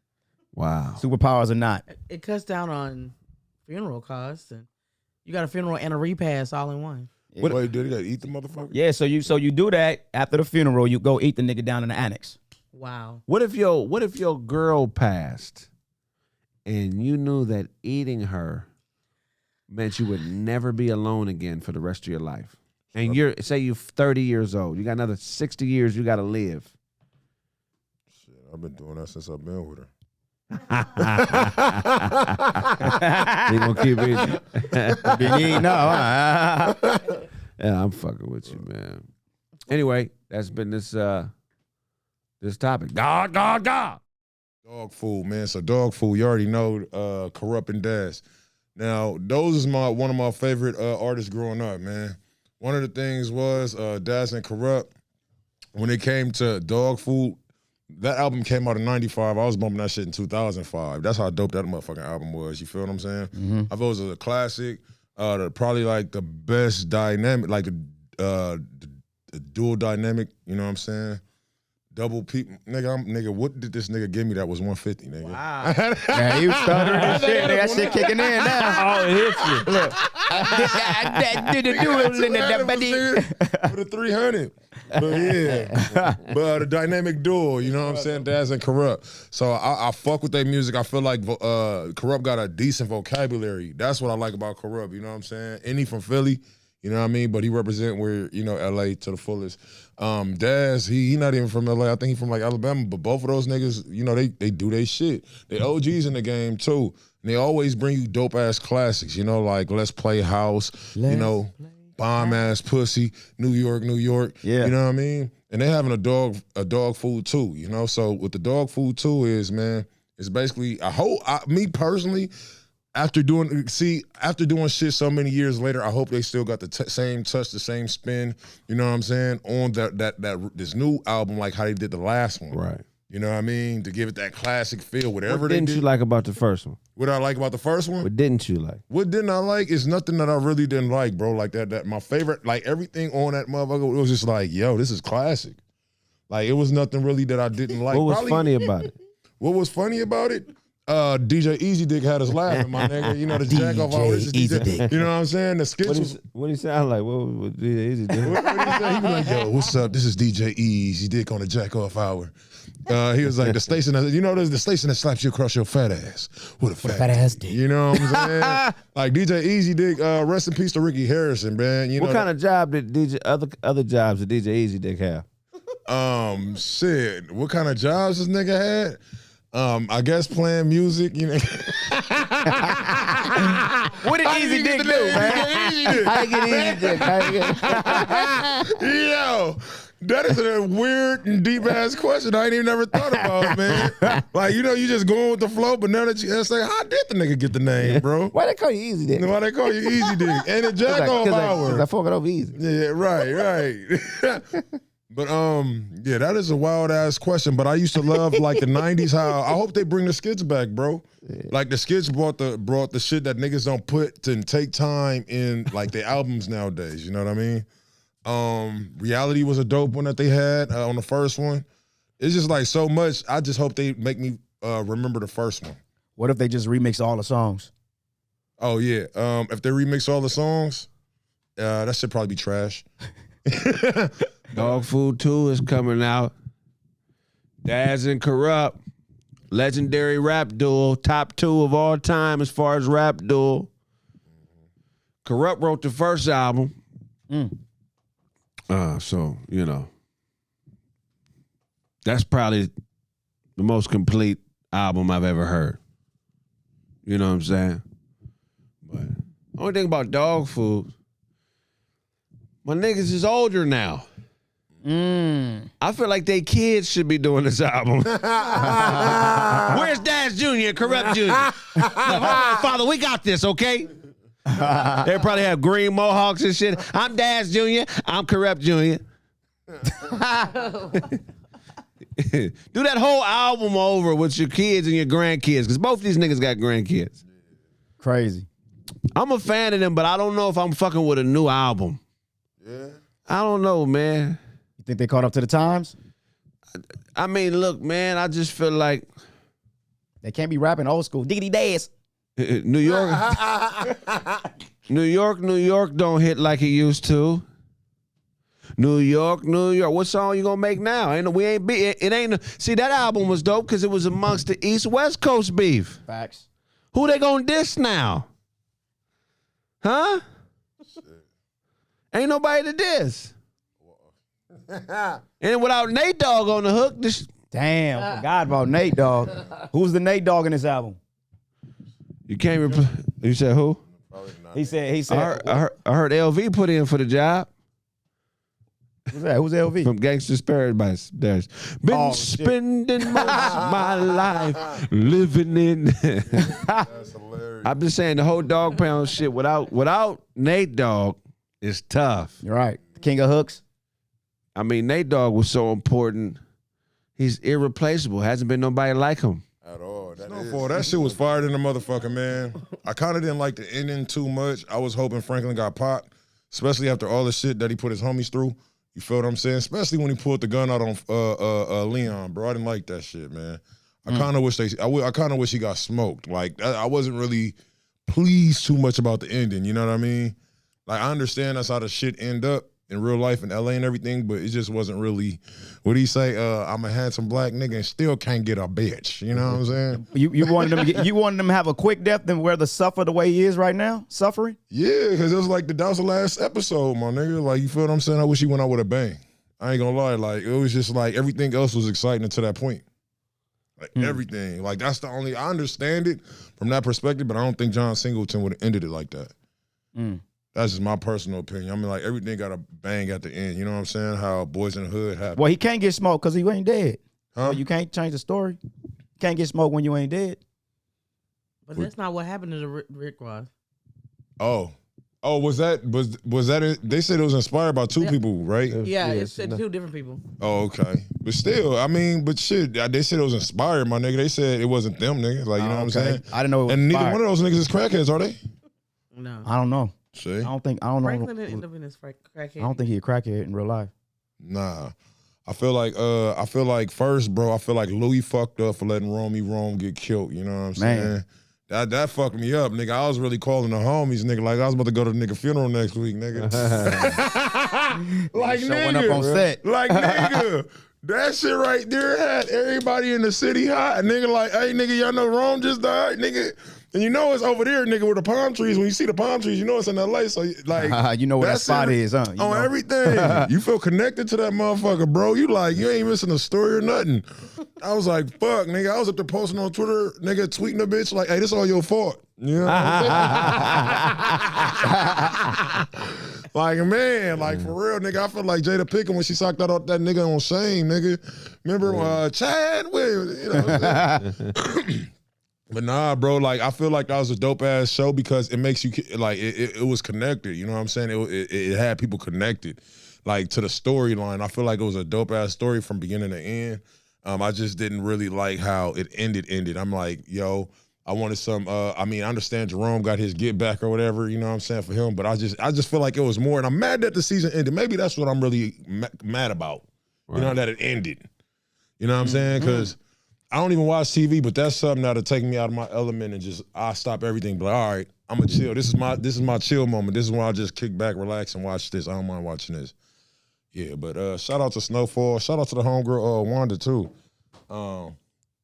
Wow. Superpowers or not. It cuts down on funeral costs, and you got a funeral and a repast all in one. Yeah. Wait, did he gotta eat the motherfucker? Yeah, so you do that after the funeral. You go eat the nigga down in the annex. Wow. What if your girl passed, and you knew that eating her meant you would never be alone again for the rest of your life? And you're 30 years old. You got another 60 years you got to live. Shit, I've been doing that since I've been with her. You gonna keep eating? Been eating now. Yeah, I'm fucking with you, man. Anyway, that's been this topic. God. Dog food, man. So dog food, you already know, Corrupt and Daz. Now, those is one of my favorite artists growing up, man. One of the things was Daz and Corrupt, when it came to dog food, that album came out in 95. I was bumping that shit in 2005. That's how dope that motherfucking album was. You feel what I'm saying? Mm-hmm. I thought it was a classic. Probably like the best dynamic, like the dual dynamic, you know what I'm saying? Double people, nigga, what did this nigga give me that was 150, nigga? Wow. Yeah, you stuttering and shit. That shit kicking in now. Oh, it hits you. Look. For the 300. But yeah. But the dynamic duo, you know what I'm saying? Daz and Corrupt. So I fuck with their music. I feel like Corrupt got a decent vocabulary. That's what I like about Corrupt, you know what I'm saying? And he from Philly. You know what I mean? But he represent where, you know, LA to the fullest. Daz, he not even from LA. I think he from like Alabama. But both of those niggas, you know, they do their shit. They OGs in the game too. And they always bring you dope ass classics, you know, like Let's Play House, you know, Bomb Ass Pussy, New York. Yeah. You know what I mean? And they having a dog food too, you know? So what the dog food too is, man, it's basically me personally, after doing shit so many years later, I hope they still got the same touch, the same spin, you know what I'm saying, on this new album, like how they did the last one. Right. You know what I mean? To give it that classic feel, whatever What they didn't did. you like about the first one? What I like about the first one? What didn't you like? What didn't I like is nothing that I really didn't like, bro. Like that my favorite, like everything on that motherfucker, it was just like, yo, this is classic. Like it was nothing really that I didn't like. What was funny about it? What was funny about it? DJ Easy Dick had us laughing, my nigga. You know, the jack off all this is DJ. You know what I'm saying? The skits. What he sound like? What DJ Easy Dick? What he say? He was like, yo, what's up? This is DJ Easy Dick on the jack off hour. He was like, the station that, you know, there's the station that slaps you across your fat ass. What a fat ass dick. You know what I'm saying? Like DJ Easy Dick, rest in peace to Ricky Harrison, man. You know what kind of job did other jobs did DJ Easy Dick have? Shit. What kind of jobs this nigga had? I guess playing music, you know. What did Easy Dick do, man? I get Easy Dick. Yo, that is a weird and deep ass question I ain't even never thought about, man. Like, you know, you just going with the flow, but now that you say, how did the nigga get the name, bro? Why they call you Easy Dick? Why they call you Easy Dick? And the jack off hour. I fuck it over easy. Yeah, right. But yeah, that is a wild ass question. But I used to love like the '90s. How I hope they bring the skits back, bro. Like the skits brought the shit that niggas don't put and take time in like their albums nowadays. You know what I mean? Reality was a dope one that they had on the first one. It's just like so much. I just hope they make me remember the first one. What if they just remix all the songs? Oh yeah. If they remix all the songs, that should probably be trash. Dog Food 2 is coming out. Daz and Corrupt, legendary rap duo, top 2 of all time as far as rap duo. Corrupt wrote the first album. So, you know, that's probably the most complete album I've ever heard. You know what I'm saying? But the only thing about Dog Food, my niggas is older now. I feel like they kids should be doing this album. Where's Daz Jr., Corrupt Jr.? Look, hold on, Father, we got this, okay? They probably have green mohawks and shit. I'm Daz Jr., I'm Corrupt Jr. Do that whole album over with your kids and your grandkids, because both these niggas got grandkids. Crazy. I'm a fan of them, but I don't know if I'm fucking with a new album. Yeah. I don't know, man. You think they caught up to the times? I mean, look, man, I just feel like they can't be rapping old school. Diggity Daz. New York don't hit like it used to. New York. What song you gonna make now? See, that album was dope because it was amongst the East-West Coast beef. Facts. Who they gonna diss now? Huh? Ain't nobody to diss. And without Nate Dogg on the hook, damn, forgot about Nate Dogg. Who's the Nate Dogg in this album? You can't you said who? He said I heard LV put in for the job. Who's that? Who's LV? From Gangsta's Paradise. There's been spending most of my life living in. That's hilarious. I'm just saying the whole Dog Pound shit without Nate Dogg is tough. You're right. The King of Hooks. I mean, Nate Dogg was so important. He's irreplaceable. Hasn't been nobody like him. At all. Snowfall, that shit was fired in the motherfucker, man. I kind of didn't like the ending too much. I was hoping Franklin got popped, especially after all the shit that he put his homies through. You feel what I'm saying? Especially when he pulled the gun out on Leon, bro. I didn't like that shit, man. I kind of wish I kind of wish he got smoked. Like I wasn't really pleased too much about the ending. You know what I mean? Like I understand that's how the shit end up in real life in LA and everything, but it just wasn't really. What do you say? I'm a handsome black nigga and still can't get a bitch. You know what I'm saying? You wanted them to have a quick death and wear the suffer the way he is right now, suffering. Yeah, because it was like that was the last episode, my nigga. Like you feel what I'm saying? I wish he went out with a bang. I ain't gonna lie. Like it was just like everything else was exciting to that point. Like everything. Like that's the only. I understand it from that perspective, but I don't think John Singleton would have ended it like that. That's just my personal opinion. I mean, like, everything got a bang at the end. You know what I'm saying? How Boys in the Hood happened. Well, he can't get smoked because he ain't dead. Huh? Well, you can't change the story. You can't get smoked when you ain't dead. But that's not what happened to the Rick Ross. Oh, was that it? They said it was inspired by two people, right? Yeah, it said two different people. Oh, okay. But still, I mean, but shit, they said it was inspired, my nigga. They said it wasn't them, nigga. Like, you know what I'm saying? I didn't know it was and neither inspired. one of those niggas is crackheads, are they? No. I don't know. See? I don't know. Franklin didn't end up in his crackhead. I don't think he a crackhead in real life. Nah. I feel like first, bro, I feel like Louis fucked up for letting Romy Rome get killed. You know what I'm saying? That fucked me up, nigga. I was really calling the homies, nigga. Like I was about to go to the nigga funeral next week, nigga. Like Showing nigga, up on set. like nigga. That shit right there had everybody in the city hot. Nigga, like, hey, nigga, y'all know Rome just died, nigga. And you know it's over there, nigga, where the palm trees. When you see the palm trees, you know it's in LA. So, like, you know where that spot is, huh? You on know? everything. You feel connected to that motherfucker, bro. You ain't missing a story or nothing. I was like, fuck, nigga. I was up there posting on Twitter, nigga, tweeting a bitch like, hey, this all your fault. You know what I'm saying? Like, man, like, for real, nigga, I feel like Jada Pinkett when she socked out that nigga on Shane, nigga. Remember Chad Williams, you know what I'm saying? But nah, bro, like I feel like that was a dope ass show because it makes you like it was connected. You know what I'm saying? It had people connected, like to the storyline. I feel like it was a dope ass story from beginning to end. I just didn't really like how it ended. I'm like, yo, I wanted some. I mean, I understand Jerome got his get back or whatever. You know what I'm saying for him, but I just feel like it was more. And I'm mad that the season ended. Maybe that's what I'm really mad about. Right. You know, that it ended. You know what I'm saying? Because I don't even watch TV, but that's something that'll take me out of my element and just I stop everything. But all right, I'm gonna chill. This is my chill moment. This is when I just kick back, relax, and watch this. I don't mind watching this. Yeah, but shout out to Snowfall. Shout out to the homegirl Wanda too.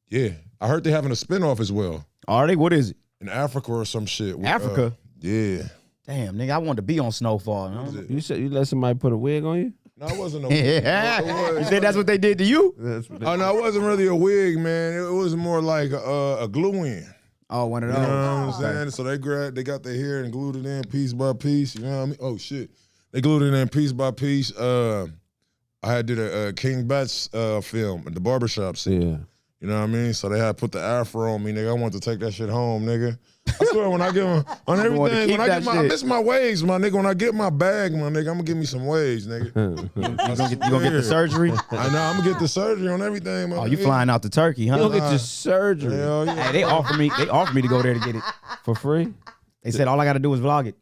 Yeah, I heard they having a spinoff as well. Are they? What is it? In Africa or some shit. Africa? Yeah. Damn, nigga, I wanted to be on Snowfall. You said you let somebody put a wig on you? No, it wasn't a wig. You said that's what they did to you? Oh, no, it wasn't really a wig, man. It was more like a glue-in. Oh, one of those. You know what I'm saying? So they got their hair and glued it in piece by piece. You know what I mean? Oh, shit. They glued it in piece by piece. I had did a King Bat's film at the barbershop scene. Yeah. You know what I mean? So they had put the afro on me, nigga. I wanted to take that shit home, nigga. I swear, when I get on everything, I miss my waves, my nigga. When I get my bag, my nigga, I'm gonna give me some waves, nigga. You gonna get the surgery? I know, I'm gonna get the surgery on everything, man. Oh, you flying out to Turkey, huh? You gonna get your surgery. Hell yeah. Hey, they offered me to go there to get it for free. They said all I gotta do is vlog it.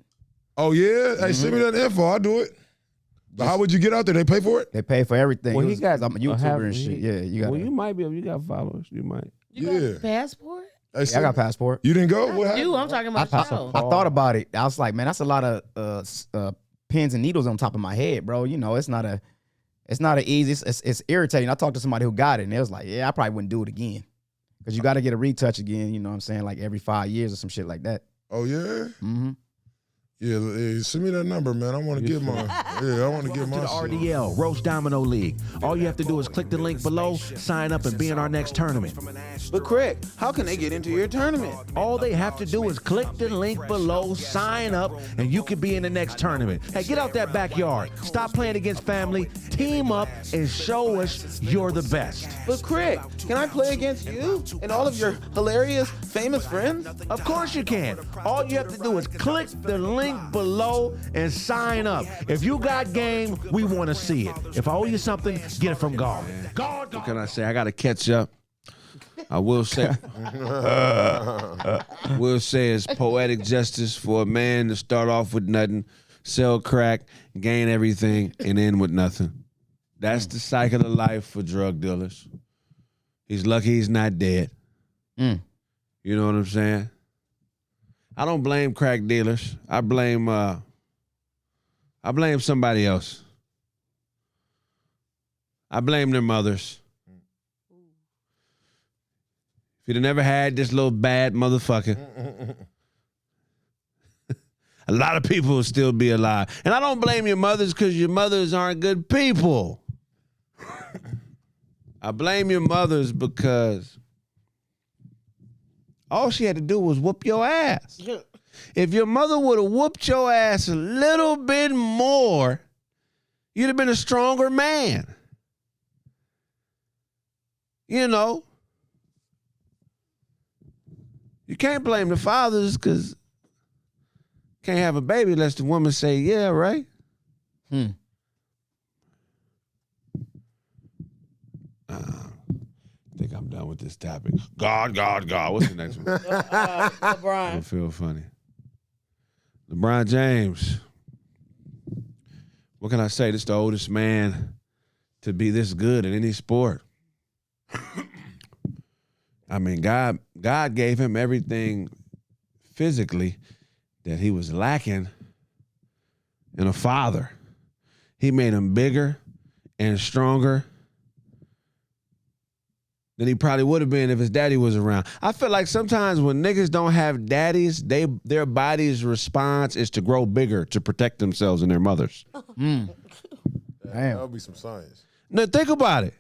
Oh yeah? Hey, send me that info, I'll do it. But how would you get out there? They pay for it? They pay for everything. Well, he got I'm a YouTuber and shit. Yeah, you got. Well, you might be able. You got followers. You might. You got a passport? Hey, I got a passport. You didn't go? What happened? You, I'm talking about show. I thought about it. I was like, man, that's a lot of pins and needles on top of my head, bro. You know, it's not a easy. It's irritating. I talked to somebody who got it, and they was like, yeah, I probably wouldn't do it again because you got to get a retouch again. You know what I'm saying? Like every 5 years or some shit like that. Oh yeah. Mm-hmm. Yeah, send me that number, man. I want to get my. Yeah, I want to get my. To the RDL Roast Domino League. All you have to do is click the link below, sign up, and be in our next tournament. But Kraig, how can they get into your tournament? All they have to do is click the link below, sign up, and you can be in the next tournament. Hey, get out that backyard. Stop playing against family. Team up and show us you're the best. But Kraig, can I play against you and all of your hilarious, famous friends? Of course you can. All you have to do is click the link below and sign up. If you got game, we want to see it. If I owe you something, get it from God. What can I say? I got to catch up. I will say, it's poetic justice for a man to start off with nothing, sell crack, gain everything, and end with nothing. That's the cycle of life for drug dealers. He's lucky he's not dead. You know what I'm saying? I don't blame crack dealers. I blame somebody else. I blame their mothers. If you'd have never had this little bad motherfucker, a lot of people would still be alive. And I don't blame your mothers because your mothers aren't good people. I blame your mothers because all she had to do was whoop your ass. If your mother would have whooped your ass a little bit more, you'd have been a stronger man. You know, you can't blame the fathers because can't have a baby unless the woman say, yeah, right? I think I'm done with this topic. God. What's the next one? LeBron. It'll feel funny. LeBron James. What can I say? This is the oldest man to be this good in any sport. I mean, God gave him everything physically that he was lacking in a father. He made him bigger and stronger than he probably would have been if his daddy was around. I feel like sometimes when niggas don't have daddies, their body's response is to grow bigger to protect themselves and their mothers. Damn. That'll be some science. Now think about it.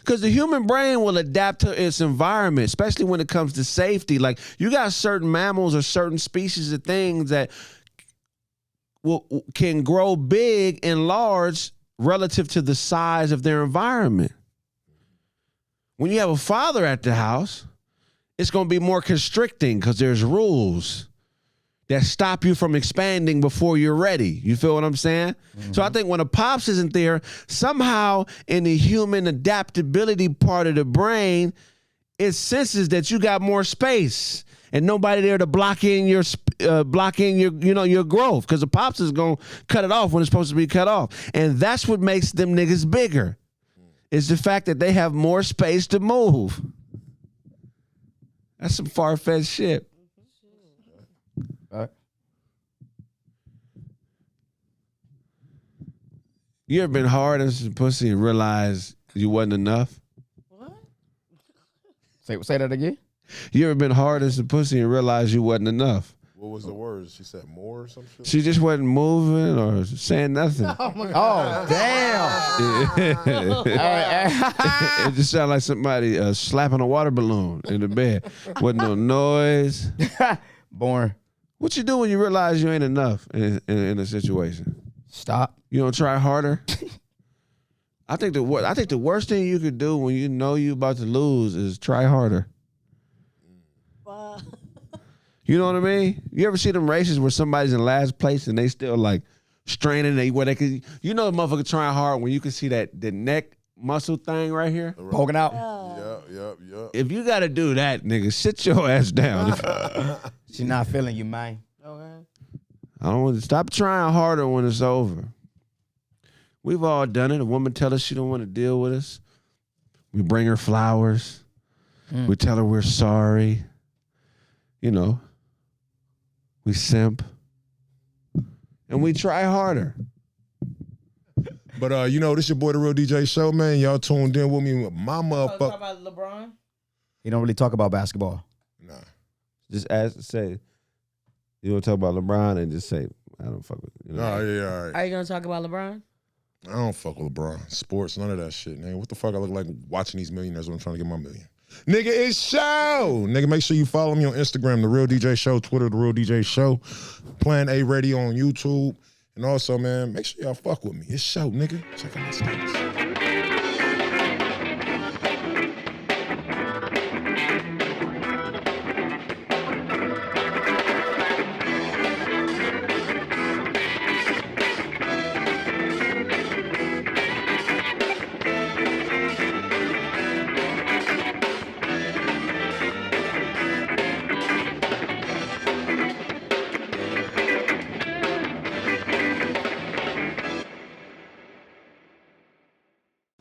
Because the human brain will adapt to its environment, especially when it comes to safety. Like, you got certain mammals or certain species of things that can grow big and large relative to the size of their environment. When you have a father at the house it's going to be more constricting because there's rules that stop you from expanding before you're ready. You feel what I'm saying? So I think when a pops isn't there, somehow in the human adaptability part of the brain, it senses that you got more space and nobody there to block in your your growth, because the pops is gonna cut it off when it's supposed to be cut off, and that's what makes them niggas bigger. Is the fact that they have more space to move. That's some far-fetched shit. All right. You ever been hard on some pussy and realized you wasn't enough? What? Say that again. You ever been hard as a pussy and realized you wasn't enough? What was the words? She said more or some shit? She just wasn't moving or saying nothing. Oh, damn. It just sounded like somebody slapping a water balloon in the bed. Wasn't no noise. Boring. What you do when you realize you ain't enough in a situation? Stop. You don't try harder? I think the worst thing you could do when you know you about to lose is try harder. You know what I mean? You ever see them races where somebody's in last place and they still like straining where they could, you know, the motherfucker trying hard when you can see that the neck muscle thing right here poking out. Yep. If you got to do that, nigga, sit your ass down. She not feeling you, man. Okay. I don't want to stop trying harder when it's over. We've all done it. A woman tell us she don't want to deal with us. We bring her flowers. We tell her we're sorry. You know, we simp. And we try harder. But you know, this your boy The Real DJ Show, man. Y'all tuned in with me with my motherfucker. Talk about LeBron? He don't really talk about basketball. Nah. Just say, you want to talk about LeBron and just say, I don't fuck with you. Nah, yeah, all right. Are you going to talk about LeBron? I don't fuck with LeBron. Sports, none of that shit, nigga. What the fuck I look like watching these millionaires when I'm trying to get my million? Nigga, it's show. Nigga, make sure you follow me on Instagram, The Real DJ Show, Twitter, The Real DJ Show, Plan A Radio on YouTube. And also, man, make sure y'all fuck with me. It's show, nigga. Check out my status.